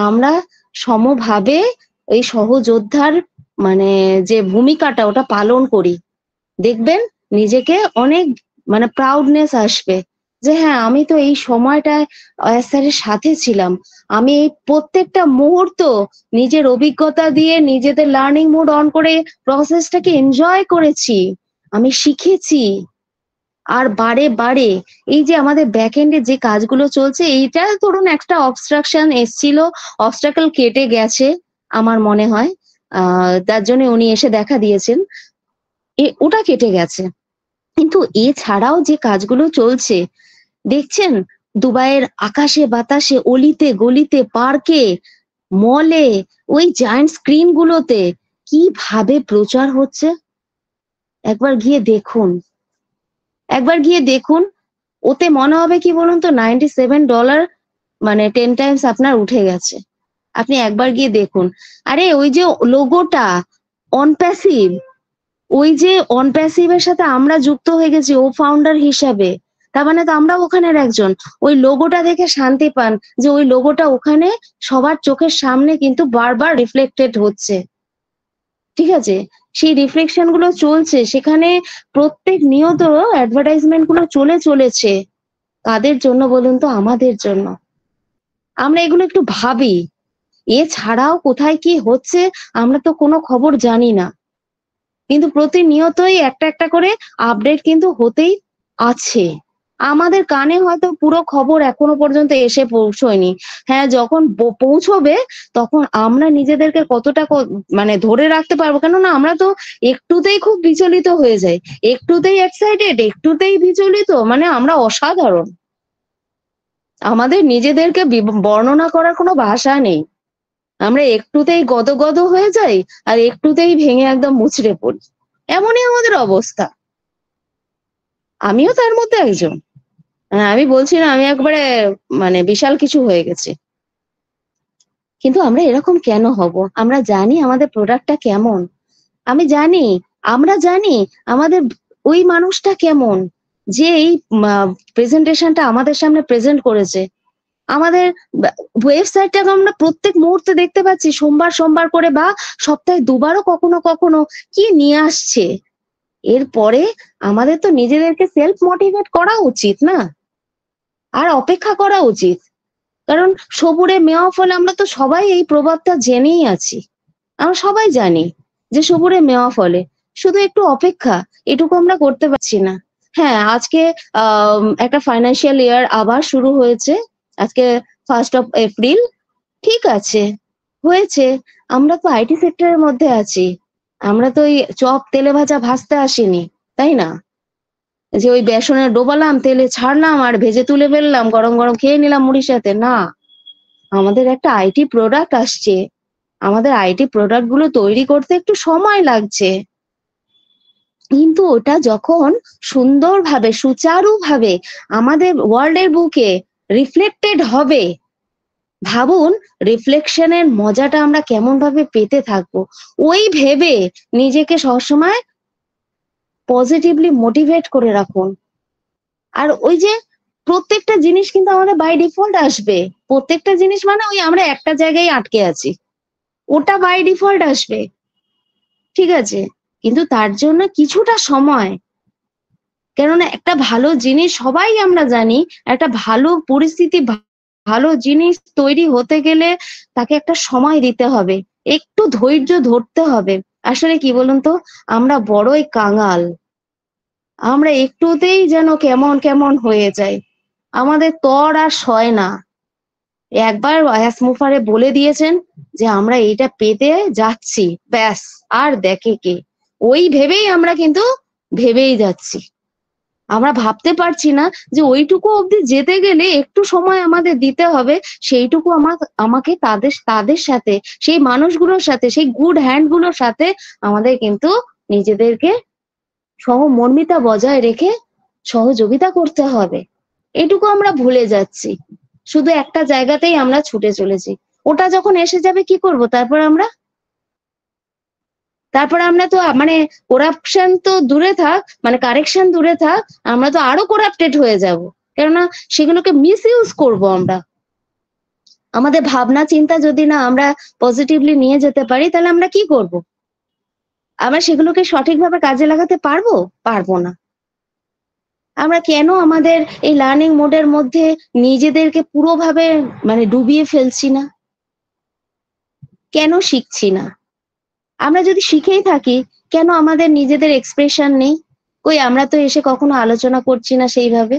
আমরা সমভাবে এই সহযোদ্ধার মানে যে ভূমিকাটা ওটা পালন করি, দেখবেন নিজেকে অনেক মানে প্রাউডনেস আসবে যে হ্যাঁ, আমি তো এই সময়টায় স্যারের সাথে ছিলাম। আমি এই প্রত্যেকটা মুহূর্ত নিজের অভিজ্ঞতা দিয়ে নিজেদের লার্নিং মোড অন করে প্রসেসটাকে এনজয় করেছি, আমি শিখেছি। আর বারে বারে এই যে আমাদের ব্যাক এন্ডে যে কাজগুলো চলছে, এইটা ধরুন একটা অবস্ট্রাকশন এসছিল, অবস্ট্রাকল কেটে গেছে আমার মনে হয়, তার জন্য উনি এসে দেখা দিয়েছেন, ওটা কেটে গেছে। কিন্তু এছাড়াও যে কাজগুলো চলছে দেখছেন, দুবাইয়ের আকাশে বাতাসে, অলিতে গলিতে, পার্কে, মলে, ওই জায়ান্ট স্ক্রিন গুলোতে কিভাবে প্রচার হচ্ছে। একবার গিয়ে দেখুন, একবার গিয়ে দেখুন। ওতে মনে হবে কি বলুন তো, $97 মানে 10 টাইমস আপনার উঠে গেছে। আপনি একবার গিয়ে দেখুন। আরে ওই যে লোগোটা অনপ্যাসিভ, ওই যে অনপ্যাসিভের সাথে আমরা যুক্ত হয়ে গেছি ও ফাউন্ডার হিসাবে, তার মানে তো আমরা ওখানের একজন। ওই লোগোটা দেখে শান্তি পান যে ওই লোগোটা ওখানে সবার চোখের সামনে কিন্তু বারবার রিফ্লেক্টেড হচ্ছে। ঠিক আছে? সেই রিফ্লেকশন গুলো চলছে, সেখানে প্রত্যেক নিয়ত অ্যাডভার্টাইজমেন্ট গুলো চলেছে। কাদের জন্য বলুন তো? আমাদের জন্য। আমরা এগুলো একটু ভাবি। এছাড়াও কোথায় কি হচ্ছে আমরা তো কোনো খবর জানি না, কিন্তু প্রতিনিয়তই একটা একটা করে আপডেট কিন্তু হতেই আছে। আমাদের কানে হয়তো পুরো খবর এখনো পর্যন্ত এসে পৌঁছয়নি। হ্যাঁ, যখন পৌঁছবে তখন আমরা নিজেদেরকে কতটা মানে ধরে রাখতে পারবো, কেননা আমরা তো একটুতেই খুব বিচলিত হয়ে যাই, একটুতেই এক্সাইটেড, একটুতেই বিচলিত, মানে আমরা অসাধারণ। আমাদের নিজেদেরকে বর্ণনা করার কোনো ভাষা নেই। আমরা একটুতেই গদগদ হয়ে যাই আর একটুতেই ভেঙে একদম মুচড়ে পড়ি। এমনই আমাদের অবস্থা। আমিও তার মধ্যে একজন। আমি বলছি না আমি একবারে মানে বিশাল কিছু হয়ে গেছে, কিন্তু আমরা এরকম কেন হব? আমরা জানি আমাদের প্রোডাক্টটা কেমন, আমরা জানি আমাদের ওই মানুষটা কেমন যে এই প্রেজেন্টেশনটা আমাদের সামনে প্রেজেন্ট করেছে। আমাদের ওয়েবসাইটটাকে আমরা প্রত্যেক মুহূর্তে দেখতে পাচ্ছি, সোমবার করে বা সপ্তাহে দুবারও কখনো কখনো কি নিয়ে আসছে। এরপরে আমাদের তো নিজেদেরকে সেলফ মোটিভেট করা উচিত না, আর অপেক্ষা করা উচিত। কারণ সবুরে মেওয়া ফল, আমরা তো সবাই এই প্রবাদটা জেনেই আছি, আমরা সবাই জানি যে সবুরে মেওয়া ফলে, শুধু একটু অপেক্ষা, এটুকু আমরা করতে পারছি না। হ্যাঁ, আজকে একটা ফাইন্যান্সিয়াল ইয়ার আবার শুরু হয়েছে, আজকে 1 এপ্রিল। ঠিক আছে, হয়েছে। আমরা তো আইটি সেক্টরের মধ্যে আছি, আমরা তো ওই চপ তেলে ভাজা ভাজতে আসিনি, তাই না? যে ওই বেসনে ডোবালাম, তেলে ছাড়লাম আর ভেজে তুলে ফেললাম, গরম গরম খেয়ে নিলাম মুড়ির সাথে, না। আমাদের একটা আইটি প্রোডাক্ট আসছে, আমাদের আইটি প্রোডাক্ট গুলো তৈরি করতে একটু সময় লাগছে, কিন্তু ওটা যখন সুন্দরভাবে সুচারুভাবে আমাদের ওয়ার্ল্ডের বুকে রিফ্লেক্টেড হবে, ভাবুন রিফ্লেকশনের মজাটা আমরা কেমন ভাবে পেতে থাকবো। ওই ভেবে নিজেকে সবসময় পজিটিভলি মোটিভেট করে রাখুন। আর ওই যে প্রত্যেকটা জিনিস কিন্তু আমাদের বাই ডিফল্ট আসবে। প্রত্যেকটা জিনিস মানে ওই আমরা একটা জায়গায় আটকে আছি, ওটা বাই ডিফল্ট আসবে। ঠিক আছে, কিন্তু তার জন্য কিছুটা সময়, কেননা একটা ভালো জিনিস সবাই আমরা জানি, একটা ভালো পরিস্থিতি ভালো জিনিস তৈরি হতে গেলে তাকে একটা সময় দিতে হবে, একটু ধৈর্য ধরতে হবে। আসলে কি বলুন তো, আমরা বড়ই কাঙাল, আমরা একটুতেই যেন কেমন কেমন হয়ে যাই, আমাদের তর আর সয় না। একবার হ্যাসমুফারে বলে দিয়েছেন যে আমরা এইটা পেতে যাচ্ছি, ব্যাস আর দেখে কে, ওই ভেবেই আমরা কিন্তু ভেবেই যাচ্ছি। আমরা ভাবতে পারছি না যে ওইটুকু অবধি যেতে গেলে একটু সময় আমাদের দিতে হবে, সেইটুকু আমাকে তাদের সাথে, সেই মানুষগুলোর সাথে, সেই গুড হ্যান্ড গুলোর সাথে আমাদের কিন্তু নিজেদেরকে সহমর্মিতা বজায় রেখে সহযোগিতা করতে হবে। এটুকু আমরা ভুলে যাচ্ছি, শুধু একটা জায়গাতেই আমরা ছুটে চলেছি। ওটা যখন এসে যাবে কি করব তারপর আমরা তো মানে করাপশন তো দূরে থাক, মানে কারেকশন দূরে থাক, আমরা তো আরো করাপ্টেড হয়ে যাব, কেননা সেগুলোকে মিস ইউজ করবো আমরা। আমাদের ভাবনা চিন্তা যদি না আমরা পজিটিভলি নিয়ে যেতে পারি, তাহলে আমরা কি করব? আমরা সেগুলোকে সঠিকভাবে কাজে লাগাতে পারবো না। আমরা কেন আমাদের এই লার্নিং মোডের মধ্যে নিজেদেরকে পুরোভাবে মানে ডুবিয়ে ফেলছি না? কেন শিখছি না? আমরা যদি শিখেই থাকি, কেন আমাদের নিজেদের এক্সপ্রেশন নেই? কই, আমরা তো এসে কখনো আলোচনা করছি না সেইভাবে।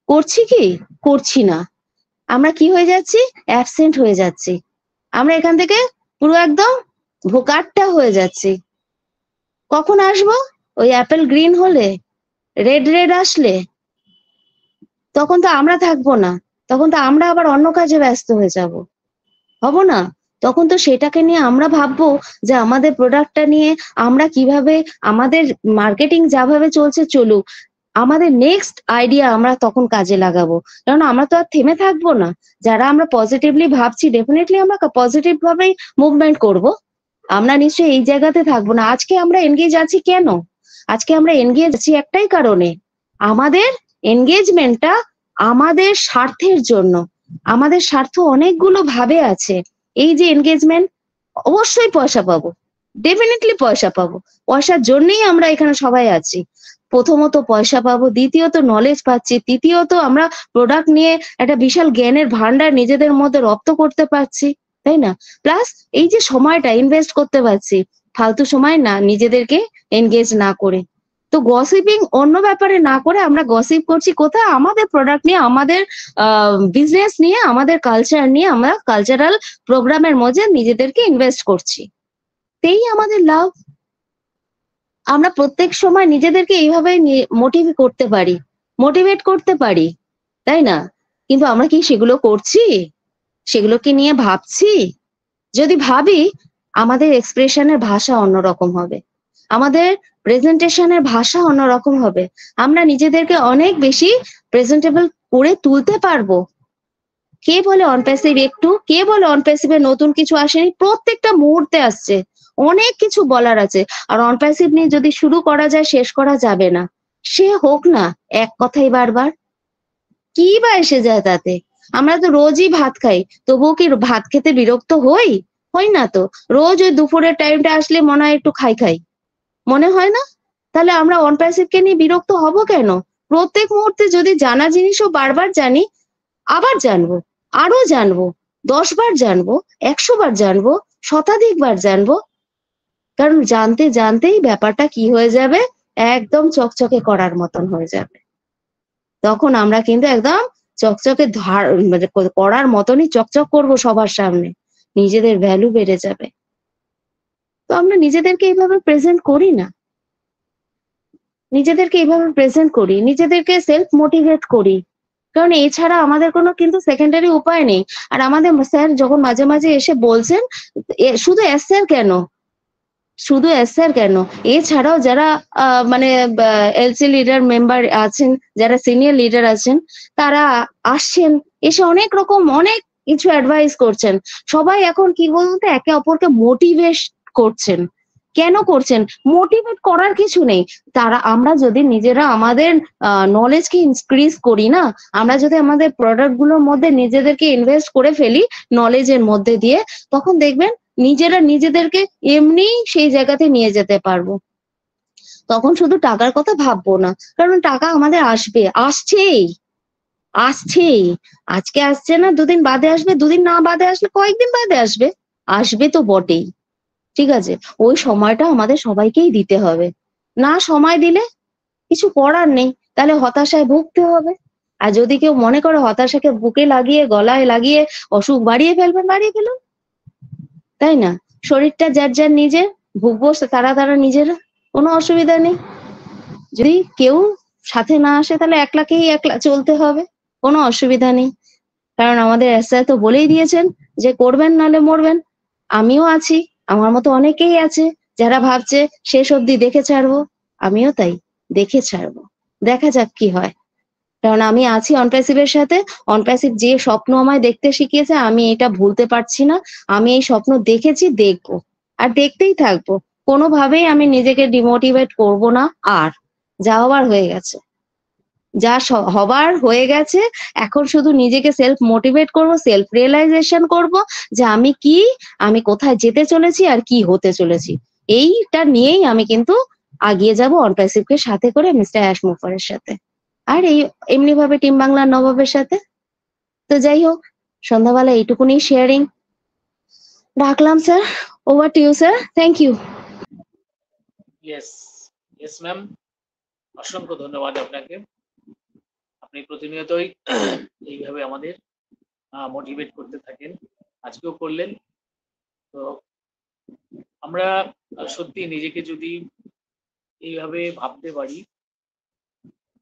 করছি কি? করছি না। আমরা কি হয়ে যাচ্ছি? অ্যাবসেন্ট হয়ে যাচ্ছি। আমরা এখান থেকে পুরো একদম ভোকাট্টা হয়ে যাচ্ছি। কখন আসবো? ওই অ্যাপেল গ্রিন হলে, রেড আসলে, তখন তো আমরা থাকবো না, তখন তো আমরা আবার অন্য কাজে ব্যস্ত হয়ে যাব, হব না? তখন তো সেটাকে নিয়ে আমরা ভাববো যে আমাদের প্রোডাক্টটা নিয়ে আমরা কিভাবে, আমাদের মার্কেটিং যাভাবে চলছে চলুক, আমাদের নেক্সট আইডিয়া আমরা তখন কাজে লাগাবো। কারণ আমরা তো আর থেমে থাকবো না। যারা আমরা পজিটিভলি ভাবছি, ডেফিনেটলি আমরা পজিটিভ ভাবেই মুভমেন্ট করব। আমরা নিশ্চয়ই এই জায়গাতে থাকবো না। আজকে আমরা এনগেজ আছি কেন? আজকে আমরা এনগেজ আছি একটাই কারণে, আমাদের এনগেজমেন্টটা আমাদের স্বার্থের জন্য। আমাদের স্বার্থ অনেকগুলো ভাবে আছে। এই যে এনগেজমেন্ট, অবশ্যই পয়সা পাবো, ডেফিনেটলি পয়সা পাবো। পয়সার জন্যই আমরা এখানে সবাই আছি। প্রথমত পয়সা পাবো, দ্বিতীয়ত নলেজ পাচ্ছি, তৃতীয়ত আমরা প্রোডাক্ট নিয়ে একটা বিশাল জ্ঞানের ভান্ডার নিজেদের মধ্যে রপ্ত করতে পারছি, তাই না? প্লাস এই যে সময়টা ইনভেস্ট করতে পারছি, ফালতু সময় না নিজেদেরকে এনগেজ না করে। তো গসিপিং অন্য ব্যাপারে না করে আমরা গসিপ করছি কোথায়? আমাদের প্রোডাক্ট নিয়ে, আমাদের বিজনেস নিয়ে, আমাদের কালচার নিয়ে, আমরা কালচারাল প্রোগ্রামের মধ্যে নিজেদেরকে ইনভেস্ট করছি, তেই আমাদের লাভ। আমরা প্রত্যেক সময় নিজেদেরকে এইভাবে মোটিভেট করতে পারি, তাই না? কিন্তু আমরা কি সেগুলো করছি? সেগুলো কি নিয়ে ভাবছি? যদি ভাবি, আমাদের এক্সপ্রেশনের ভাষা অন্যরকম হবে, আমাদের প্রেজেন্টেশনের ভাষা অন্যরকম হবে। আমরা নিজেদেরকে অনেক বেশি প্রেজেন্টেবল করে তুলতে পারবো। কে বলে অনপ্যাসিভ একটু? কে বলে অনপ্যাসিভে নতুন কিছু আসেনি? প্রত্যেকটা মুহূর্তে আসছে, অনেক কিছু বলার আছে। আর অনপ্যাসিভ নিয়ে যদি শুরু করা যায়, শেষ করা যাবে না। সে হোক না এক কথাই বারবার, কি বা এসে যায় তাতে? আমরা তো রোজই ভাত খাই, তবুও কি ভাত খেতে বিরক্ত হই না তো? রোজ ওই দুপুরের টাইমটা আসলে মনে হয় একটু খাই মনে হয় না? তাহলে আমরা অনপ্যাসিভকে নিয়ে বিরক্ত হব কেন? প্রত্যেক মুহূর্তে যদি জানা জিনিসও বারবার জানি, আবার জানবো, আরো জানবো, 10 বার জানবো, 100 বার জানবো, শতাধিক বার জানবো। কারণ জানতে জানতেই ব্যাপারটা কি হয়ে যাবে, একদম চকচকে করার মতন হয়ে যাবে। তখন আমরা কিন্তু একদম চকচকে করার মতনই চকচক করব সবার সামনে, নিজেদের ভ্যালু বেড়ে যাবে। তো আমরা নিজেদেরকে এইভাবে প্রেজেন্ট করি না, নিজেদেরকে সেলফ মোটিভেট করি। কারণ এছাড়া আমাদের কোনো কিন্তু সেকেন্ডারি উপায় নেই। আর আমাদের স্যার যখন মাঝে মাঝে এসে বলছেন, শুধু এসআর কেন, এছাড়াও যারা মানে এলসি লিডার মেম্বার আছেন, যারা সিনিয়র লিডার আছেন, তারা আসছেন, এসে অনেক কিছু অ্যাডভাইস করছেন। সবাই এখন কি বলতে, একে অপরকে মোটিভেট করছেন। কেন করছেন? মোটিভেট করার কিছু নেই। আমরা যদি নিজেরা আমাদের নলেজকে ইনক্রিজ করি না, আমরা যদি আমাদের প্রোডাক্ট গুলোর মধ্যে নিজেদেরকে ইনভেস্ট করে ফেলি নলেজের মধ্যে দিয়ে, তখন দেখবেন নিজেরা নিজেদেরকে এমনি সেই জায়গাতে নিয়ে যেতে পারবো। তখন শুধু টাকার কথা ভাববো না, কারণ টাকা আমাদের আসবে, আসছেই আসছেই। আজকে আসছে না, দুদিন বাদে আসবে, দুদিন না বাদে আসলে কয়েকদিন বাদে আসবে, আসবে তো বটেই। ঠিক আছে, ওই সময়টা আমাদের সবাইকেই দিতে হবে। না সময় দিলে কিছু করার নেই, তাহলে হতাশায় ভুগতে হবে। আর যদি কেউ মনে করে হতাশাকে বুকে লাগিয়ে গলায় লাগিয়ে অসুখ বাড়িয়ে ফেলবেন, বাড়িয়ে ফেলুন, তাই না? শরীরটা যার যার নিজের, ভুগবো তারা তারা নিজেরা, কোনো অসুবিধা নেই। যদি কেউ সাথে না আসে তাহলে একলাকেই একলা চলতে হবে, কোনো অসুবিধা নেই। কারণ আমাদের এসআই তো বলেই দিয়েছেন যে করবেন নাহলে মরবেন। আমিও আছি, আমার মতো অনেকেই আছে যারা ভাবছে শেষ অবধি দেখে ছাড়বো। আমিও তাই, দেখে ছাড়বো, দেখা যাক কি হয়। কারণ আমি আছি অনপ্যাসিভের সাথে। অনপ্যাসিভ যে স্বপ্ন আমায় দেখতে শিখিয়েছে, আমি এটা ভুলতে পারছি না। আমি এই স্বপ্ন দেখেছি, দেখবো, আর দেখতেই থাকবো। কোনোভাবেই আমি নিজেকে ডিমোটিভেট করব না। আর যা হবার হয়ে গেছে, যা হবার হয়ে গেছে। এখন শুধু নিজেকে সেলফ মোটিভেট করব, সেলফ রিয়েলাইজেশন করব যে আমি কি, আমি কোথায় যেতে চলেছি আর কি হতে চলেছি। এইটা নিয়েই আমি কিন্তু আগিয়ে যাব অনপ্যাসিভকে সাথে করে, মিস্টার অ্যাশ মুফারের সাথে, আর এই এমনি ভাবে টিম বাংলার নবাবের সাথে। তো যাই হোক, সন্ধ্যাবেলা এইটুকুনি শেয়ারিং রাখলাম sir. Over to you sir, thank you. Yes, yes ma'am, অসংখ্য ধন্যবাদ আপনাকে। আপনি প্রতিনিয়তই এইভাবে আমাদের মোটিভেট করতে থাকেন, আজকেও করলেন। তো আমরা সত্যি নিজেকে যদি এইভাবে ভাবতে পারি,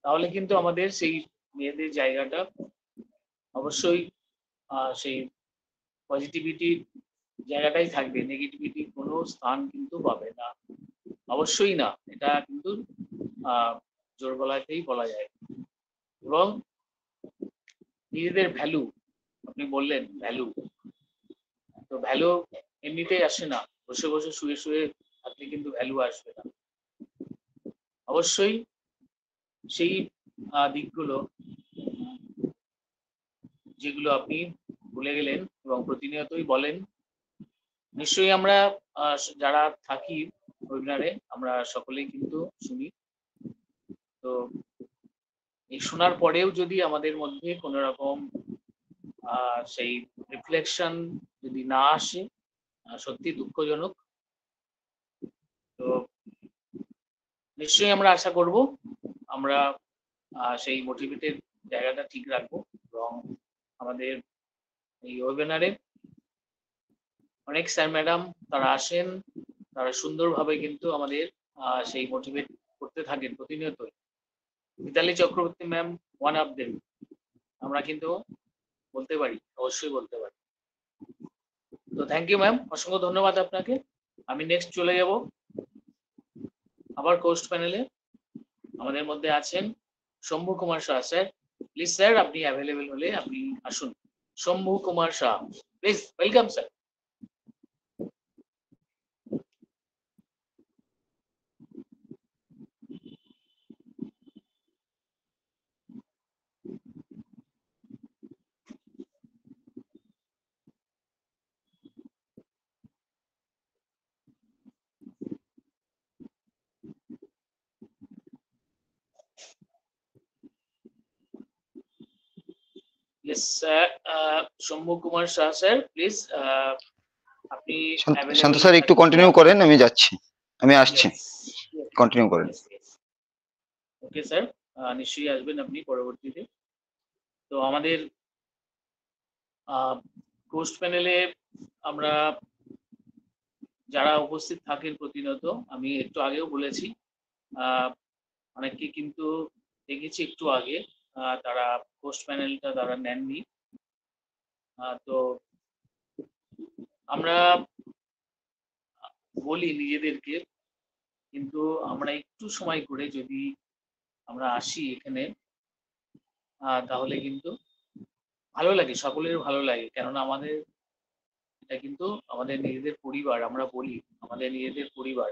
তাহলে কিন্তু আমাদের সেই মেয়েদের জায়গাটা অবশ্যই সেই পজিটিভিটির জায়গাটাই থাকবে, নেগেটিভিটির কোনো স্থান কিন্তু পাবে না, অবশ্যই না। এটা কিন্তু জোর গলাতেই বলা যায়। এবং নিজেদের ভ্যালু, আপনি বললেন ভ্যালু, তো ভ্যালু এমনিতেই আসে না, বসে বসে শুয়ে শুয়ে থাকলে কিন্তু ভ্যালু আসবে না। অবশ্যই সেই দিকগুলো যেগুলো আপনি ভুলে গেলেন এবং প্রতিনিয়তই বলেন, নিশ্চয়ই আমরা যারা থাকি ওয়েবিনারে, আমরা সকলেই কিন্তু শুনি। তো এই শোনার পরেও যদি আমাদের মধ্যে কোনো রকম সেই রিফ্লেকশন যদি না আসে, সত্যি দুঃখজনক। তো নিশ্চয়ই আমরা আশা করব আমরা সেই মোটিভেটেড জায়গাটা ঠিক রাখবো। এবং আমাদের এই ওয়েবিনারে অনেক স্যার ম্যাডাম তারা আসেন, তারা সুন্দরভাবে কিন্তু আমাদের সেই মোটিভেট করতে থাকেন প্রতিনিয়তই। Mitali Chakraborty ma'am one of them, আমরা কিন্তু বলতে পারি, অবশ্যই বলতে পারি। তো থ্যাংক ইউ ম্যাম, অসংখ্য ধন্যবাদ আপনাকে। আমি নেক্সট চলে যাব আবার কোস্ট প্যানেলে। আমাদের মধ্যে আছেন Shambhu Kumar Shah sir. Please sir, আপনি অ্যাভেলেবেল হলে আপনি আসুন। Shambhu Kumar Shah, please welcome sir. Yes, sir. Shambhu Kumar Shah sir, please আপনি শান্ত স্যার একটু কন্টিনিউ করেন, আমি যাচ্ছি, আমি আসছি, কন্টিনিউ করেন। ওকে স্যার, নিশ্চয়ই আসবেন আপনি পরবর্তীতে। তো আমাদের কোস্ট প্যানেলে আমরা যারা উপস্থিত থাকেন প্রতিনিয়ত, আমি একটু আগেও বলেছি, অনেককে কিন্তু দেখেছি একটু আগে তারা পোস্ট প্যানেলটা তারা নেননি। তো আমরা বলি নিজেদেরকে, কিন্তু আমরা একটু সময় করে যদি আমরা আসি এখানে, তাহলে কিন্তু ভালো লাগে, সকলের ভালো লাগে। কেননা আমাদের এটা কিন্তু আমাদের নিজেদের পরিবার, আমরা বলি আমাদের নিজেদের পরিবার।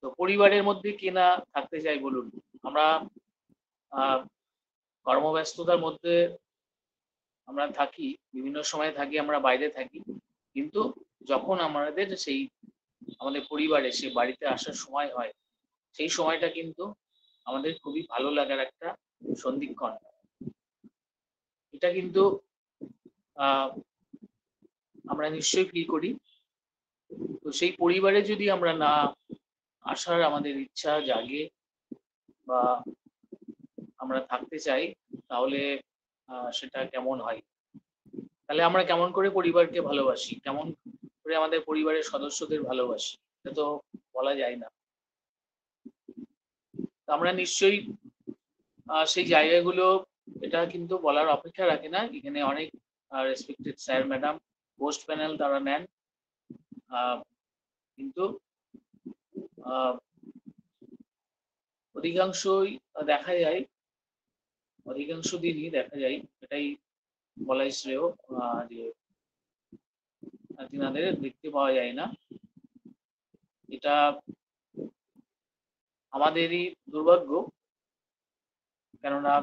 তো পরিবারের মধ্যে কে না থাকতে চাই বলুন। আমরা কর্মব্যস্ততার মধ্যে আমরা থাকি, বিভিন্ন সময় থাকি, আমরা বাইরে থাকি, কিন্তু যখন আমাদের আমাদের পরিবারে সেই বাড়িতে আসার সময় হয়, সেই সময়টা কিন্তু আমাদের খুবই ভালো লাগার একটা সন্ধিক্ষণ। এটা কিন্তু আমরা নিশ্চয়ই ফিল করি। তো সেই পরিবারে যদি আমরা না আসার আমাদের ইচ্ছা জাগে বা আমরা থাকতে চাই, তাহলে সেটা কেমন হয়? তাহলে আমরা কেমন করে পরিবারকে ভালোবাসি, কেমন করে আমাদের পরিবারের সদস্যদের ভালোবাসি, এটা তো বলা যায় না। আমরা নিশ্চয়ই সেই জায়গাগুলো, এটা কিন্তু বলার অপেক্ষা রাখে না। এখানে অনেক respected sir madam post panel তারা নেন, কিন্তু অধিকাংশই দেখা যায়, অধিকাংশ দিনই দেখা যায়, এটাই বলাই শ্রেয়, যে তিনাদের দেখতে পাওয়া যায় না। এটা আমাদেরই দুর্ভাগ্য, কেননা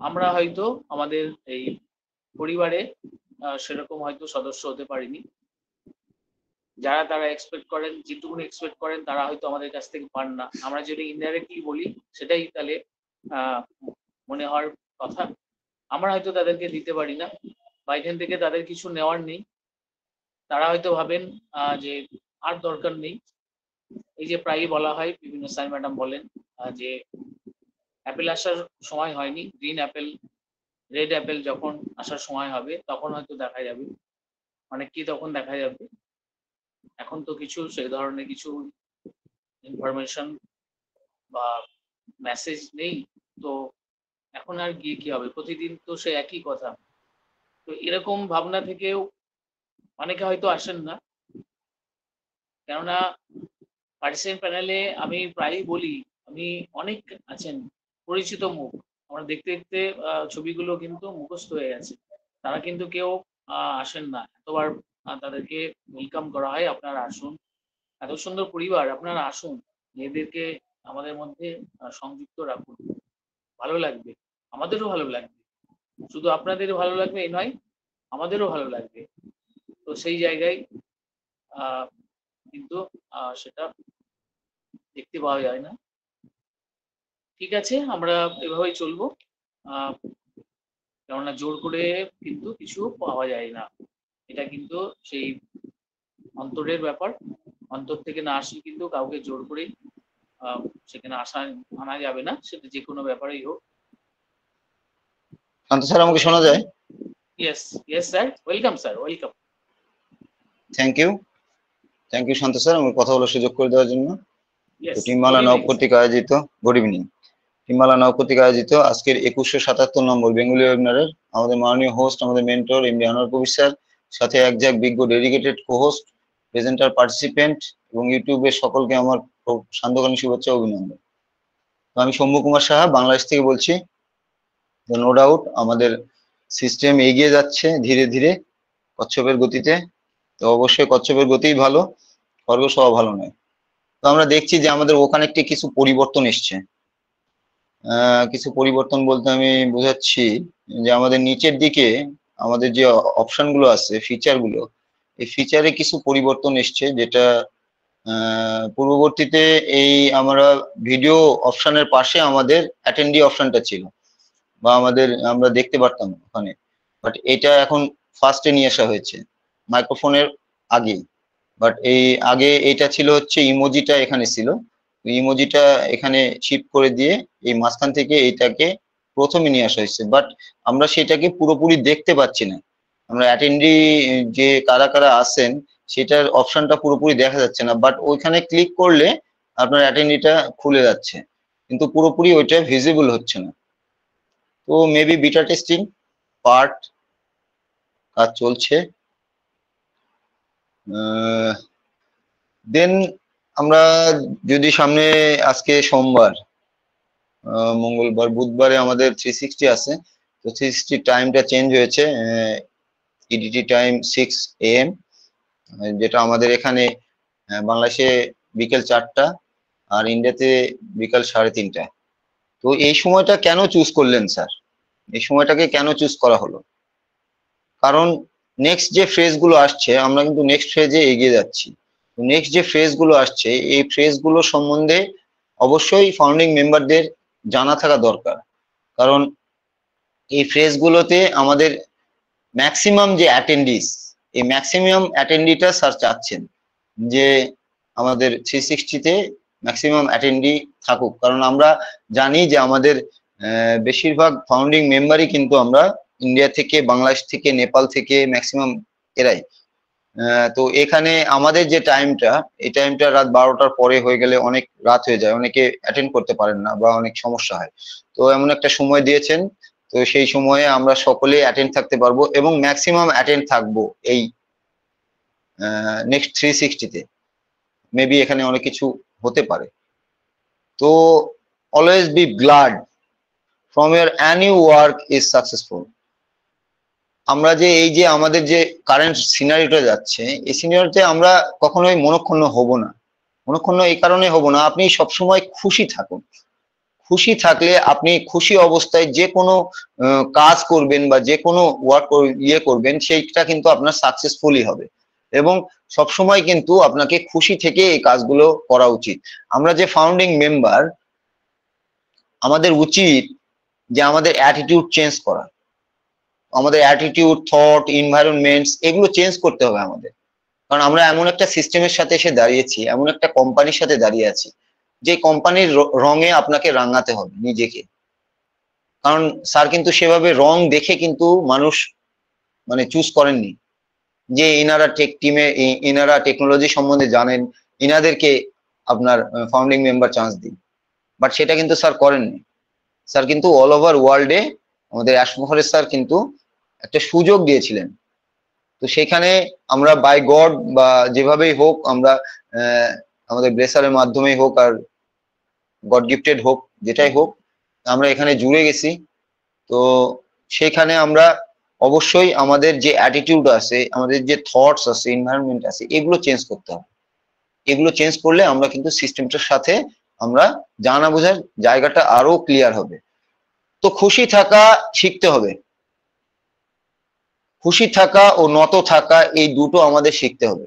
আমরা হয়তো আমাদের এই পরিবারে সেরকম হয়তো সদস্য হতে পারিনি। যারা তারা এক্সপেক্ট করেন, যেটুকু এক্সপেক্ট করেন তারা হয়তো আমাদের কাছ থেকে পান না। আমরা যদি ইনডাইরেক্টলি বলি সেটাই তাহলে মনে হওয়ার কথা। আমরা হয়তো তাদেরকে দিতে পারি না, বা এখান থেকে তাদের কিছু নেওয়ার নেই। তারা হয়তো ভাবেন যে আর দরকার নেই। এই যে প্রায়ই বলা হয়, বিভিন্ন স্যার ম্যাডাম বলেন যে অ্যাপেল আসার সময় হয়নি, গ্রিন অ্যাপেল, রেড অ্যাপেল যখন আসার সময় হবে তখন হয়তো দেখা যাবে। মানে কি তখন দেখা যাবে? এখন তো কিছু সেই ধরনের কিছু ইনফরমেশন বা মেসেজ নেই, তো এখন আর গিয়ে কি হবে? প্রতিদিন তো সে একই কথা। তো এরকম ভাবনা থেকেও অনেকে হয়তো আসেন না, কেননা পার্টিসিপেন্ট প্যানেলে আমি প্রায়ই বলি, আমি অনেক আছেন পরিচিত মুখ, আমরা দেখতে দেখতে ছবিগুলো কিন্তু মুখস্থ হয়ে গেছে। তারা কিন্তু কেউ আসেন না। এতবার তাদেরকে ওয়েলকাম করা হয়, আপনারা আসুন, এত সুন্দর পরিবার, আপনারা আসুন, মেয়েদেরকে আমাদের মধ্যে সংযুক্ত রাখুন, ভালো লাগবে, আমাদেরও ভালো লাগবে। শুধু আপনাদেরও ভালো লাগবে এই নয়, আমাদেরও ভালো লাগবে। তো সেই জায়গায় কিন্তু সেটা দেখতে পাওয়া যায় না। ঠিক আছে, আমরা এভাবেই চলবো, কেননা জোর করে কিন্তু কিছু পাওয়া যায় না। এটা কিন্তু সেই অন্তরের ব্যাপার, অন্তর থেকে না আসলে কিন্তু কাউকে জোর করেই সেখানে আনা যাবে না, সেটা যে কোনো ব্যাপারেই হোক। শান্ত স্যার, আমাকে শোনা যায়? Yes yes sir, welcome sir, welcome. Thank you Shanta sir, আমাকে কথা বলার সুযোগ করে দেওয়ার জন্য। ইয়েস, টিমমালা নব কর্তৃক আয়োজিত, গুড ইভিনিং, টিমমালা নব কর্তৃক আয়োজিত আজকের 2177 নম্বর বেঙ্গলি ওয়েবিনারের আমাদের মাননীয় হোস্ট, আমাদের মেন্টর এমডি আনোয়ার কবির স্যার, সাথে একজাক বিজ্ঞ ডেডিকেটেড কো-হোস্ট, প্রেজেন্টার, পার্টিসিপেন্ট এবং ইউটিউবের সকলকে আমার সান্ধ্যকালীন শুভেচ্ছা ও অভিনন্দন। তো আমি শম্ভু কুমার সাহা বাংলাদেশ থেকে বলছি। নো ডাউট আমাদের সিস্টেম এগিয়ে যাচ্ছে ধীরে ধীরে কচ্ছপের গতিতে। তো অবশ্যই কচ্ছপের গতিই ভালো, খরগোশ হওয়া ভালো নয়। তো আমরা দেখছি যে আমাদের ওখানে একটি কিছু পরিবর্তন এসছে। কিছু পরিবর্তন বলতে আমি বোঝাচ্ছি যে আমাদের নিচের দিকে আমাদের যে অপশন গুলো আছে, ফিচার গুলো, এই ফিচারে কিছু পরিবর্তন এসছে, যেটা পূর্ববর্তীতে এই আমরা ভিডিও অপশনের পাশে আমাদের অ্যাটেন্ডি অপশনটা ছিল, বা আমরা দেখতে পারতাম ওখানে, বাট এটা এখন ফার্স্টে নিয়ে আসা হয়েছে মাইক্রোফোনের আগে। বাট এই আগে এটা ছিল হচ্ছে ইমোজিটা এখানে ছিল, ইমোজিটা এখানে শিফট করে দিয়ে এই মাঝখান থেকে এইটাকে প্রথমে নিয়ে আসা হয়েছে। বাট আমরা সেটাকে পুরোপুরি দেখতে পাচ্ছি না, আমরা অ্যাটেন্ডি যে কারা কারা আছেন সেটার অপশনটা পুরোপুরি দেখা যাচ্ছে না। বাট ওইখানে ক্লিক করলে আপনার অ্যাটেন্ডিটা খুলে যাচ্ছে, কিন্তু পুরোপুরি ওইটা ভিজিবল হচ্ছে না। তো মেবি বিটা টেস্টিং পার্ট কাজ চলছে। দেন আমরা যদি সামনে, আজকে সোমবার, মঙ্গলবার, বুধবারে আমাদের 360 আছে। তো 360 টাইমটা চেঞ্জ হয়েছে, ইডিটি টাইম 6 AM, যেটা আমাদের এখানে বাংলাদেশে বিকেল 4টা আর ইন্ডিয়াতে বিকাল 3:30। তো এই সময়টা কেন চুজ করলেন স্যার? এই সময়টাকে কেন চুজ করা হলো? কারণ নেক্সট যে ফ্রেজ গুলো আসছে, আমরা কিন্তু নেক্সট ফ্রেজে এগিয়ে যাচ্ছি। নেক্সট যে ফ্রেজ গুলো আসছে, এই ফ্রেজ গুলো সম্বন্ধে অবশ্যই ফাউন্ডিং মেম্বারদের জানা থাকা দরকার, কারণ এই ফ্রেজ গুলোতে আমাদের ম্যাক্সিমাম যে অ্যাটেন্ডিস, এই ম্যাক্সিমাম অ্যাটেন্ডিটা স্যার চাচ্ছেন যে আমাদের 360-তে ম্যাক্সিমাম অ্যাটেন্ডি থাকুক, কারণ আমরা জানি যে আমাদের বেশিরভাগ ফাউন্ডিং মেম্বারই কিন্তু আমরা ইন্ডিয়া থেকে, বাংলাদেশ থেকে, নেপাল থেকে ম্যাক্সিমাম এরাই। তো এখানে আমাদের যে টাইমটা, এই টাইমটা রাত 12টার পরে হয়ে গেলে অনেক রাত হয়ে যায়, অনেকে অ্যাটেন্ড করতে পারেন না বা অনেক সমস্যা হয়। তো এমন একটা সময় দিয়েছেন, তো সেই সময়ে আমরা সকলে অ্যাটেন্ড থাকতে পারবো এবং ম্যাক্সিমাম অ্যাটেন্ড থাকবো এই নেক্সট 360-তে। মেবি এখানে অনেক কিছু হতে পারে। তো always be glad from year any work is successful. আমরা যে এই যে আমাদের যে কারেন্ট সিনারিটা যাচ্ছে, এই সিনারিতে আমরা কখনোই মনক্ষুণ্ণ হব না। মনক্ষুণ্ণ এই কারণে হব না, আপনি সবসময় খুশি থাকুন। খুশি থাকলে আপনি খুশি অবস্থায় যে কোনো কাজ করবেন বা যে কোনো ওয়ার্ক করবেন, সেইটা কিন্তু আপনার সাকসেসফুলই হবে। এবং সবসময় কিন্তু আপনাকে খুশি থেকে এই কাজগুলো করা উচিত। আমরা যে ফাউন্ডিং মেম্বার, আমাদের উচিত যে আমাদের অ্যাটিটিউড চেঞ্জ করা, আমাদের অ্যাটিটিউড, থট, এনভায়রনমেন্টস এগুলো চেঞ্জ করতে হবে আমাদের। কারণ আমরা এমন একটা সিস্টেমের সাথে এসে দাঁড়িয়েছি, এমন একটা কোম্পানির সাথে দাঁড়িয়ে আছি, যে কোম্পানির রঙে আপনাকে রাঙাতে হবে নিজেকে। কারণ স্যার কিন্তু সেভাবে রং দেখে কিন্তু মানুষ মানে চুজ করেননি যে এনারা টেক টিমে, এনারা টেকনোলজি সম্বন্ধে জানেন, এনাদেরকে আপনার ফাউন্ডিং মেম্বার চান্স দিন। বাট সেটা কিন্তু স্যার করেননি। স্যার কিন্তু অল ওভার ওয়ার্ল্ডে আমাদের অ্যাশমোহরের স্যার কিন্তু একটা সুযোগ দিয়েছিলেন। তো সেখানে আমরা বাই গড বা যেভাবেই হোক, আমরা আমাদের ব্লেসারের মাধ্যমেই হোক আর গড গিফটেড হোক, যেটাই হোক, আমরা এখানে জুড়ে গেছি। তো সেখানে আমরা অবশ্যই আমাদের যে অ্যাটিটিউড আছে, আমাদের যে থটস আছে, এনভায়রনমেন্ট আছে, এগুলো চেঞ্জ করতে হবে। এগুলো চেঞ্জ করলে আমরা কিন্তু সিস্টেমটার সাথে আমরা জানা বোঝার জায়গাটা আরো ক্লিয়ার হবে। তো খুশি থাকা শিখতে হবে। খুশি থাকা ও নত থাকা, এই দুটো আমাদের শিখতে হবে।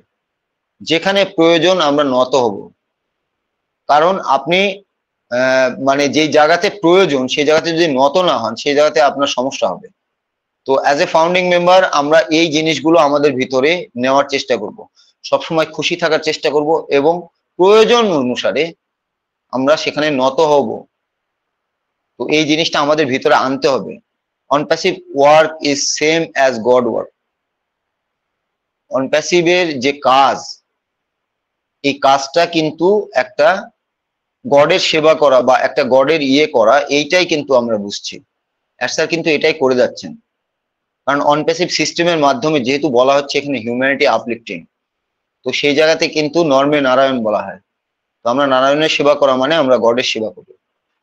যেখানে প্রয়োজন আমরা নত হব, কারণ আপনি মানে যে জায়গাতে প্রয়োজন সেই জায়গাতে যদি নত না হন, সেই জায়গাতে আপনার সমস্যা হবে। তো অ্যাজ এ ফাউন্ডিং মেম্বার আমরা এই জিনিসগুলো আমাদের ভিতরে নেওয়ার চেষ্টা করব, সবসময় খুশি থাকার চেষ্টা করব এবং প্রয়োজন অনুসারে আমরা সেখানে নত হব। তো এই জিনিসটা আমাদের ভিতরে আনতে হবে। OnPassive work is same as God work. অনপ্যাসিভের যে কাজ, এই কাজটা কিন্তু একটা গডের সেবা করা বা একটা গডের করা, এইটাই কিন্তু আমরা বুঝছি। স্যার কিন্তু এটাই করে যাচ্ছেন। কারণ অনপ্যাসিভ সিস্টেমের মাধ্যমে যেহেতু বলা হচ্ছে এখানে হিউম্যানিটি আপলিফটিং, তো সেই জায়গাতে কিন্তু নর্মে নারায়ণ বলা হয়। তো আমরা নারায়ণের সেবা করা মানে আমরা গডের সেবা করবো।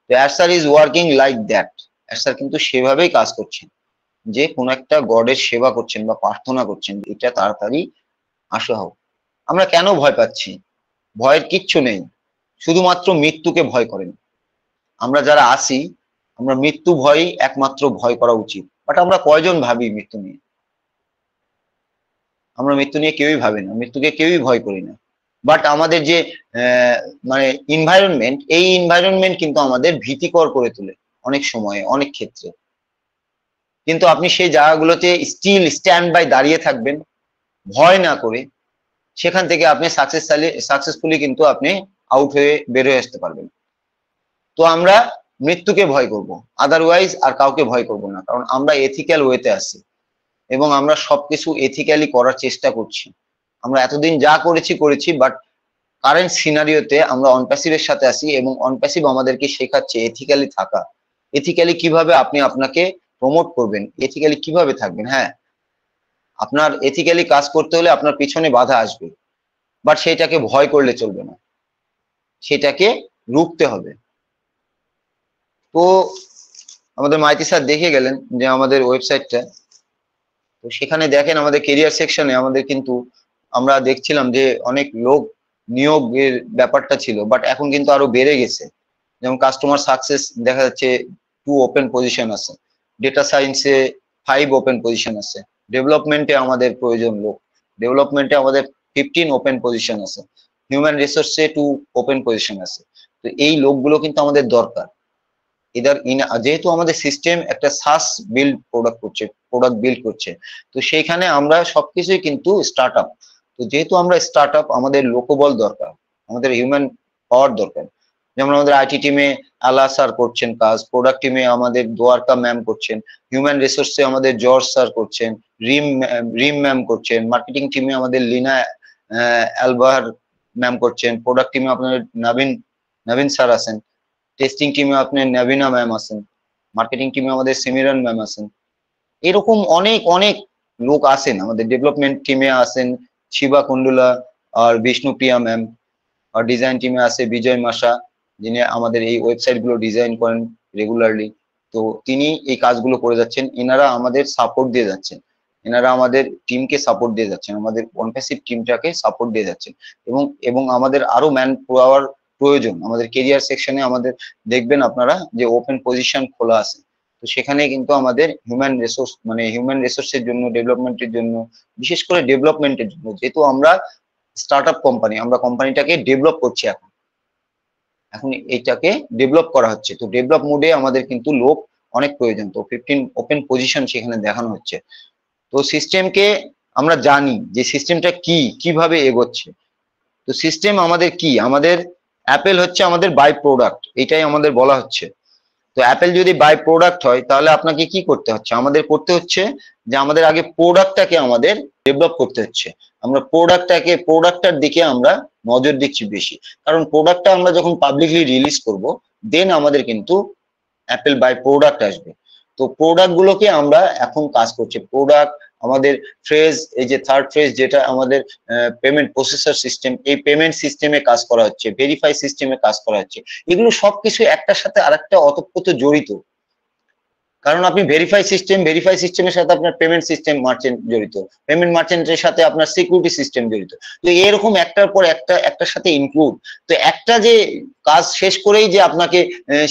তো sir is working like that. Sir কিন্তু সেভাবেই কাজ করছেন, যে কোন একটা গডের সেবা করছেন বা প্রার্থনা করছেন, এটা তাড়াতাড়ি আসা হোক। আমরা কেন ভয় পাচ্ছি? ভয়ের কিচ্ছু নেই, শুধুমাত্র মৃত্যুকে ভয় করেন। আমরা যারা আসি, আমরা মৃত্যু ভয়ই একমাত্র ভয় করা উচিত। বাট আমরা কয়জন ভাবি মৃত্যু নিয়ে? আমরা মৃত্যু নিয়ে কেউই ভাবি না, মৃত্যুকে কেউই ভয় করি না। বাট আমাদের যে মানে এনভায়রনমেন্ট, এই এনভায়রনমেন্ট কিন্তু আমাদের ভীতিকর করে তোলে অনেক সময়ে, অনেক ক্ষেত্রে। কিন্তু আপনি সেই জায়গাগুলোতে স্টিল স্ট্যান্ড বাই দাঁড়িয়ে থাকবেন, ভয় না করে, সেখান থেকে আপনি সাকসেসফুলি কিন্তু আপনি আউট হয়ে বের হয়ে আসতে পারবেন। তো আমরা মৃত্যুকে ভয় করব, আদারওয়াইজ আর কাউকে ভয় করব না। কারণ আমরা এথিক্যাল ওয়েতে আছি এবং আমরা সবকিছু এথিক্যালি করার চেষ্টা করছি। আমরা এতদিন যা করেছি, বাট কারেন্ট সিনারিওতে আমরা অনপ্যাসিভের সাথে আছি এবং অনপ্যাসিভ আমাদেরকে শেখাচ্ছে এথিক্যালি থাকা। এথিক্যালি কিভাবে আপনি আপনাকে প্রমোট করবেন, এথিক্যালি কিভাবে থাকবেন। হ্যাঁ, আপনার এথিক্যালি কাজ করতে হলে আপনার পিছনে বাধা আসবে, বাট সেটাকে ভয় করলে চলবে না, সেটাকে রুখতে হবে। তো আমাদের মাইতি স্যার দেখে গেলেন যে আমাদের ওয়েবসাইটটা, তো সেখানে দেখেন আমাদের কেরিয়ার সেকশনে আমাদের কিন্তু আমরা দেখছিলাম যে অনেক লোক নিয়োগের ব্যাপারটা ছিল, বাট এখন কিন্তু আরো বেড়ে গেছে। যেমন কাস্টমার সাকসেস দেখা যাচ্ছে 2 ওপেন পজিশন আছে, ডেটা সায়েন্সে 5 ওপেন পজিশন আছে, ডেভেলপমেন্টে আমাদের প্রয়োজন লোক, ডেভেলপমেন্টে আমাদের 15 ওপেন পজিশন আছে, হিউম্যান রিসোর্সে 2 ওপেন পজিশন আছে। তো এই লোকগুলো কিন্তু আমাদের দরকার। যেহেতু আমাদের সিস্টেম একটা সাস বিল্ড প্রোডাক্ট বিল্ড করছে, তো সেইখানে আমরা সবকিছুই কিন্তু স্টার্ট আপ। তো যেহেতু আমরা স্টার্ট আপ, আমাদের লোকবল দরকার, আমাদের হিউম্যান পাওয়ার দরকার। যেমন আমাদের আইটি টিমে আলা স্যার করছেন কাজ, প্রোডাক্ট টিমে আমাদের দোয়ারকা ম্যাম করছেন, হিউম্যান রিসোর্সে আমাদের জর্জ স্যার করছেন, রিম ম্যাম করছেন, মার্কেটিং টিমে আমাদের লিনা অ্যালবাহার ম্যাম করছেন, প্রোডাক্ট টিমে আপনার নবীন স্যার আছেন, টেস্টিং টিমে আপনার নবীনা ম্যাম আছেন, মার্কেটিং টিমে আমাদের সিমিরান ম্যাম আছেন। এরকম অনেক অনেক লোক আছেন। আমাদের ডেভেলপমেন্ট টিমে আছেন শিবা কুন্ডুলা আর বিষ্ণুপ্রিয়া ম্যাম, আর ডিজাইন টিমে আছে বিজয় মাসা, যিনি আমাদের এই ওয়েবসাইট গুলো ডিজাইন করেন রেগুলারলি। তো তিনি এই কাজগুলো করে যাচ্ছেন, এনারা আমাদের সাপোর্ট দিয়ে যাচ্ছেন, এনারা আমাদের টিমকে সাপোর্ট দিয়ে যাচ্ছেন, আমাদের অনপ্যাসিভ টিমটাকে সাপোর্ট দিয়ে যাচ্ছেন। এবং আমাদের আরো ম্যান পাওয়ার প্রয়োজন। আমাদের কেরিয়ার সেকশনে আমাদের দেখবেন আপনারা যে ওপেন পজিশন খোলা আছে, তো সেখানে কিন্তু আমাদের হিউম্যান রিসোর্সের জন্য, ডেভেলপমেন্টের জন্য, বিশেষ করে ডেভেলপমেন্টের জন্য, যেহেতু আমরা স্টার্ট আপ কোম্পানি, আমরা কোম্পানিটাকে ডেভেলপ করছি, এখন এইটাকে ডেভেলপ করা হচ্ছে। তো ডেভেলপ মোডে আমাদের কিন্তু লোক অনেক প্রয়োজন। তো 15 ওপেন পজিশন সেখানে দেখানো হচ্ছে। তো সিস্টেমকে আমরা জানি যে সিস্টেমটা কিভাবে এগোচ্ছে। তো সিস্টেম আমাদের কি, আমাদের অ্যাপেল হচ্ছে আমাদের বাই প্রোডাক্ট, এটাই আমাদের বলা হচ্ছে। তো অ্যাপেল যদি বাই প্রোডাক্ট হয়, তাহলে আপনাকে কি করতে হচ্ছে, আমাদের করতে হচ্ছে যে আমাদের আগে প্রোডাক্টটাকে আমাদের ডেভেলপ করতে হচ্ছে। আমরা প্রোডাক্টটার দিকে আমরা নজর দিচ্ছি বেশি, কারণ প্রোডাক্টটা আমরা যখন পাবলিকলি রিলিজ করব, দেন আমাদের কিন্তু অ্যাপেল বাই প্রোডাক্ট আসবে। তো প্রোডাক্ট গুলোকে আমরা এখন কাজ করছি। প্রোডাক্ট আমাদের ফ্রেজ, এই যে থার্ড ফ্রেজ যেটা আমাদের পেমেন্ট প্রসেসর সিস্টেম, এই পেমেন্ট সিস্টেমে কাজ করা হচ্ছে, ভেরিফাই সিস্টেমে কাজ করা হচ্ছে। এগুলো সবকিছু একটার সাথে আরেকটা ওতপ্রোত জড়িত। কারণ আপনি ভেরিফাই সিস্টেমের সাথে আপনার পেমেন্ট সিস্টেম মার্চেন্ট জড়িত, পেমেন্ট মার্চেন্টের সাথে আপনার সিকিউরিটি সিস্টেম জড়িত। তো এরকম একটার পর একটার সাথে ইনক্লুড। তো একটা যে কাজ শেষ করেই যে আপনাকে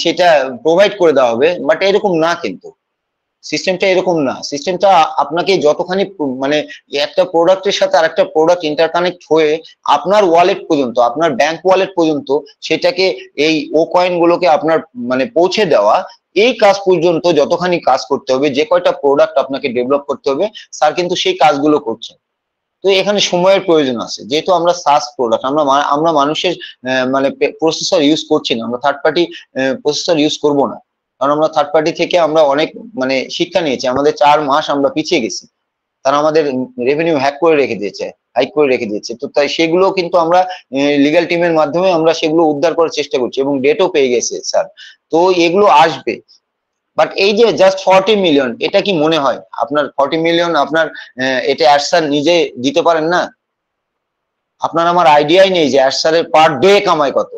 সেটা প্রোভাইড করে দেওয়া হবে, বাট এরকম না, কিন্তু সিস্টেমটা এরকম না। সিস্টেমটা আপনাকে যতখানি মানে একটা প্রোডাক্টের সাথে আরেকটা প্রোডাক্ট ইন্টারকানেক্ট হয়ে আপনার ওয়ালেট পর্যন্ত, আপনার ব্যাংক ওয়ালেট পর্যন্ত সেটাকে এই কয়েন গুলোকে আপনার মানে পৌঁছে দেওয়া, এই কাজ পর্যন্ত যতখানি কাজ করতে হবে, যে কয়টা প্রোডাক্ট আপনাকে ডেভেলপ করতে হবে, স্যার কিন্তু সেই কাজগুলো করছেন। তো এখানে সময়ের প্রয়োজন আছে, যেহেতু আমরা সাস প্রোডাক্ট, আমরা মানুষের মানে প্রসেসর ইউজ করছি না, আমরা থার্ড পার্টি প্রসেসর ইউজ করব না, কারণ আমরা থার্ড পার্টি থেকে আমরা অনেক মানে শিক্ষা নিয়েছি। আমাদের 4 মাস আমরা পিছিয়ে গেছি, তারা আমাদের রেভিনিউ হাইক করে রেখে দিয়েছে। তো তাই সেগুলো কিন্তু আমরা লিগ্যাল টিমের মাধ্যমে আমরা সেগুলো উদ্ধার করার চেষ্টা করছি, এবং ডেটও পেয়ে গেছে স্যার। তো এগুলো আসবে, বাট এই যে জাস্ট 40 মিলিয়ন, এটা কি মনে হয় আপনার 40 মিলিয়ন আপনার এটা অ্যাডসার নিজে দিতে পারেন না? আপনার আমার আইডিয়াই নেই যে অ্যাডসারের পার ডে কামায় কত।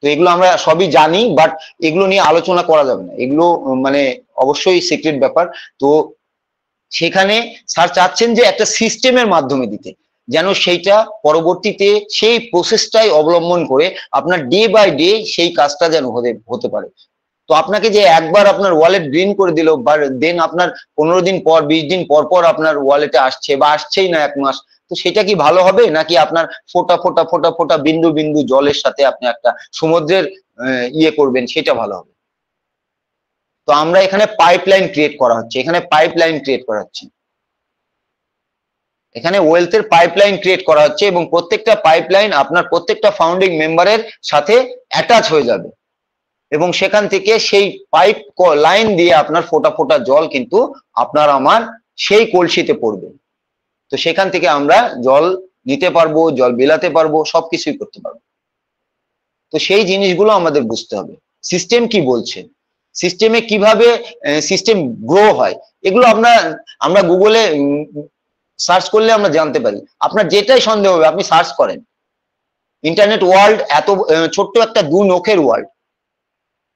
তো এগুলো আমরা সবই জানি, বাট এগুলো নিয়ে আলোচনা করা যাবে না, এগুলো মানে অবশ্যই সিক্রেট ব্যাপার। তো সেখানে স্যার চাচ্ছেন যে একটা সিস্টেমের মাধ্যমে দিতে, যেন সেইটা পরবর্তীতে সেই প্রসেসটাই অবলম্বন করে আপনার ডে বাই ডে সেই কাজটা যেন হতে পারে। তো আপনাকে যে একবার আপনার ওয়ালেট গ্রিন করে দিল, বা দেন আপনার 15 দিন পর 20 দিন পর পর আপনার ওয়ালেটে আসছে, বা আসছেই না 1 মাস, তো সেটা কি ভালো হবে? নাকি আপনার ফোটা ফোটা ফোটা ফোটা বিন্দু বিন্দু জলের সাথে আপনি একটা সমুদ্রের ইয়ে করবেন, সেটা ভালো হবে? তো আমরা এখানে পাইপলাইন ক্রিয়েট করা হচ্ছে, এখানে ওয়েলথের পাইপলাইন ক্রিয়েট করা হচ্ছে, এবং প্রত্যেকটা পাইপলাইন আপনার প্রত্যেকটা ফাউন্ডিং মেম্বারের সাথে অ্যাটাচ হয়ে যাবে, এবং সেখান থেকে সেই পাইপ লাইন দিয়ে আপনার ফোটা ফোটা জল কিন্তু আপনার আমার সেই কলসিতে পড়বে। তো সেখান থেকে আমরা জল নিতে পারবো, জল বিলাতে পারবো, সবকিছুই করতে পারবো। তো সেই জিনিসগুলো আমাদের বুঝতে হবে, সিস্টেম কি বলছে, সিস্টেমে কিভাবে সিস্টেম গ্রো হয়, এগুলো আমরা গুগলে সার্চ করলে আমরা জানতে পারি। আপনার যেটাই সন্দেহ হবে আপনি সার্চ করেন। ইন্টারনেট ওয়ার্ল্ড এত ছোট্ট একটা 2 নখের ওয়ার্ল্ড,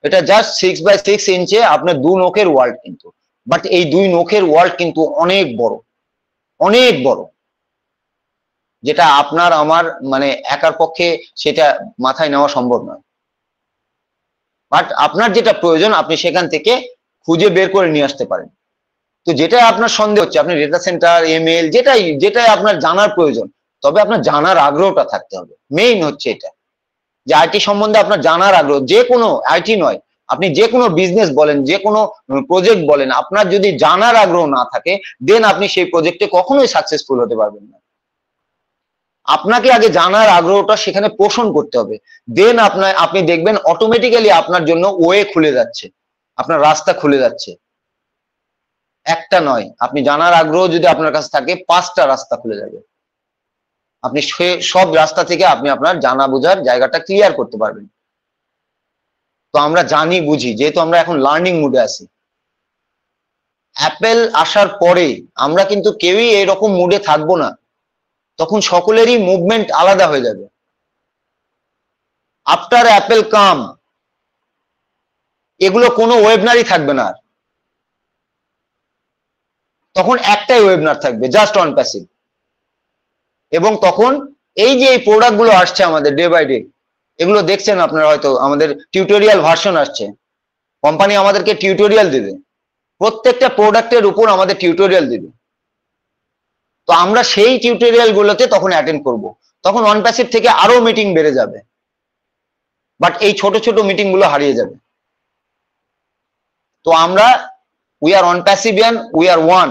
এটা জাস্ট 6x6 ইঞ্চে আপনার 2 নখের ওয়ার্ল্ড, কিন্তু বাট এই 2 নখের ওয়ার্ল্ড কিন্তু অনেক বড়, যেটা আপনার আমার মানে একার পক্ষে সেটা মাথায় নেওয়া সম্ভব নয়। বাট আপনার যেটা প্রয়োজন আপনি সেখান থেকে খুঁজে বের করে নিয়ে আসতে পারেন। তো যেটাই আপনার সন্দেহ হচ্ছে, আপনি ডেটা সেন্টার, এমএল, যেটাই আপনার জানার প্রয়োজন, তবে আপনার জানার আগ্রহটা থাকতে হবে। মেইন হচ্ছে এটা, যে আইটি সম্বন্ধে আপনার জানার আগ্রহ, যে কোনো আইটি নয়, আপনি যে কোনো বিজনেস বলেন, যে কোনো প্রজেক্ট বলেন, আপনার যদি জানার আগ্রহ না থাকে, দেন আপনি সেই প্রজেক্টে কখনোই সাকসেসফুল হতে পারবেন না। আপনাকে আগে জানার আগ্রহটা সেখানে পোষণ করতে হবে, দেন আপনি দেখবেন অটোমেটিক্যালি আপনার জন্য ওয়ে খুলে যাচ্ছে, আপনার রাস্তা খুলে যাচ্ছে। একটা নয়, আপনি জানার আগ্রহ যদি আপনার কাছে থাকে, 5টা রাস্তা খুলে যাবে। আপনি সব রাস্তা থেকে আপনি আপনার জানা বোঝার জায়গাটা ক্লিয়ার করতে পারবেন। তো আমরা জানি বুঝি, যেহেতু আমরা এখন লার্নিং মুডে আছি। অ্যাপেল আসার পরে আমরা কিন্তু কেউই এরকম মুডে থাকবো না, তখন সকলেরই মুভমেন্ট আলাদা হয়ে যাবে। আফটার অ্যাপেল কাম, এগুলো কোনো ওয়েবনারই থাকবে না আর। তখন একটাই ওয়েবনার থাকবে, জাস্ট অন প্যাসিভ। এবং তখন এই যে এই প্রোডাক্ট গুলো আসছে আমাদের ডে বাই ডে, এগুলো দেখছেন আপনারা হয়তো, আমাদের টিউটোরিয়াল ভার্সন আসছে, কোম্পানি আমাদেরকে টিউটোরিয়াল দেবে, প্রত্যেকটা প্রোডাক্টের উপর আমাদের টিউটোরিয়াল দেবে। তো আমরা সেই টিউটোরিয়াল গুলোতে তখন অ্যাটেন্ড করব, তখন অন প্যাসিভ থেকে আরো মিটিং বেড়ে যাবে, বাট এই ছোট ছোট মিটিং গুলো হারিয়ে যাবে। তো আমরা we are OnPassivian, we are one.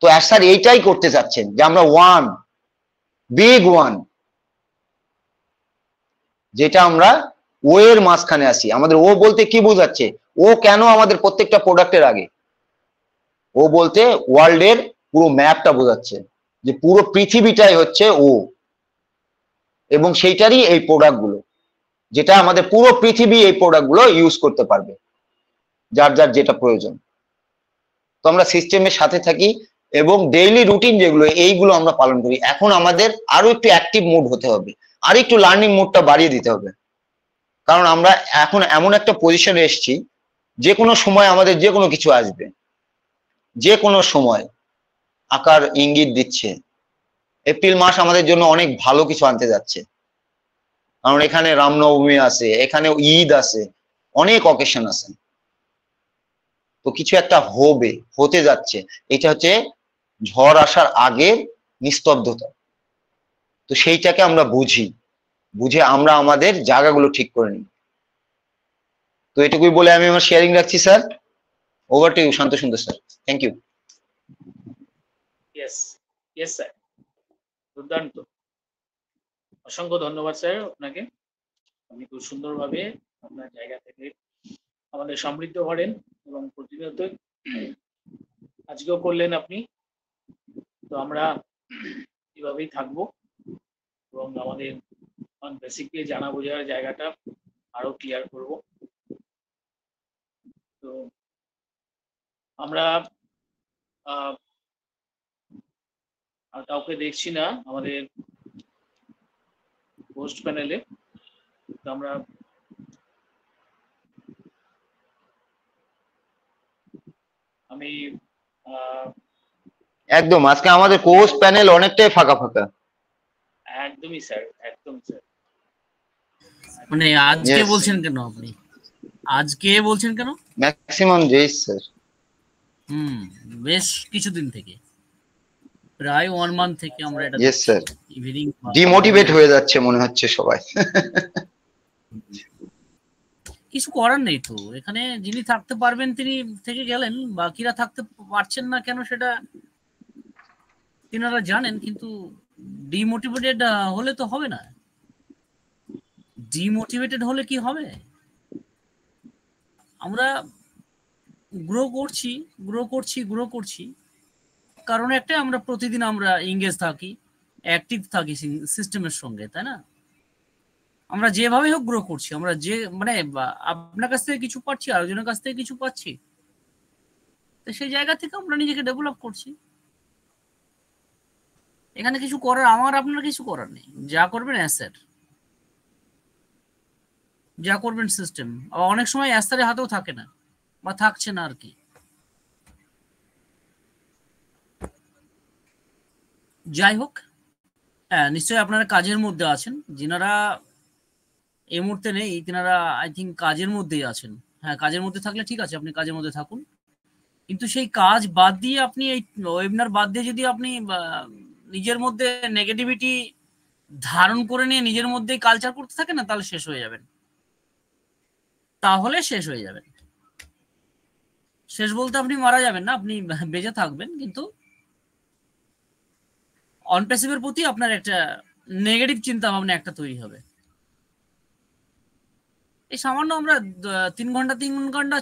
তো স্যার এইটাই করতে চাচ্ছেন, যে আমরা ওয়ান, বিগ ওয়ান, যেটা আমরা ও এর মাঝখানে আসি। আমাদের ও বলতে কি বোঝাচ্ছে? ও কেন আমাদের প্রত্যেকটা প্রোডাক্টের আগে? ও বলতে ওয়ার্ল্ডের পুরো ম্যাপটা বোঝাচ্ছে, যে পুরো পৃথিবীটাই হচ্ছে ও, এবং সেইটারই এই প্রোডাক্ট গুলো, যেটা আমাদের পুরো পৃথিবী এই প্রোডাক্ট গুলো ইউজ করতে পারবে, যার যার যেটা প্রয়োজন। তো আমরা সিস্টেমের সাথে থাকি এবং ডেইলি রুটিন যেগুলো, এইগুলো আমরা পালন করি। এখন আমাদের আরো একটু অ্যাক্টিভ মুড হতে হবে, আর একটু লার্নিং মুডটা বাড়িয়ে দিতে হবে, কারণ আমরা এখন এমন একটা পজিশনে এসেছি, যে কোনো সময় আমাদের যে কোনো কিছু আসবে, যে কোনো সময় আকার ইঙ্গিত দিচ্ছে। এপ্রিল মাস আমাদের জন্য অনেক ভালো কিছু আনতে যাচ্ছে, কারণ এখানে রামনবমী আছে, এখানে ঈদ আছে, অনেক অকেশন আছে। তো কিছু একটা হতে যাচ্ছে, এটা হচ্ছে ঝড় আসার আগের নিস্তব্ধতা। তো সেইটাকে আমরা বুঝে আমরা আমাদের জায়গাগুলো ঠিক করে নিই। তো এটুকুই বলে আমি আমার শেয়ারিং রাখছি sir. Over to you Shanta Sundar sir, thank you. Yes, yes sir, দুর্দান্ত, অসংখ্য ধন্যবাদ স্যার আপনাকে। আপনি খুব সুন্দরভাবে আপনার জায়গা থেকে আমাদের সমৃদ্ধ করেন, এবং প্রতিনিয়ত আজকেও করলেন আপনি। তো আমরা এভাবেই থাকবো, এবং আমাদের বেসিকলি জানা বোঝার জায়গাটা আরো ক্লিয়ার করব। তো আমরা আর কাউকে দেখছি না আমাদের পোস্ট প্যানেলে। তো আমরা একদম আজকে আমাদের কোর্স প্যানেল অনেকটাই ফাঁকা ফাঁকা। একদমই স্যার, একদম স্যার। মানে আজকে বলছেন কেন আপনি? আজকে বলছেন কেন? Maximum days sir. বেশ কিছুদিন থেকে, প্রায় 1 মান্থ থেকে আমরা এটা ইয়েস স্যার, ইভিনিং ডিমোটিভেট হয়ে যাচ্ছে মনে হচ্ছে সবাই। কিছু করার নেই তো, এখানে যিনি থাকতে পারবেন তিনি থেকে গেলেন, বাকিরা থাকতে পারছেন না কেন সেটা তিনারা জানেন, কিন্তু ডিমোটিভেটেড হলে তো হবে না। ডিমোটিভেটেড হলে কি হবে? আমরা গ্রো করছি কারণ একটা, আমরা প্রতিদিন আমরা এঙ্গেজ থাকি, অ্যাক্টিভ থাকি সিস্টেমের সঙ্গে, তাই না? আমরা যেভাবে হোক গ্রো করছি, আমরা যে মানে আপনার কাছ থেকে কিছু পাচ্ছি, আরেকজনের কাছ থেকে কিছু পাচ্ছি, তো সেই জায়গা থেকে আমরা নিজেকে ডেভেলপ করছি। এখানে কিছু করার, আপনার কিছু করার নেই। যা করবেন অ্যাসেট, যা করবেন সিস্টেম। আবার অনেক সময় অ্যাসেটের হাতেও থাকে না বা থাকছে না আর কি। যাই হোক, হ্যাঁ নিশ্চয়ই আপনারা কাজের মধ্যে আছেন। যিনারা এই মুহূর্তে নেই, তিনারা আই থিঙ্ক কাজের মধ্যেই আছেন। হ্যাঁ, কাজের মধ্যে থাকলে ঠিক আছে, আপনি কাজের মধ্যে থাকুন। কিন্তু সেই কাজ বাদ দিয়ে আপনি এই ওয়েবিনার বাদ দিয়ে যদি আপনি নিজের মধ্যে নেগেটিভিটি ধারণ করে নিয়ে নিজের মধ্যেই কালচার করতে থাকেন না, তাহলে শেষ হয়ে যাবেন। তাহলে শেষ হয়ে যাবেন। শেষ বলতে আপনি মারা যাবেন না, আপনি বেঁচে থাকবেন, কিন্তু অনপ্যাসিভের প্রতি আপনার একটা নেগেটিভ চিন্তা ভাবনা একটা তৈরি হবে। এই সামান্য আমরা 3 ঘন্টা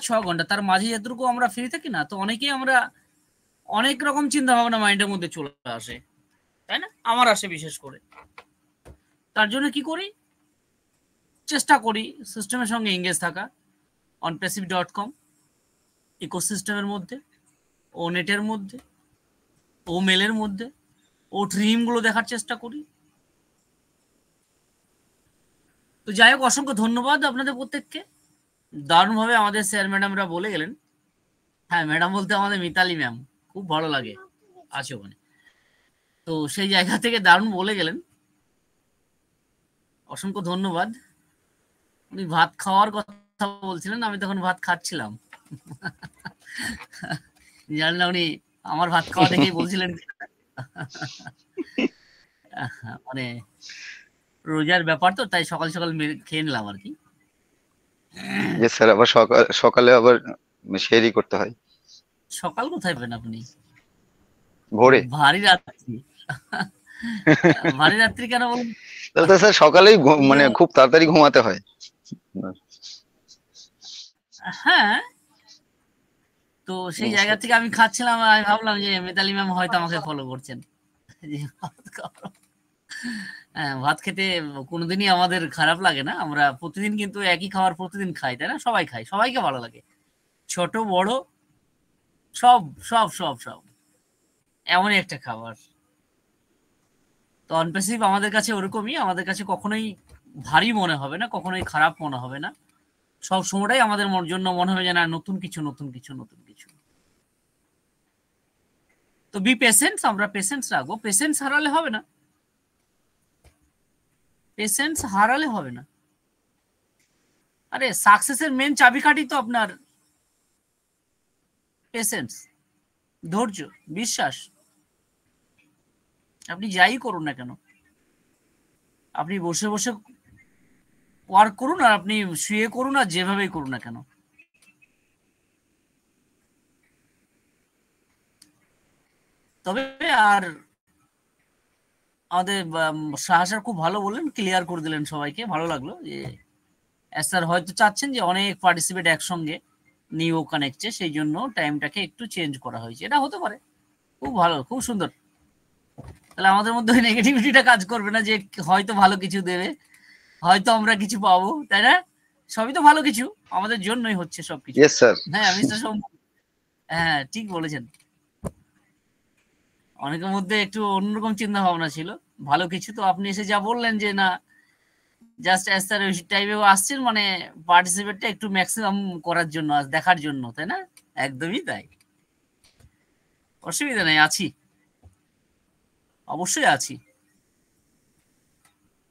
6 ঘন্টা তার মাঝে যেটুকু আমরা ফ্রি থাকি না, তো অনেকেই আমরা অনেক রকম চিন্তা ভাবনা মাইন্ডের মধ্যে চলে আসে, তাই না? আমার আসে বিশেষ করে। তার জন্য কি করি, চেষ্টা করি সিস্টেমের সঙ্গে এঙ্গেজ থাকা, onpassive.com ইকোসিস্টেমের মধ্যে, ও নেটের মধ্যে, ও মেলের মধ্যে, ও ড্রিমগুলো দেখার চেষ্টা করি। তো যাই হোক, অসংখ্য ধন্যবাদ আপনাদের প্রত্যেককে। দারুণভাবে আমাদের স্যার ম্যাডামরা বলে গেলেন। হ্যাঁ, ম্যাডাম বলতে আমাদের মিতালি ম্যাম, খুব ভালো লাগে, আছে ওখানে। তো সেই জায়গা থেকে দারুণ বলে গেলেন, অসংখ্য ধন্যবাদ। উনি ভাত খাওয়ার কথা বলছিলেন, আমি তখন ভাত খাচ্ছিলাম। জানি না উনি আমার ভাত খাওয়া দেখেই বলছিলেন মানে রোজার ব্যাপার তো, তাই সকাল সকাল খেয়ে নিলাম আর কি। স্যার আবার সকালে আবার শেয়ারই করতে হয়। সকাল কোথায় পেন আপনি? ভোরে। ভারী রাত্রি। ভারী রাত্রি কেন বলুন? তাহলে তো স্যার সকালেই মানে খুব তাড়াতাড়ি ঘুমাতে হয়। হ্যাঁ, তো সেই জায়গা থেকে আমি খাচ্ছিলাম, আমি ভাবলাম যে মিতালি ম্যাম হয়তো আমাকে ফলো করছেন। হ্যাঁ, ভাত খেতে কোনোদিনই আমাদের খারাপ লাগে না। আমরা প্রতিদিন কিন্তু একই খাবার প্রতিদিন খাই, তাই না? সবাই খাই, সবাইকে ভালো লাগে, ছোট বড় সব সব সব সব এমনই একটা খাবার। তো অনপ্যাসিভ আমাদের কাছে ওরকমই, আমাদের কাছে কখনোই ভারী মনে হবে না, কখনোই খারাপ মনে হবে না। সব সময়টাই আমাদের জন্য মনে হবে যে না, নতুন কিছু নতুন কিছু নতুন কিছু। তো বি পেশেন্স, আমরা পেশেন্স রাখবো। পেশেন্স হারালে হবে না, পেশেন্স হারালে হবে না। আরে সাকসেসের মেন চাবিকাঠি তো আপনার পেশেন্স, ধৈর্য, বিশ্বাস। আপনি যাই করুন না কেন, আপনি বসে বসে ওয়ার্ক করুন আর আপনি শুয়ে করুন আর যেভাবেই করুন না কেন, তবে আর আমাদের সাহাসার খুব ভালো বললেন, ক্লিয়ার করে দিলেন সবাইকে, ভালো লাগলো। যে স্যার হয়তো চাচ্ছেন যে অনেক পার্টিসিপেট একসঙ্গে নিউ কানেক্টে, সেই জন্য টাইমটাকে একটু চেঞ্জ করা হয়েছে। এটা হতে পারে, খুব ভালো, খুব সুন্দর। তাহলে আমাদের মধ্যে ওই নেগেটিভিটিটা কাজ করবে না যে হয়তো ভালো কিছু দেবে, হয়তো আমরা কিছু পাবো, তাই না? সবই তো ভালো কিছু আমাদের জন্যই হচ্ছে সবকিছু। হ্যাঁ মিস্টার সোম, হ্যাঁ ঠিক বলেছেন। অনেকের মধ্যে একটু অন্যরকম চিন্তা ভাবনা ছিল, ভালো কিছু। তো আপনি এসে যা বললেন যে না, জাস্ট স্যার ওই টাইপে আসছেন, মানে পার্টিসিপেটটা একটু ম্যাক্সিমাম করার জন্য, আজ দেখার জন্য, তাই না? একদমই তাই, অসুবিধা নেই, আছি, অবশ্যই আছি।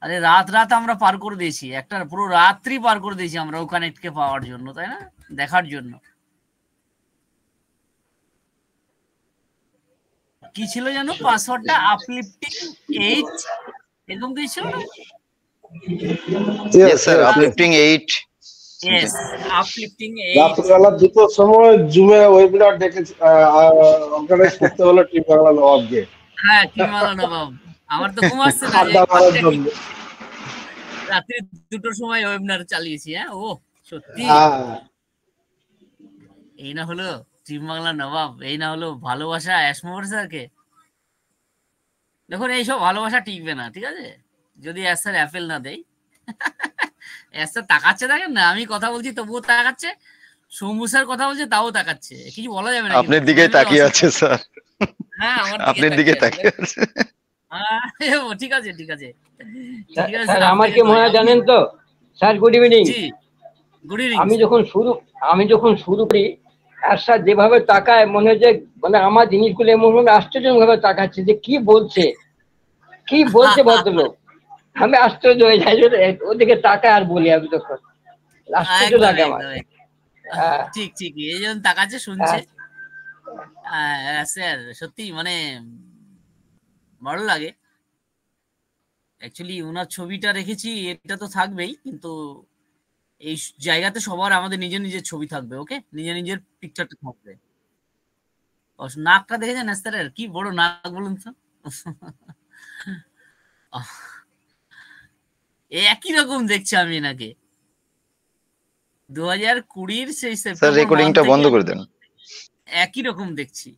আরে রাত রাত আমরা পার করে দিয়েছি, একটা পুরো রাত্রি পার করে দিয়েছি আমরা ও কানেক্টকে পাওয়ার জন্য, তাই না? দেখার জন্য। কি ছিল জানো পাসওয়ার্ডটা? আপলিফটিং 8 এরকম কি ছিল না? Yes sir, uplifting 8. Yes, uplifting 8। রাত্রিবেলা 2টোর সময় জুমে ওয়েবিনার ডেকে অর্গানাইজ করতে হলো টিম বাংলা নবাবকে। হ্যাঁ, টিম বাংলা নবাব। আমার তো ঘুম আসছে না, রাত্রি 2টোর সময় ওয়েবিনার চালিয়েছি। হ্যাঁ, ও সত্যি, এই না হলো টিম বাংলা নবাব, এই না হলো ভালোবাসা অ্যাসমোর স্যারকে। দেখুন এইসব ভালোবাসা টিকবে না, ঠিক আছে, যদি স্যার অ্যাপেল না দেয়। স্যার তাকাচ্ছে, দেখেন না, আমি কথা বলছি তবুও তাকাচ্ছে, শম্ভু স্যার কথা বলছে তাও তাকাচ্ছে, কিছু বলা যাবে না। আপনার দিকে তাকিয়ে আছে স্যার। হ্যাঁ, আমার আপনার দিকে তাকিয়ে আছে। ঠিক আছে ঠিক আছে স্যার আমার কি মনে হয় জানেন তো স্যার? Good evening. জি গুড ইভিনিং। আমি যখন শুরু করি, স্যার যেভাবে তাকায় মনে হয় যে মানে আমার জিনিসগুলো এমন আশ্চর্য ভাবে তাকাচ্ছে যে কি বলছে ভদ্রলোক। আমি আশ্চর্য হয়ে যাই, ওদিকে তাকায় আর বলি আমি তখন, আশ্চর্য লাগে আমার। ঠিক ঠিক, এই জন্য তাকাচ্ছে, শুনছে। স্যার সত্যি মানে ভালো লাগে। অ্যাকচুয়ালি ওনার ছবিটা রেখেছি, এটা তো থাকবেই, কিন্তু এই জায়গাতে সবার আমাদের নিজের নিজের ছবি থাকবে। ওকে, নিজের নিজের পিকচারটা থাকবে। নাকটা দেখেছেন স্যারের কি বড় নাক বলুন তো। একই রকম দেখছি আমি এনাকে 2020 সেই স্যার সেপ্টেম্বর মান্থ রেকর্ডিংটা বন্ধ থেকে করে দেন। একই রকম দেখছি।